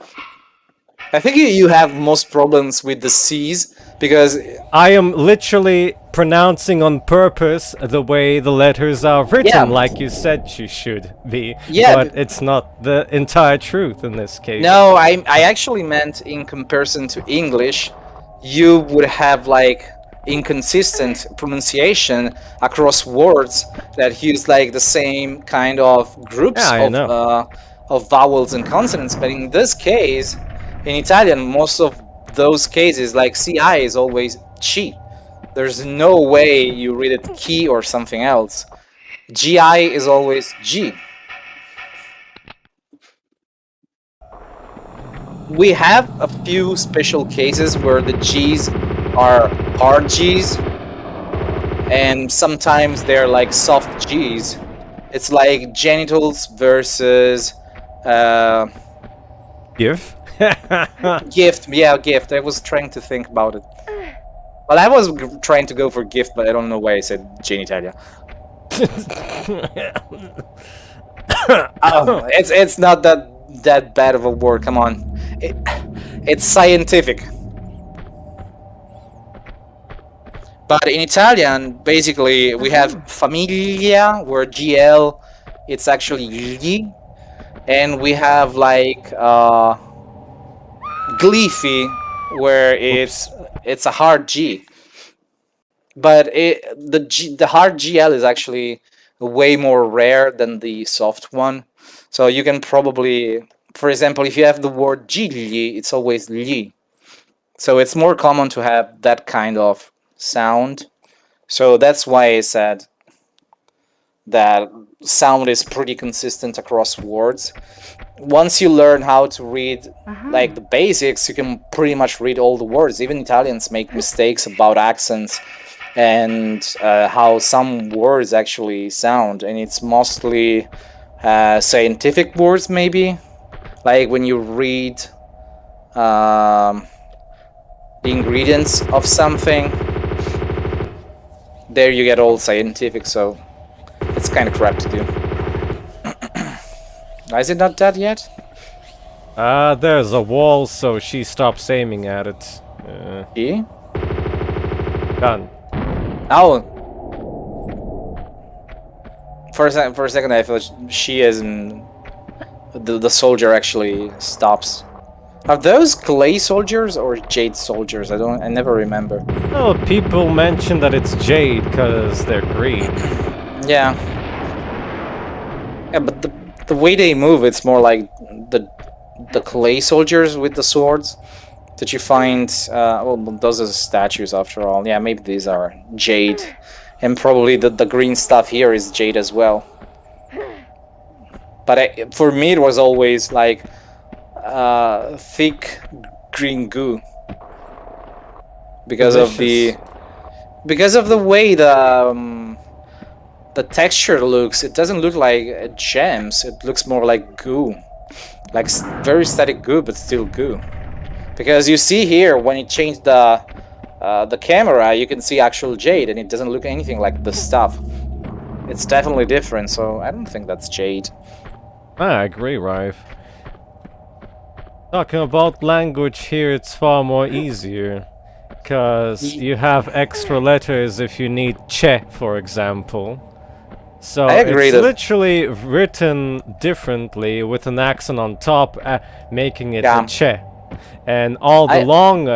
I think you have most problems with the C's because I am literally pronouncing on purpose the way the letters are written, like you said you should be. Yeah, but it's not the entire truth in this case. No, I actually meant in comparison to English, you would have like inconsistent pronunciation across words that use like the same kind of groups of vowels and consonants. But in this case, in Italian, most of those cases, like CI is always chi. There's no way you read it ki or something else. GI is always G. We have a few special cases where the G's are hard G's, and sometimes they're like soft G's. It's like genitals versus Give? gift. Yeah, gift. I was trying to think about it. Well, I was trying to go for gift, but I don't know why I said genitalia. It's not that bad of a word. Come on, it's scientific. But in Italian, basically, we have famiglia, where GL, it's actually gli, and we have like glyphy, where it's a hard G. But the hard GL is actually way more rare than the soft one. So you can probably, for example, if you have the word gigli, it's always li. So it's more common to have that kind of sound. So that's why I said that sound is pretty consistent across words. Once you learn how to read like the basics, you can pretty much read all the words. Even Italians make mistakes about accents and how some words actually sound, and it's mostly scientific words, maybe, like when you read the ingredients of something, there you get all scientific, so it's kind of crap to do. Is it not dead yet? There's a wall, so she stops aiming at it. She? Done. Oh. For a second I thought she is in the soldier actually stops. Are those clay soldiers or jade soldiers? I never remember. Well, people mention that it's jade because they're green. Yeah. Yeah, but the way they move, it's more like the clay soldiers with the swords that you find. Well, those are statues after all. Yeah, maybe these are jade, and probably the green stuff here is jade as well. But for me, it was always like thick green goo because Delicious. of the way the texture looks. It doesn't look like gems. It looks more like goo, like very static goo, but still goo. Because you see here when it changed the camera, you can see actual jade, and it doesn't look anything like the stuff. It's definitely different. So I don't think that's jade. I agree, Rife. Talking about language here, it's far more easier. Because you have extra letters if you need che, for example. So I agree it's that- literally written differently with an accent on top, making it Yeah. a che. And all the I- long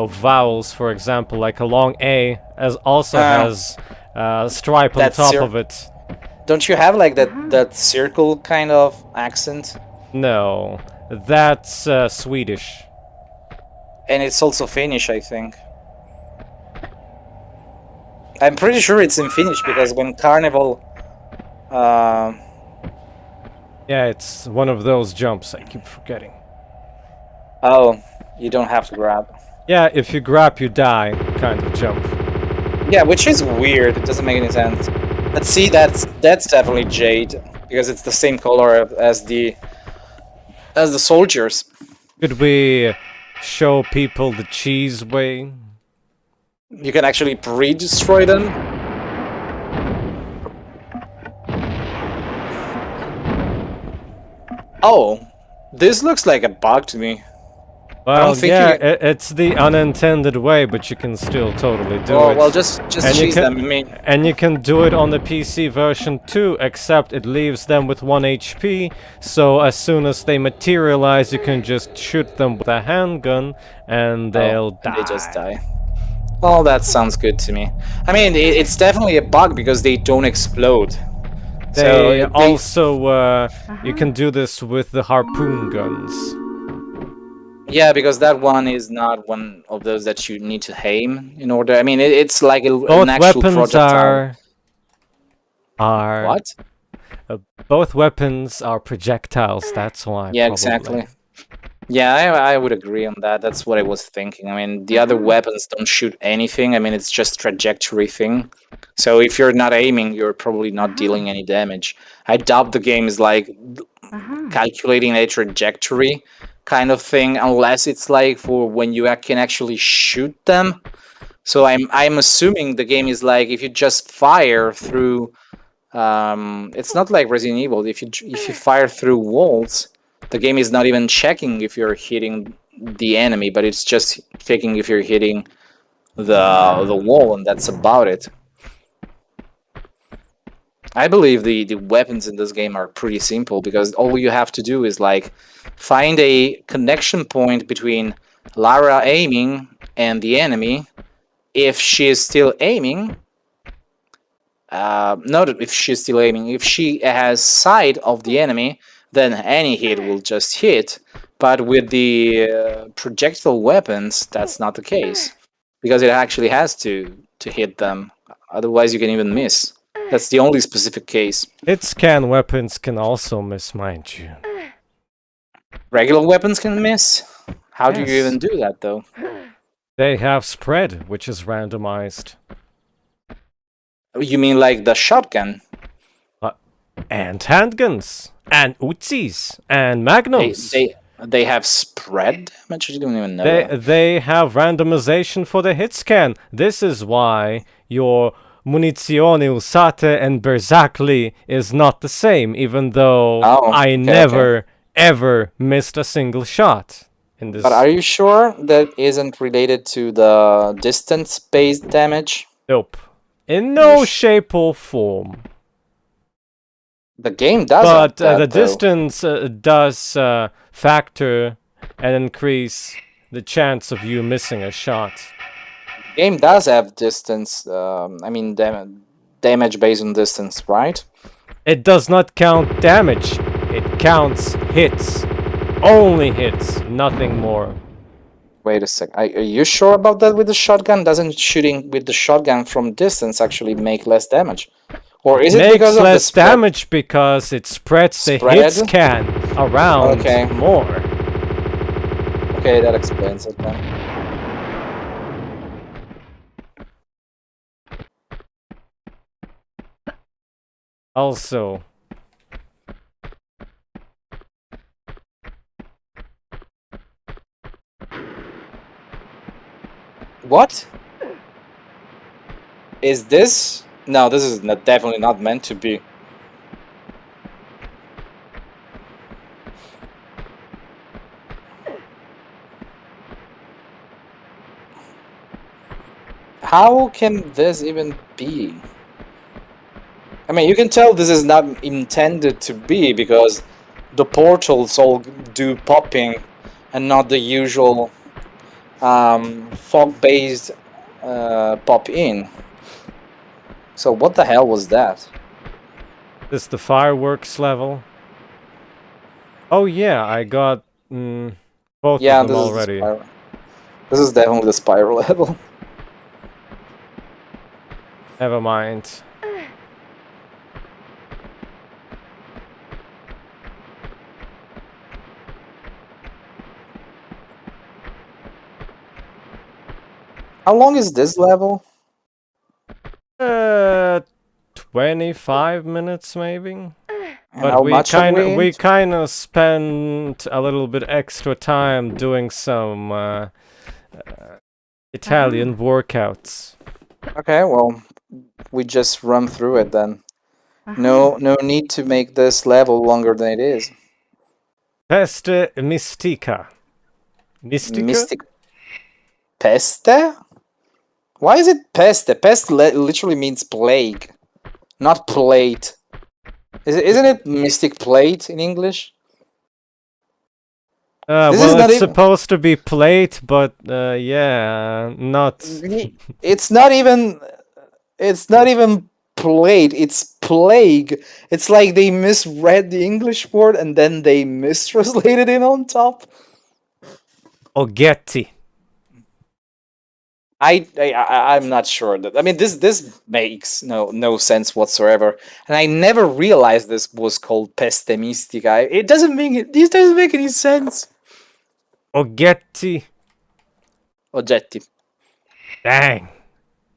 vowels, for example, like a long A, also has a stripe on That's top your- of it. Don't you have like that circle kind of accent? No, that's Swedish. And it's also Finnish, I think. I'm pretty sure it's in Finnish because when Carnival, Yeah, it's one of those jumps I keep forgetting. oh, you don't have to grab. Yeah, if you grab, you die kind of jump. Yeah, which is weird. It doesn't make any sense. Let's see, that's definitely jade because it's the same color as the soldiers. Could we show people the cheese way? You can actually pre-destroy them. Oh, this looks like a bug to me. Well, think yeah, you- it's the unintended way, but you can still totally do Oh, it. well, just And cheese can- them. I mean, And you can do it on the PC version too, except it leaves them with 1 HP, so as soon as they materialize, you can just shoot them with a handgun, and they'll die. They just die. Well, that sounds good to me. I mean, it's definitely a bug because they don't explode. They So also, you can do this with the harpoon guns. yeah, because that one is not one of those that you need to aim in order. I mean, it's like Both an actual weapons projectile. are What? both weapons are projectiles. That's why. Yeah, probably. exactly. Yeah, I would agree on that. That's what I was thinking. I mean, the other weapons don't shoot anything. I mean, it's just trajectory thing. So if you're not aiming, you're probably not dealing any damage. I doubt the game is like calculating a trajectory kind of thing, unless it's like for when you can actually shoot them. So I'm assuming the game is like if you just fire through. It's not like Resident Evil. If you fire through walls, the game is not even checking if you're hitting the enemy, but it's just checking if you're hitting the wall, and that's about it. I believe the weapons in this game are pretty simple because all you have to do is like find a connection point between Lara aiming and the enemy. If she is still aiming, not if she's still aiming, if she has sight of the enemy, then any hit will just hit. But with the projectile weapons, that's not the case because it actually has to hit them. Otherwise, you can even miss. That's the only specific case. Hit scan weapons can also miss, mind you. Regular weapons can miss. How do you Yes. even do that, though? They have spread, which is randomized. You mean like the shotgun? And handguns. And Uzis. And Magnums. They have spread damage? I didn't even know that. They have randomization for the hit scan. This is why your munizioni usate and Berzakli is not the same, even though I never ever missed a single shot in this. But are you sure that isn't related to the distance-based damage? Nope. In no shape or form. The game does But that, the though. distance does factor and increase the chance of you missing a shot. The game does have distance, I mean damage based on distance, right? It does not count damage. It counts hits. Only hits, nothing more. Wait a sec. Are you sure about that with the shotgun? Doesn't shooting with the shotgun from distance actually make less damage? Or is it because of the less damage because it spreads the hit scan around more. Okay, that explains it then. Also, what? Is this? No, this is definitely not meant to be. How can this even be? I mean, you can tell this is not intended to be because the portals all do popping and not the usual fog-based pop-in. So what the hell was that? This is the fireworks level. Oh yeah, I got both of them already. This is definitely the spiral level. Never mind. How long is this level? 25 minutes maybe. And but we kind of spent a little bit extra time doing some Italian workouts. Okay, well, we just run through it then. No need to make this level longer than it is. Peste Mystica. Mystica? Peste? Why is it peste? Peste literally means plague, not plate. Isn't it mystic plate in English? Well, it's supposed to be plate, but yeah, not. It's not even plate. It's plague. It's like they misread the English word and then they mistranslated it on top. Oggetti. I'm not sure that. I mean, this makes no sense whatsoever, and I never realized this was called Peste Mystica. This doesn't make any sense. Oggetti. Oggetti. Dang.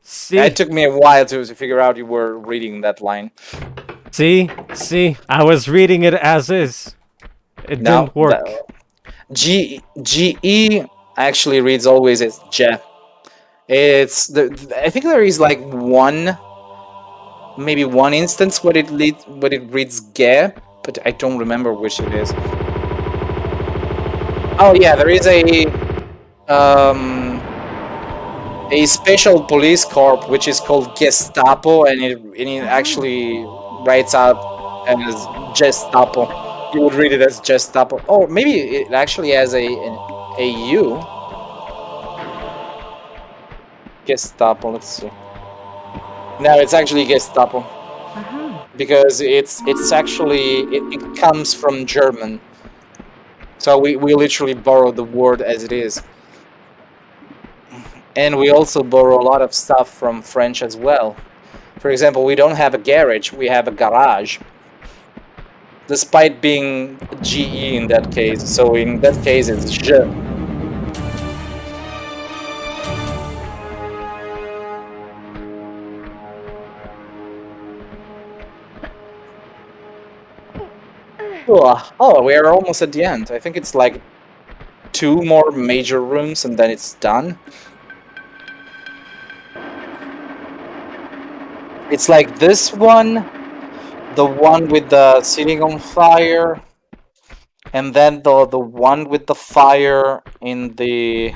See? It took me a while to figure out you were reading that line. See? I was reading it as is. It didn't work. GE actually reads always as Je. I think there is like maybe one instance where it reads Ge, but I don't remember which it is. Oh yeah, there is a special police corps which is called Gestapo, and it actually writes out as Gestapo. You would read it as Gestapo. Oh, maybe it actually has a U. Gestapo. Let's see. No, it's actually Gestapo because it's actually it comes from German. So we literally borrow the word as it is. And we also borrow a lot of stuff from French as well. For example, we don't have a garage, we have a garage. Despite being GE in that case, so in that case it's Je. Oh, we are almost at the end. I think it's like 2 more major rooms and then it's done. It's like this one, the one with the ceiling on fire, and then the one with the fire in the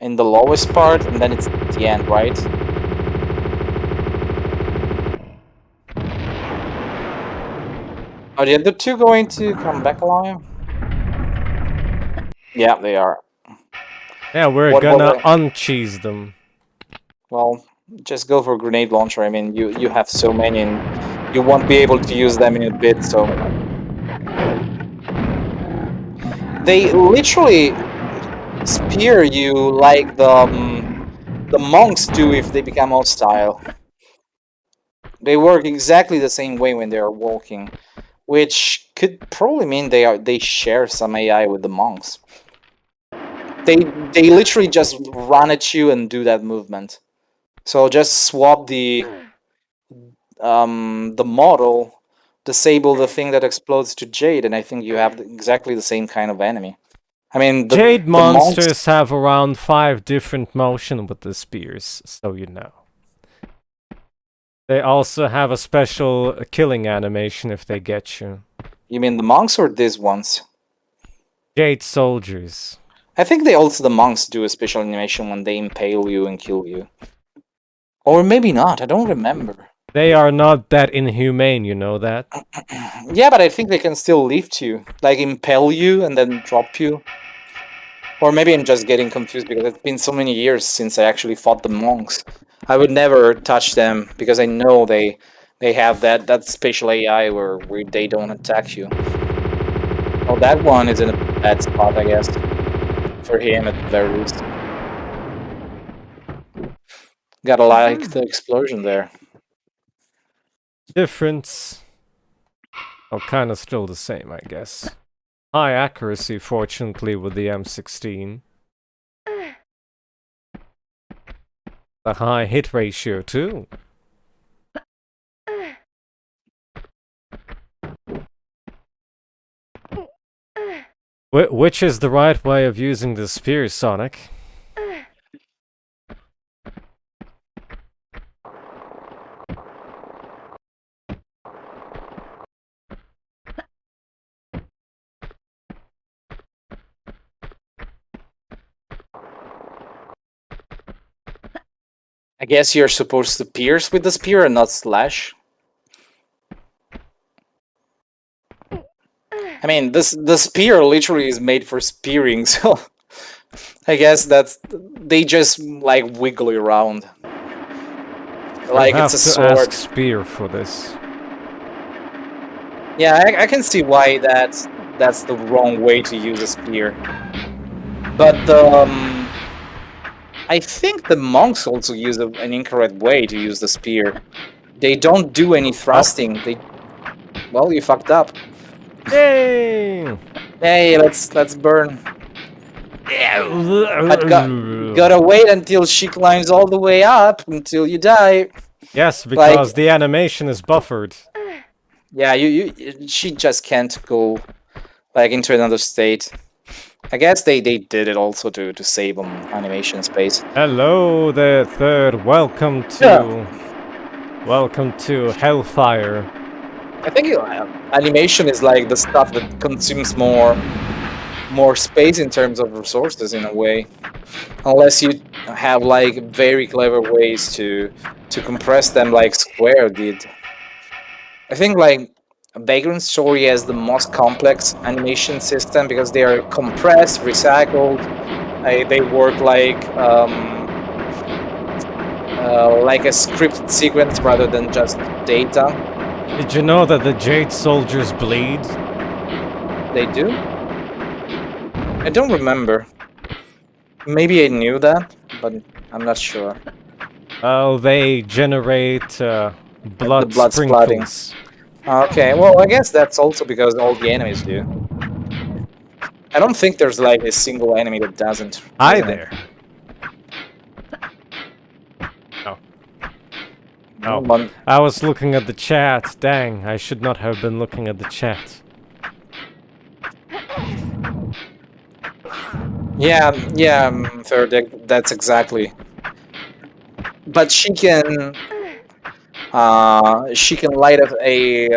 lowest part, and then it's the end, right? Are the other 2 going to come back alive? Yeah, they are. Yeah, we're gonna uncheese them. Well, just go for a grenade launcher. I mean, you have so many, and you won't be able to use them in a bit, so... They literally spear you like the monks do if they become hostile. They work exactly the same way when they are walking, which could probably mean they share some AI with the monks. They literally just run at you and do that movement. So just swap the model, disable the thing that explodes to Jade, and I think you have exactly the same kind of enemy. I mean, Jade monsters have around 5 different motion with the spears, so you know. They also have a special killing animation if they get you. You mean the monks or these ones? Jade soldiers. I think the monks do a special animation when they impale you and kill you. Or maybe not, I don't remember. They are not that inhumane, you know that? Yeah, but I think they can still lift you. Like impale you and then drop you. Or maybe I'm just getting confused because it's been so many years since I actually fought the monks. I would never touch them because I know they have that special AI where they don't attack you. Well, that one is in a bad spot, I guess. For him, at the very least. Gotta like the explosion there. Difference. Oh, kind of still the same, I guess. High accuracy, fortunately, with the M16. A high hit ratio, too. Which is the right way of using the spear, Sonic? I guess you're supposed to pierce with the spear and not slash. I mean, the spear literally is made for spearing, so I guess they just like wiggle around. Like it's a sword. Ask spear for this. Yeah, I can see why that's the wrong way to use a spear. But I think the monks also use an incorrect way to use the spear. They don't do any thrusting. Well, you fucked up. Yay! Hey, let's burn. But Yes, gotta wait until she climbs all the way up until you die. Like, because the animation is buffered. yeah, she just can't go like into another state. I guess they did it also to save on animation space. Hello there, third. Welcome to Hellfire. I think animation is like the stuff that consumes more space in terms of resources in a way, unless you have like very clever ways to compress them like Square did. I think like Vagrant Story has the most complex animation system because they are compressed, recycled. They work like a scripted sequence rather than just data. Did you know that the Jade Soldiers bleed? They do? I don't remember. Maybe I knew that, but I'm not sure. Oh, they generate blood blood splatting. sprinkles. Okay, well, I guess that's also because all the enemies do. I don't think there's like a single enemy that doesn't. Hi isn't it? there. Oh. No, Oh, but- I was looking at the chat. Dang, I should not have been looking at the chat. yeah, third, that's exactly. But she can light up a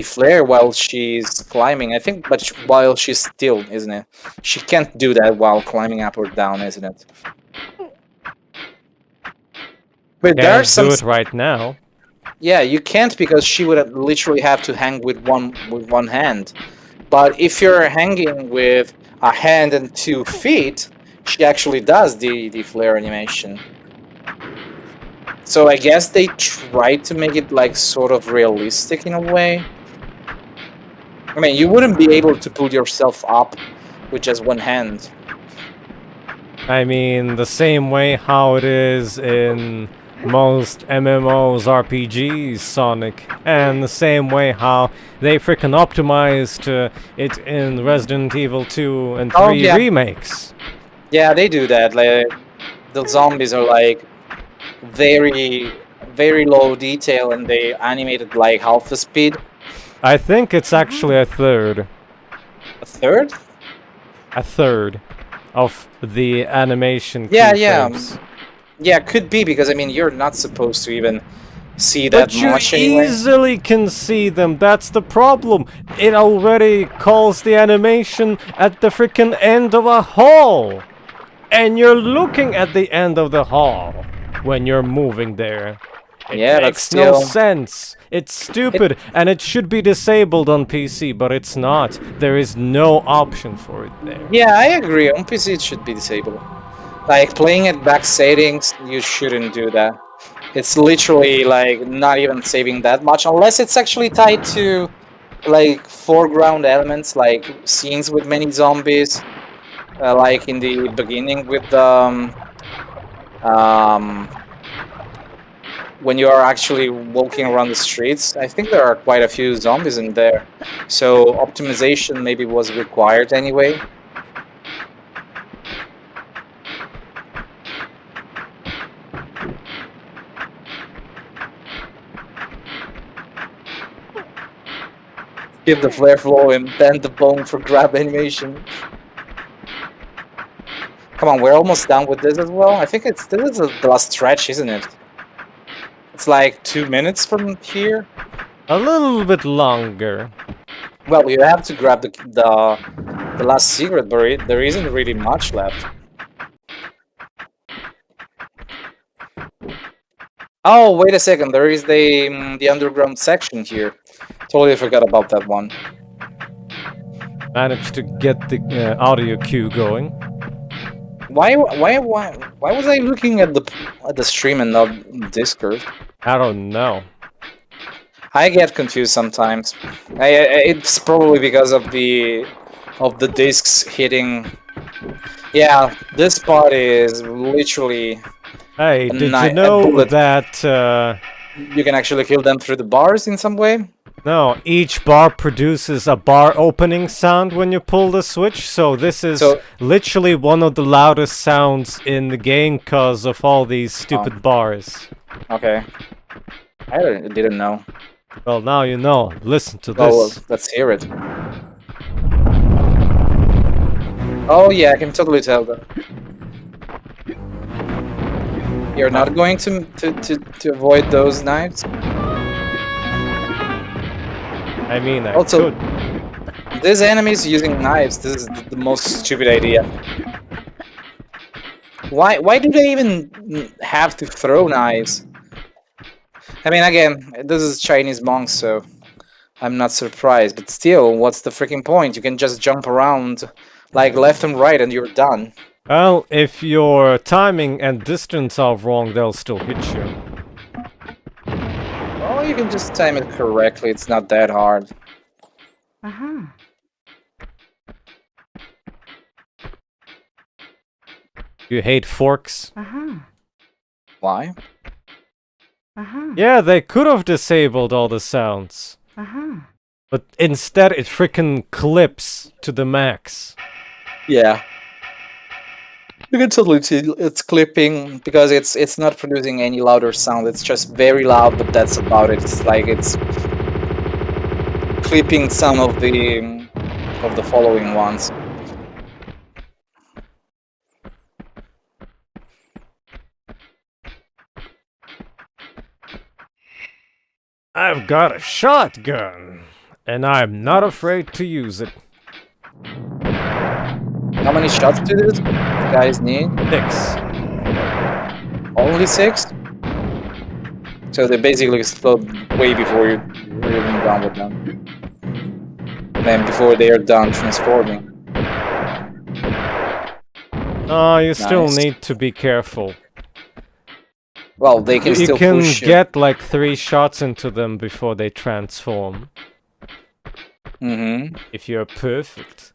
flare while she's climbing. I think, but while she's still, isn't it? She can't do that while climbing up or down, isn't it? But there are Can't some. do it right now. Yeah, you can't because she would literally have to hang with one hand. But if you're hanging with a hand and 2 feet, she actually does the flare animation. So I guess they tried to make it like sort of realistic in a way. I mean, you wouldn't be able to pull yourself up with just one hand. I mean, the same way how it is in most MMOs, RPGs, Sonic, and the same way how they freaking optimized it in Resident Evil 2 and 3 Oh, yeah. remakes. Yeah, they do that. Like the zombies are like very low detail and they animated like half the speed. I think it's actually a third. A third? A third of the animation Yeah, keyframes. Yeah, could be because I mean you're not supposed to even see that But you much anyway. easily can see them, that's the problem. It already calls the animation at the freaking end of a hall. And you're looking at the end of the hall when you're moving there. It Yeah, makes that's no still- sense. It's stupid, and it should be disabled on PC, but it's not. There is no option for it there. Yeah, I agree. On PC it should be disabled. Like playing at back settings, you shouldn't do that. It's literally like not even saving that much unless it's actually tied to like foreground elements like scenes with many zombies. Like in the beginning with when you are actually walking around the streets, I think there are quite a few zombies in there. So optimization maybe was required anyway. Give the flare flow and bend the bone for grab animation. Come on, we're almost done with this as well. I think this is the last stretch, isn't it? It's like 2 minutes from here. A little bit longer. Well, you have to grab the last secret, but there isn't really much left. Oh, wait a second. There is the underground section here. Totally forgot about that one. Managed to get the audio cue going. Why was I looking at the stream and not Discord? I don't know. I get confused sometimes. It's probably because of the discs hitting. Yeah, this part is literally Hey, A did ni- you a know bullet. that you can actually kill them through the bars in some way. No, each bar produces a bar opening sound when you pull the switch, so this is So- literally one of the loudest sounds in the game because of all these stupid bars. Okay. I didn't know. Well, now you know. Listen to Well, this. let's hear it. Oh yeah, I can totally tell that. You're not going to avoid those knives? I mean, I Also- could. These enemies using knives, this is the most stupid idea. Why do they even have to throw knives? I mean, again, this is Chinese monks, so I'm not surprised. But still, what's the freaking point? You can just jump around like left and right and you're done. Well, if your timing and distance are wrong, they'll still hit you. Oh, you can just time it correctly. It's not that hard. Uh-huh. You hate forks? Uh-huh. Why? Uh-huh. Yeah, they could have disabled all the sounds. Uh-huh. But instead, it freaking clips to the max. Yeah. You can totally see it's clipping because it's not producing any louder sound. It's just very loud, but that's about it. It's like it's clipping some of the following ones. I've got a shotgun, and I'm not afraid to use it. How many shots do these guys need? 6. Only 6? So they basically explode way before you're even done with them. Then before they are done transforming. Oh, you still Nice. need to be careful. Well, they can You still can push you. get like 3 shots into them before they transform. Mm-hmm. If you're perfect.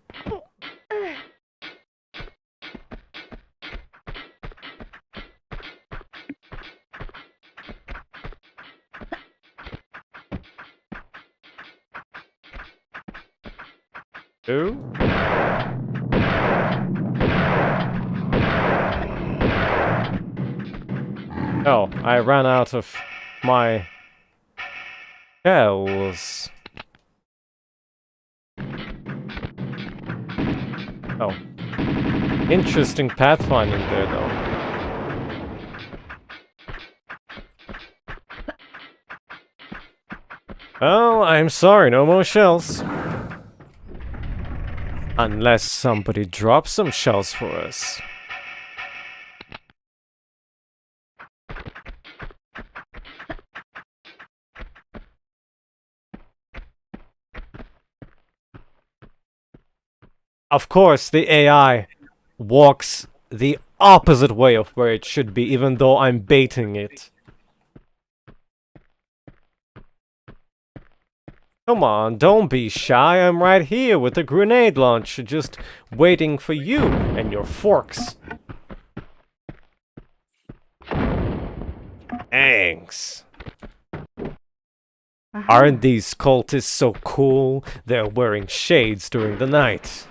Ooh. Oh, I ran out of my shells. Oh. Interesting pathfinding there, though. Oh, I'm sorry, no more shells. Unless somebody drops some shells for us. Of course, the AI walks the opposite way of where it should be, even though I'm baiting it. Come on, don't be shy, I'm right here with a grenade launcher, just waiting for you and your forks. Thanks. Uh-huh. Aren't these cultists so cool? They're wearing shades during the night.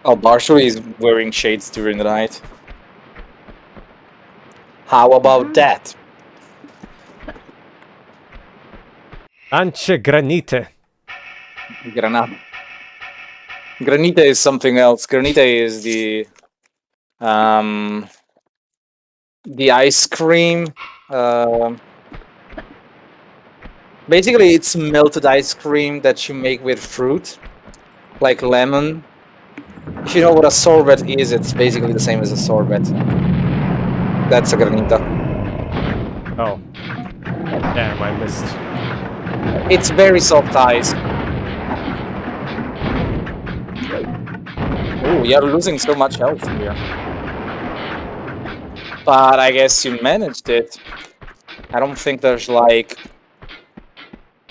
Oh, Barshuri is wearing shades during the night. How about that? Anche granite. Granata. Granita is something else. Granita is the ice cream. Basically, it's melted ice cream that you make with fruit, like lemon. If you know what a sorbet is, it's basically the same as a sorbet. That's a granita. Oh. Damn, I missed. It's very soft ice. Oh, you're losing so much health here. But I guess you managed it. I don't think there's like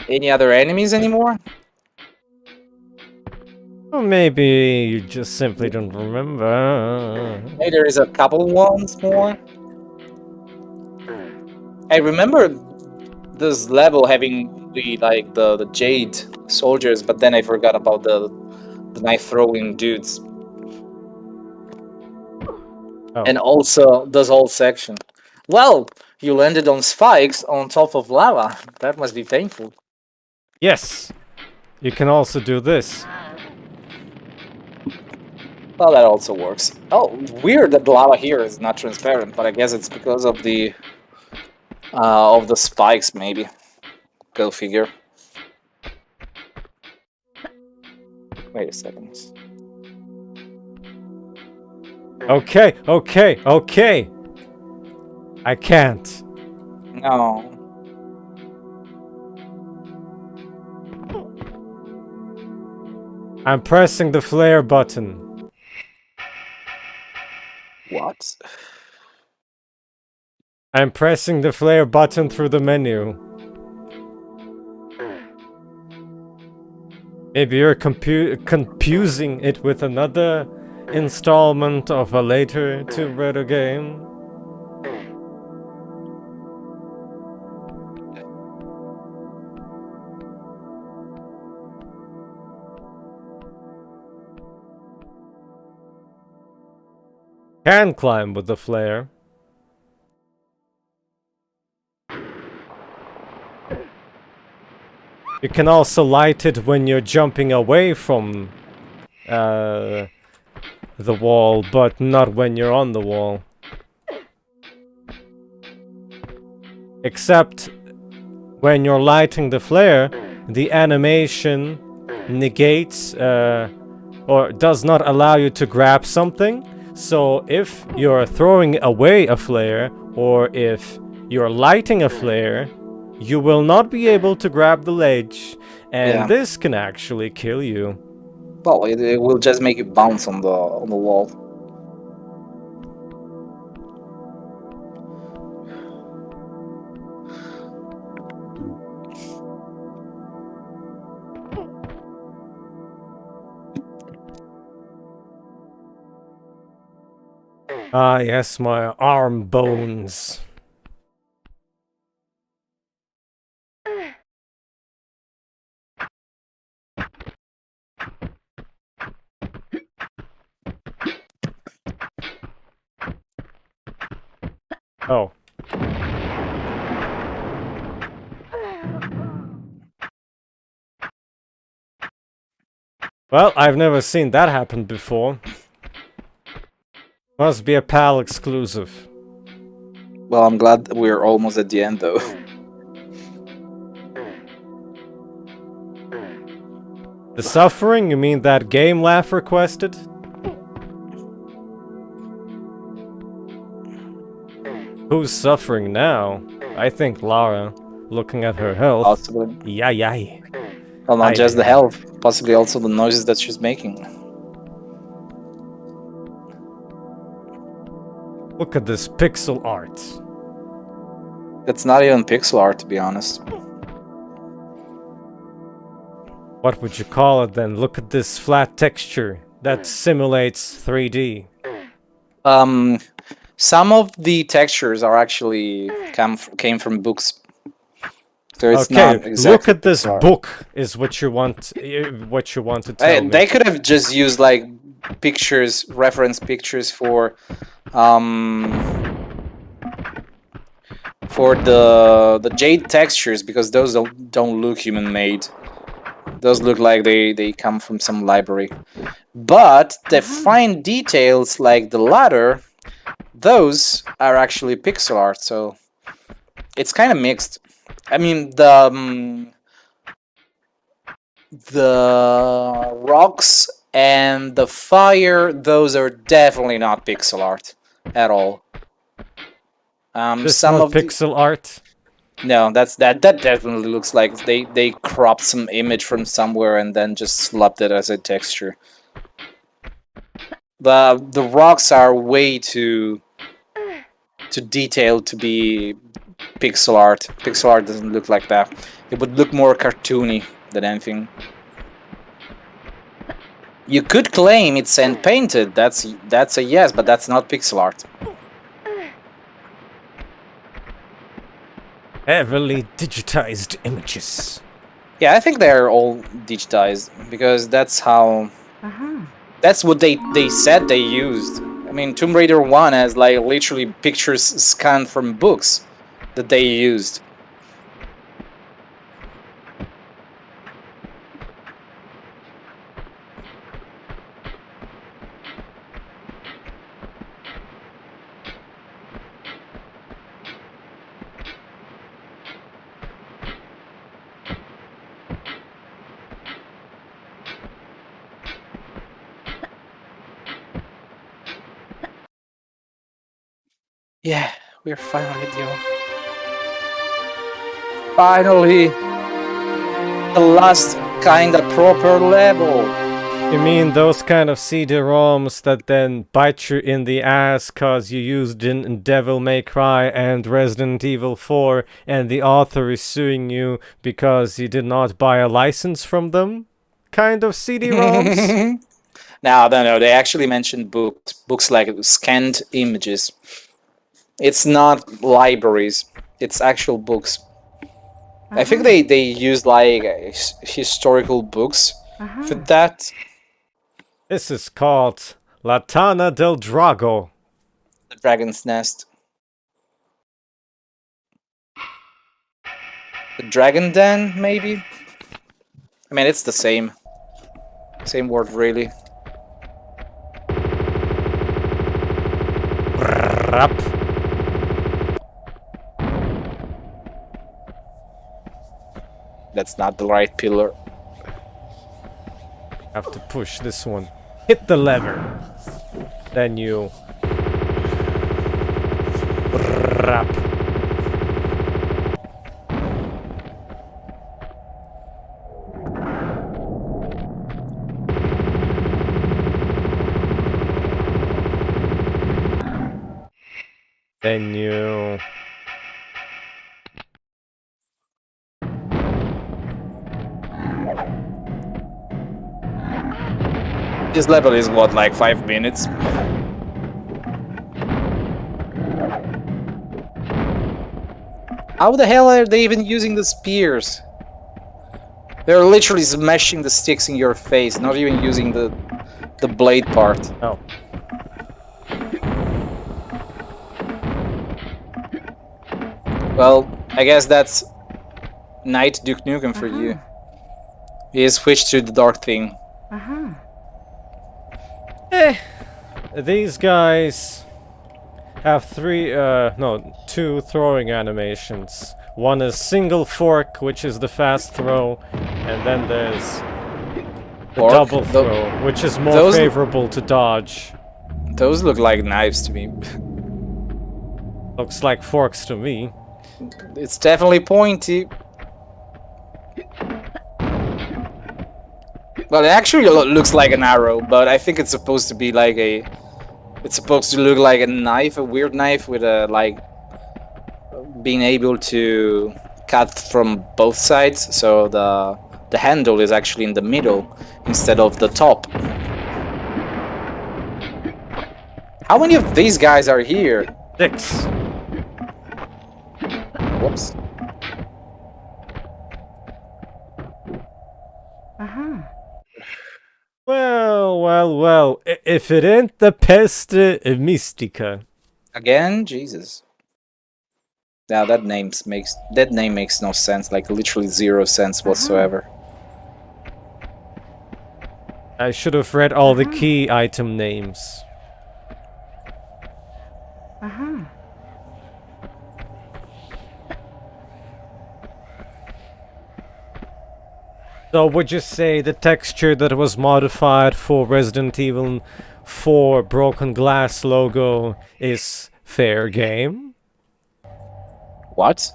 any other enemies anymore. Or maybe you just simply don't remember. Maybe there is a couple ones more. I remember this level having like the jade soldiers, but then I forgot about the knife throwing dudes. Oh. And also this whole section. Well, you landed on spikes on top of lava. That must be painful. Yes. You can also do this. Well, that also works. Oh, weird that the lava here is not transparent, but I guess it's because of the spikes, maybe. Go figure. Wait a second. Okay, okay, okay. I can't. No. I'm pressing the flare button. What? I'm pressing the flare button through the menu. Maybe you're confusing it with another installment of a later Tomb Raider game. Can climb with the flare. You can also light it when you're jumping away from the wall, but not when you're on the wall. Except when you're lighting the flare, the animation negates or does not allow you to grab something. So if you're throwing away a flare, or if you're lighting a flare, you will not be able to grab the ledge, and this can actually kill you. Well, it will just make you bounce on the wall. Ah, yes, my arm bones. Oh. Well, I've never seen that happen before. Must be a PAL exclusive. Well, I'm glad we're almost at the end, though. The suffering? You mean that game Laugh requested? Who's suffering now? I think Lara, looking at her health. Possibly. Yay. Well, not just the health, possibly also the noises that she's making. Look at this pixel art. It's not even pixel art, to be honest. What would you call it then? Look at this flat texture that simulates 3D. Some of the textures are actually came from books. So it's not exactly look at this pixel art. book is what you want to tell me. They could have just used like pictures, reference pictures for the jade textures, because those don't look human made. Those look like they come from some library. But the fine details like the ladder, those are actually pixel art, so it's kind of mixed. I mean, the rocks and the fire, those are definitely not pixel art at all. This some not of pixel art. No, that definitely looks like they cropped some image from somewhere and then just slapped it as a texture. The rocks are way too detailed to be pixel art. Pixel art doesn't look like that. It would look more cartoony than anything. You could claim it's hand painted. That's a yes, but that's not pixel art. Heavily digitized images. Yeah, I think they're all digitized because that's how. That's what they said they used. I mean, Tomb Raider 1 has like literally pictures scanned from books that they used. Yeah, we're finally done. Finally! The last kinda proper level! You mean those kind of CD-ROMs that then bite you in the ass cause you used in Devil May Cry and Resident Evil 4 and the author is suing you because you did not buy a license from them? Kind of CD-ROMs? No, they actually mentioned books. Books like scanned images. It's not libraries. It's actual books. I think they use like historical books for that. This is called La Tana del Drago. The Dragon's Nest. The Dragon Den, maybe? I mean, it's the same. Same word, really. Rap. That's not the right pillar. Have to push this one. Hit the lever. Then you... Rap. Then you... This level is what, like 5 minutes? How the hell are they even using the spears? They're literally smashing the sticks in your face, not even using the blade part. Oh. Well, I guess that's Knight Duke Nukem for you. He switched to the dark thing. These guys have two throwing animations. One is single fork, which is the fast throw, and then there's the double throw, which is more favorable to dodge. Those look like knives to me. Looks like forks to me. It's definitely pointy. Well, it actually looks like an arrow, but I think it's supposed to be like a... It's supposed to look like a knife, a weird knife with a, like... being able to cut from both sides, so the handle is actually in the middle instead of the top. How many of these guys are here? 6. Whoops. Well, if it ain't the Peste Mystica. Again? Jesus. Now that name makes no sense, like literally 0 sense whatsoever. I should have read all the key item names. So would you say the texture that was modified for Resident Evil 4 Broken Glass logo is fair game? What?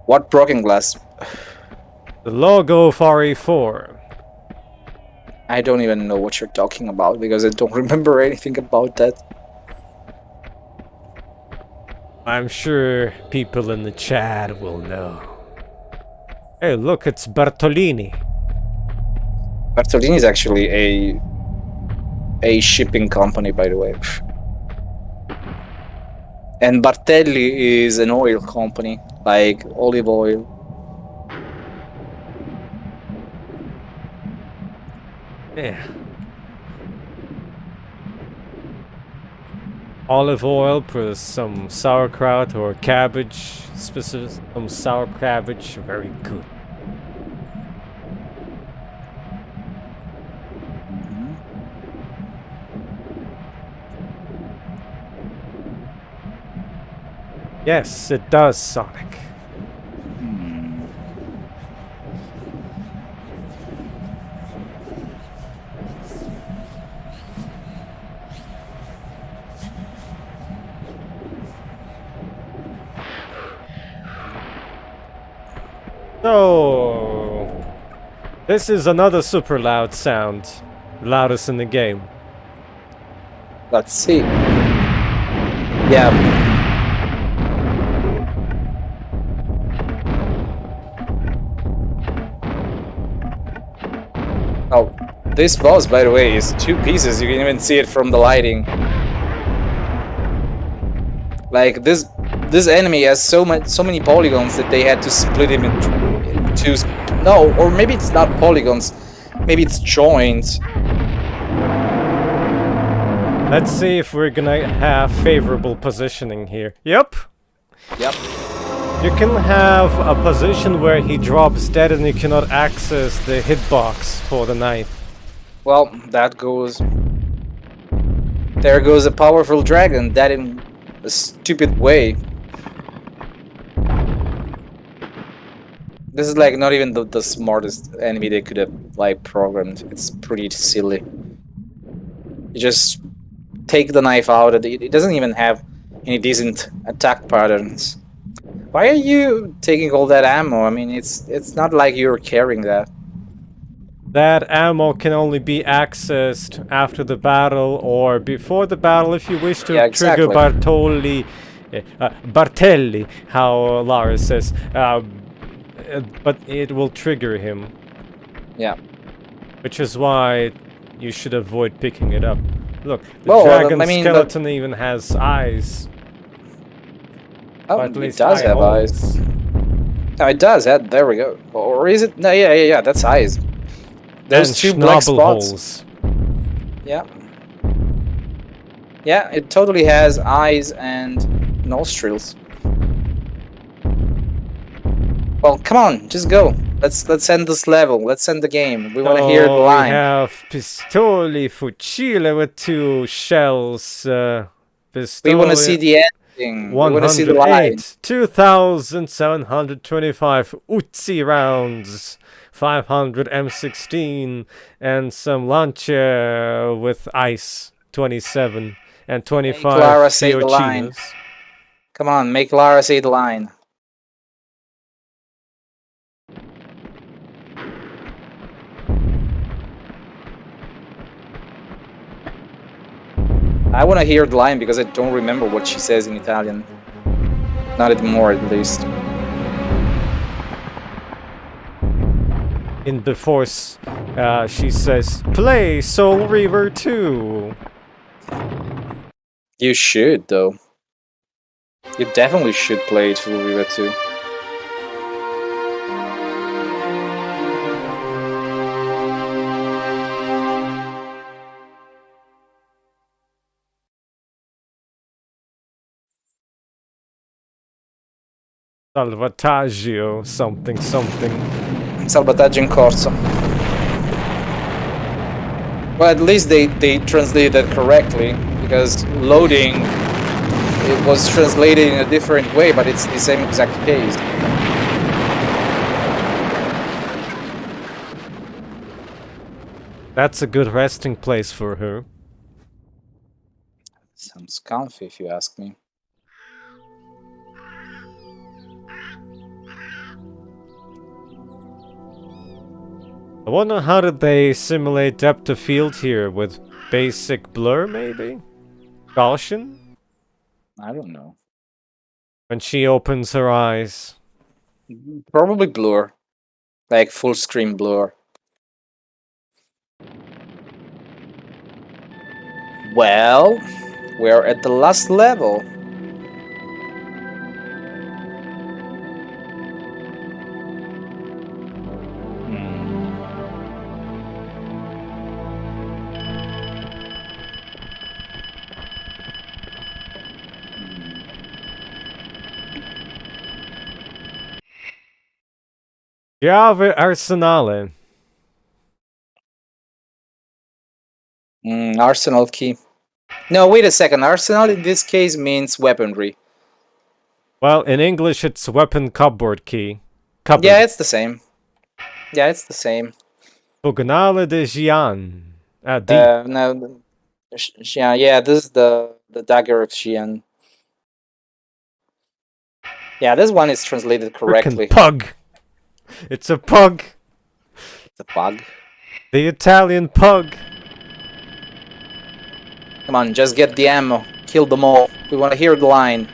What broken glass? The logo for E4. I don't even know what you're talking about because I don't remember anything about that. I'm sure people in the chat will know. Hey, look, it's Bartolini. Bartolini is actually a shipping company, by the way. And Bartelli is an oil company, like olive oil. Yeah. Olive oil plus some sauerkraut or cabbage, specific some sour cabbage, very good. Yes, it does, Sonic. So, this is another super loud sound, loudest in the game. Let's see. Yeah. Oh, this boss, by the way, is 2 pieces. You can even see it from the lighting. Like this enemy has so many polygons that they had to split him into no, or maybe it's not polygons, maybe it's joints. Let's see if we're gonna have favorable positioning here. Yep. Yep. You can have a position where he drops dead and you cannot access the hitbox for the knife. Well, that goes. There goes a powerful dragon, that in a stupid way. This is like not even the smartest enemy they could have like programmed. It's pretty silly. You just take the knife out, and it doesn't even have any decent attack patterns. Why are you taking all that ammo? I mean, it's not like you're carrying that. That ammo can only be accessed after the battle or before the battle if you wish to Yeah, trigger exactly. Bartelli, how Lara says. But it will trigger him. Yeah. Which is why you should avoid picking it up. Look, the Well, dragon I mean, skeleton even has eyes. Oh, Or at it least does have eyes. holes. No, it does. There we go. Or is it? No, yeah. That's eyes. Those And 2 black schnabel spots. holes. Yeah. Yeah, it totally has eyes and nostrils. Well, come on, just go. Let's end this level. Let's end the game. We want to hear the We line. have Pistoli Fucile with 2 shells. We want to see Pistoli the ending. We want to see the line. 108, 2,725 Uzi rounds, 500 M16, and some launcher with ice, 27, and 25 Lara say the line. Fiochinas. Come on, make Lara say the line. I want to hear the line because I don't remember what she says in Italian. Not anymore, at least. In the Force, she says, "Play Soul Reaver 2." You should, though. You definitely should play Soul Reaver 2. Salvataggio, something. Salvataggio in corso. Well, at least they translated that correctly, because loading, it was translated in a different way, but it's the same exact case. That's a good resting place for her. Sounds comfy, if you ask me. I wonder how did they simulate depth of field here with basic blur, maybe? Gaussian? I don't know. When she opens her eyes. Probably blur. Like full screen blur. Well, we're at the last level. Chiave arsenale. Arsenal key. No, wait a second. Arsenal in this case means weaponry. Well, in English, it's weapon cupboard key. Cupboard. Yeah, it's the same. Yeah, it's the same. Pugnale de Jian. D. No, Xian. Yeah, this is the dagger of Xian. Yeah, this one is translated correctly. Frickin' pug. It's a pug. The pug. The Italian pug. Come on, just get the ammo. Kill them all. We want to hear the line.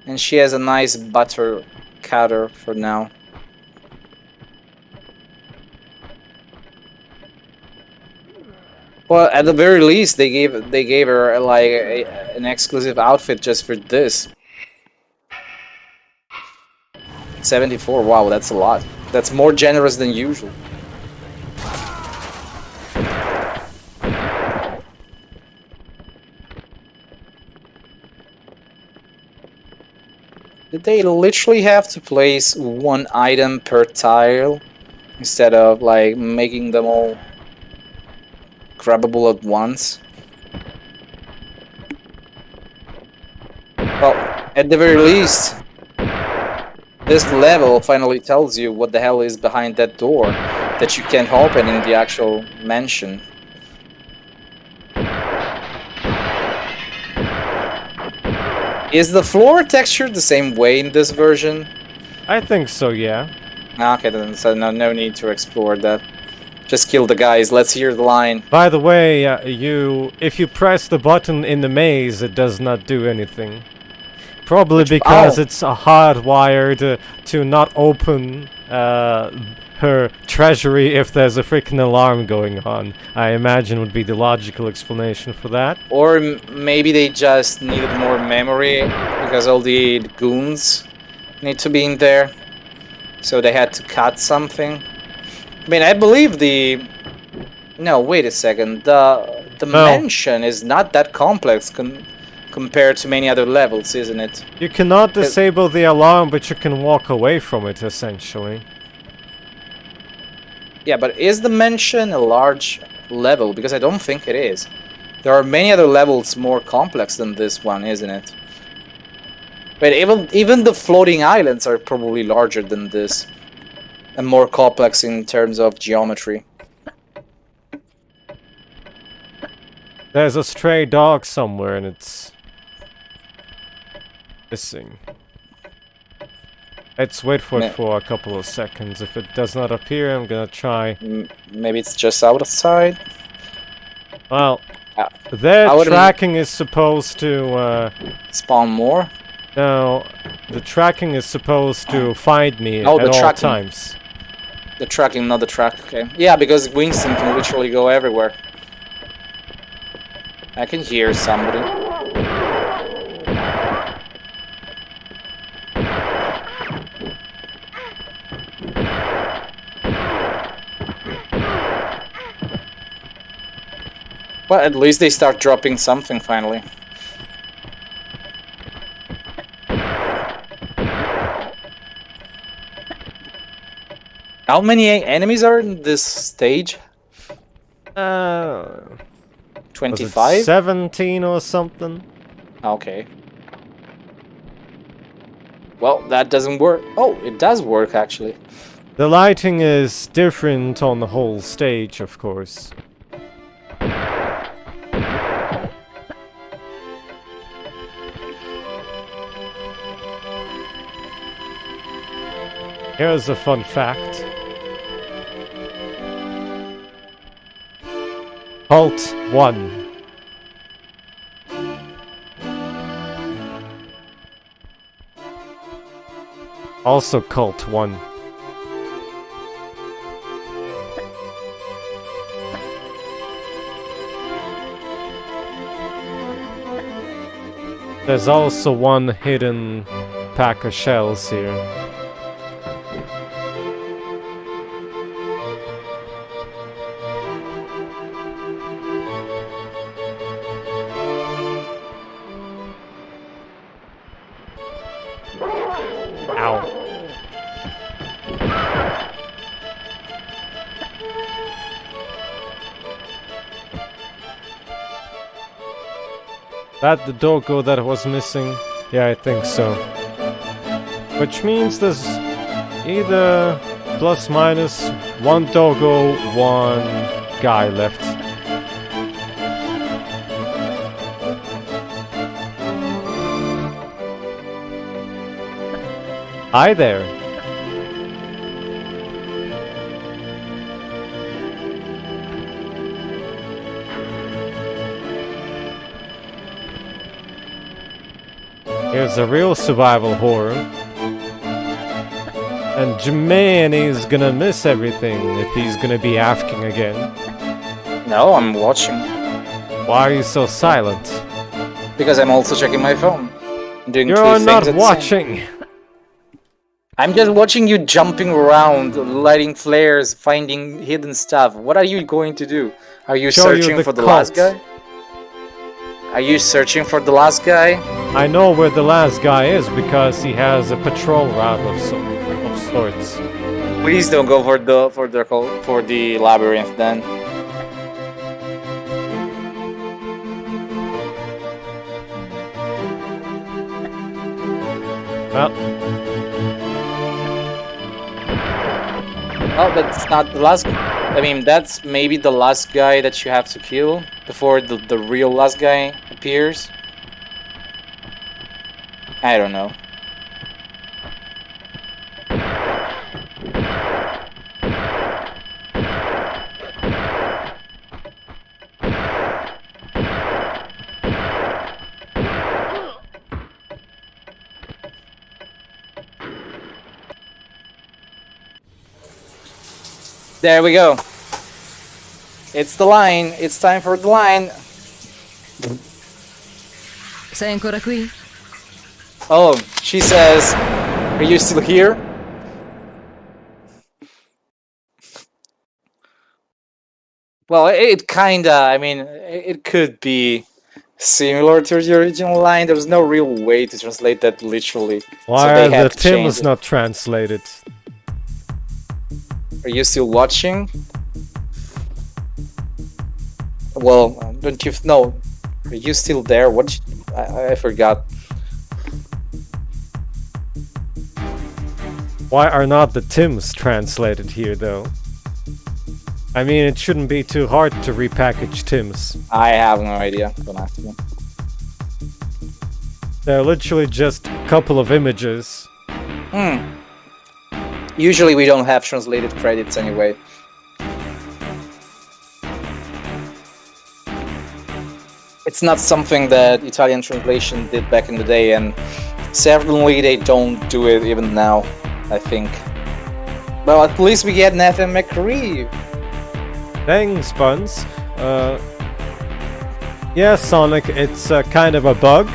And she has a nice butter cutter for now. Well, at the very least, they gave her like an exclusive outfit just for this. 74. Wow, that's a lot. That's more generous than usual. Did they literally have to place one item per tile instead of like making them all grabbable at once? Well, at the very least, this level finally tells you what the hell is behind that door that you can't open in the actual mansion. Is the floor textured the same way in this version? I think so, yeah. Okay, then, so no need to explore that. Just kill the guys, let's hear the line. By the way, if you press the button in the maze, it does not do anything. Probably because it's hardwired to not open her treasury if there's a freaking alarm going on. I imagine would be the logical explanation for that. Or maybe they just needed more memory because all the goons need to be in there. So they had to cut something. I mean, I believe the... No, wait a second. The mansion is not that complex compared to many other levels, isn't it? You cannot disable the alarm, but you can walk away from it, essentially. Yeah, but is the mansion a large level? Because I don't think it is. There are many other levels more complex than this one, isn't it? But even the floating islands are probably larger than this. And more complex in terms of geometry. There's a stray dog somewhere and it's missing. Let's wait for it for a couple of seconds. If it does not appear, I'm gonna try. Maybe it's just outside? Well, their tracking is supposed to... spawn more? No, the tracking is supposed to find me at all times. The tracking, not the track, okay. Yeah, because Winston can literally go everywhere. I can hear somebody. Well, at least they start dropping something finally. How many enemies are in this stage? 25? 17 or something? Okay. Well, that doesn't work. Oh, it does work, actually. The lighting is different on the whole stage, of course. Here's a fun fact. Halt 1. Also Cult 1. There's also one hidden pack of shells here. Ow. That the doggo that was missing? Yeah, I think so. Which means there's either plus minus one doggo, one guy left. Hi there. Here's a real survival horror. And Gemini's gonna miss everything if he's gonna be asking again. No, I'm watching. Why are you so silent? Because I'm also checking my phone. Doing two You're things not at the same- watching! I'm just watching you jumping around, lighting flares, finding hidden stuff. What are you going to do? Are you Show you searching the for the cult. last guy? Are you searching for the last guy? I know where the last guy is because he has a patrol route of sorts. Please don't go for the labyrinth then. Well, Oh, that's not the last. I mean, that's maybe the last guy that you have to kill before the real last guy appears. I don't know. There we go. It's the line. It's time for the line. Sei ancora qui? Oh, she says, "Are you still here?" Well, it kinda. I mean, it could be similar to the original line. There's no real way to translate that literally. why they are the have to change Tims it. not translated? Are you still watching? Well, don't you know? Are you still there? What? I forgot. Why are not the Tims translated here, though? I mean, it shouldn't be too hard to repackage Tims. I have no idea. Don't ask me. They're literally just a couple of images. Usually we don't have translated credits anyway. It's not something that Italian translation did back in the day, and certainly they don't do it even now, I think. Well, at least we get Nathan McCree. Thanks, Buns. Yeah, Sonic, it's kind of a bug.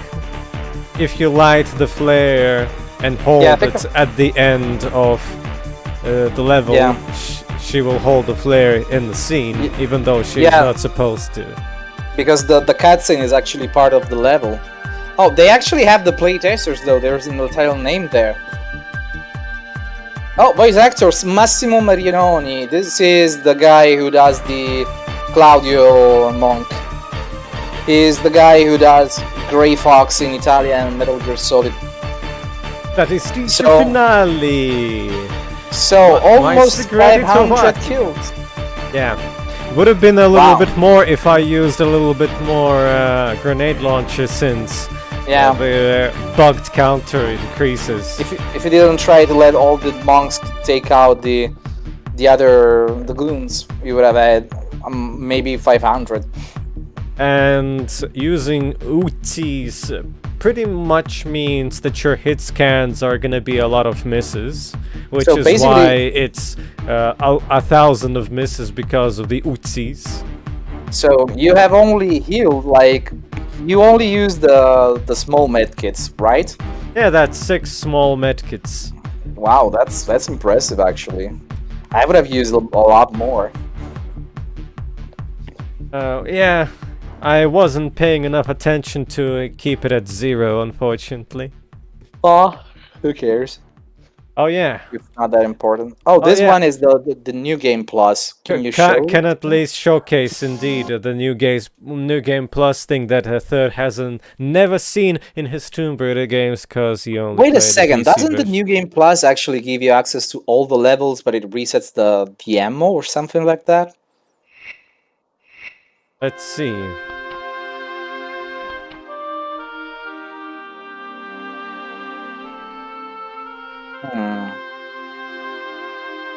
If you light the flare and hold Yeah, I think it at the end of the level, Yeah. she will hold the flare in the scene, even though she's Yeah. not supposed to. Because the cutscene is actually part of the level. Oh, they actually have the playtesters though. There's in the title name there. Oh, voice actors Massimo Marianoni. This is the guy who does the Claudio monk. He's the guy who does Grey Fox in Italian Metal Gear Solid. That is the So- finale! So My almost secret to 500 what? kills. Yeah. Would have been a little Wow. bit more if I used a little bit more grenade launcher since Yeah. the bugged counter increases. If you didn't try to let all the monks take out the goons, you would have had maybe 500. And using Uzis pretty much means that your hit scans are gonna be a lot of misses, which So is basically- why it's 1,000 of misses because of the Uzis. So you have only healed you only use the small medkits, right? Yeah, that's 6 small medkits. Wow, that's impressive actually. I would have used a lot more. Yeah, I wasn't paying enough attention to keep it at 0, unfortunately. Oh, who cares? Oh yeah. It's not that important. Oh, this yeah. one is the new game plus. Can you show? Can at least showcase indeed the new game plus thing that Third hasn't never seen in his Tomb Raider games because he only Wait a played second. the PC Doesn't the version. new game plus actually give you access to all the levels, but it resets the ammo or something like that? Let's see. Hmm.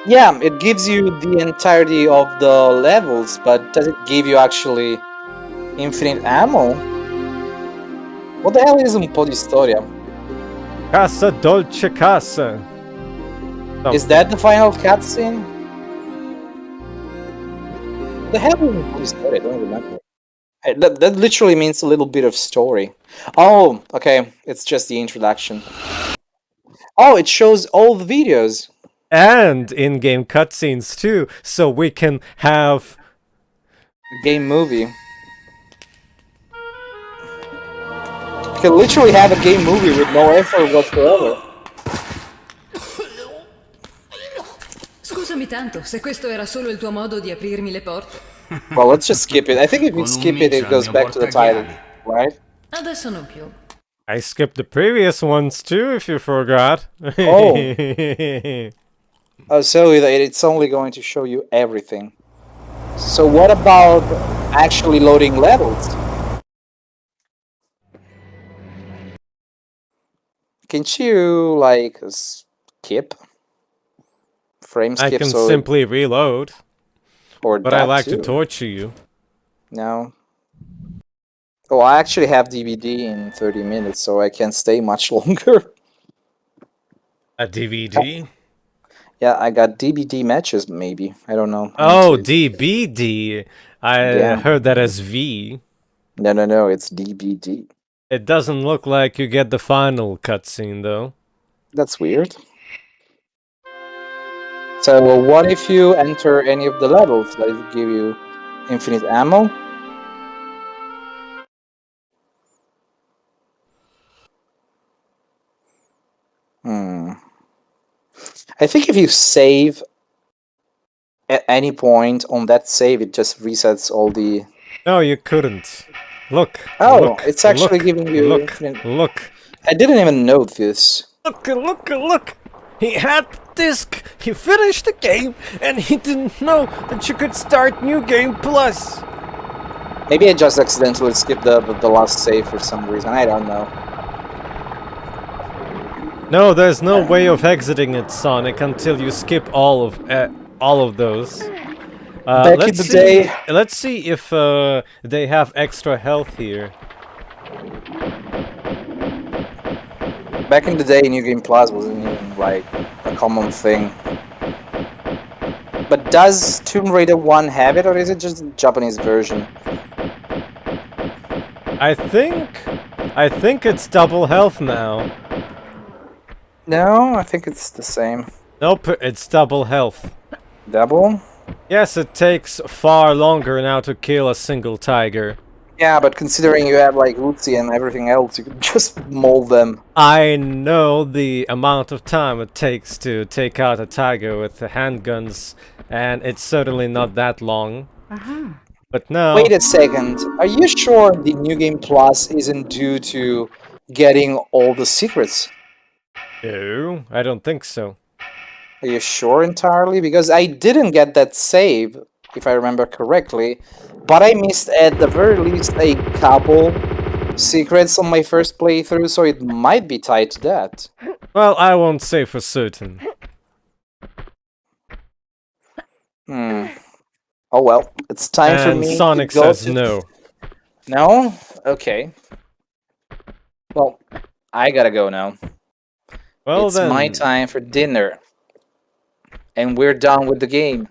Yeah, it gives you the entirety of the levels, but does it give you actually infinite ammo? What the hell is un po' di storia? Casa Dolce Casa. Is that the final cutscene? The hell is un po' di storia? I don't remember. Hey, that literally means a little bit of story. Oh, okay. It's just the introduction. Oh, it shows all the videos. And in-game cutscenes too, so we can have Game movie. You can literally have a game movie with no effort whatsoever. Scusami tanto, se questo era solo il tuo modo di aprirmi le porte. Well, let's just skip it. I think if we skip it, it goes back to the title, right? Adesso non più. I skipped the previous ones too, if you forgot. Oh. Oh, so it's only going to show you everything. So what about actually loading levels? Can't you, like, skip? Frame skip I can so simply reload, or but that I like too. to torture you. No. Oh, I actually have DVD in 30 minutes, so I can stay much longer. A DVD? Yeah, I got DVD matches, maybe. I don't know. Oh, DBD. I Yeah. heard that as V. No, it's DVD. It doesn't look like you get the final cutscene, though. That's weird. So, what if you enter any of the levels? Does it give you infinite ammo? I think if you save at any point on that save, it just resets all the... No, you couldn't. Look. Oh, look, it's actually look, giving you Look, infinite... look. I didn't even know this. Look. He had the disc. He finished the game, and he didn't know that you could start New Game Plus. Maybe I just accidentally skipped the last save for some reason. I don't know. No, there's no way of exiting it, Sonic, until you skip all of those. Back in the day. Let's see if they have extra health here. Back in the day, New Game Plus wasn't even like a common thing. But does Tomb Raider 1 have it, or is it just the Japanese version? I think it's double health now. No, I think it's the same. Nope, it's double health. Double? Yes, it takes far longer now to kill a single tiger. Yeah, but considering you have like Uzi and everything else, you could just mold them. I know the amount of time it takes to take out a tiger with the handguns, and it's certainly not that long. But no. Wait a second. Are you sure the New Game Plus isn't due to getting all the secrets? No, I don't think so. Are you sure entirely? Because I didn't get that save, if I remember correctly, but I missed at the very least a couple secrets on my first playthrough, so it might be tied to that. Well, I won't say for certain. Oh well, it's time for me Sonic to go says no. No? Okay. Well, I gotta go now. Well it's then. my time for dinner. And we're done with the game.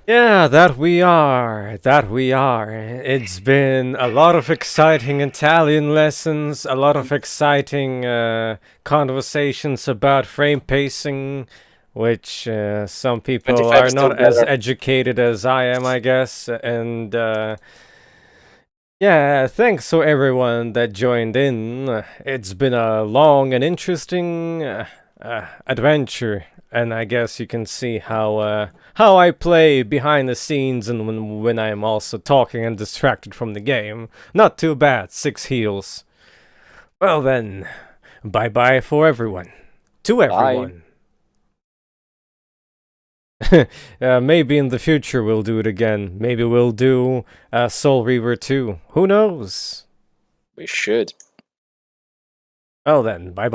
Yeah, that we are. It's been a lot of exciting Italian lessons, a lot of exciting conversations about frame pacing, which some people 25 are is still not as better. educated as I am, I guess. And yeah, thanks to everyone that joined in. It's been a long and interesting adventure, and I guess you can see how I play behind the scenes and when I'm also talking and distracted from the game. Not too bad, 6 heals. Well then, bye-bye for everyone. To everyone. Maybe in the future we'll do it again. Maybe we'll do Soul Reaver 2. Who knows? We should. Well then, bye-bye.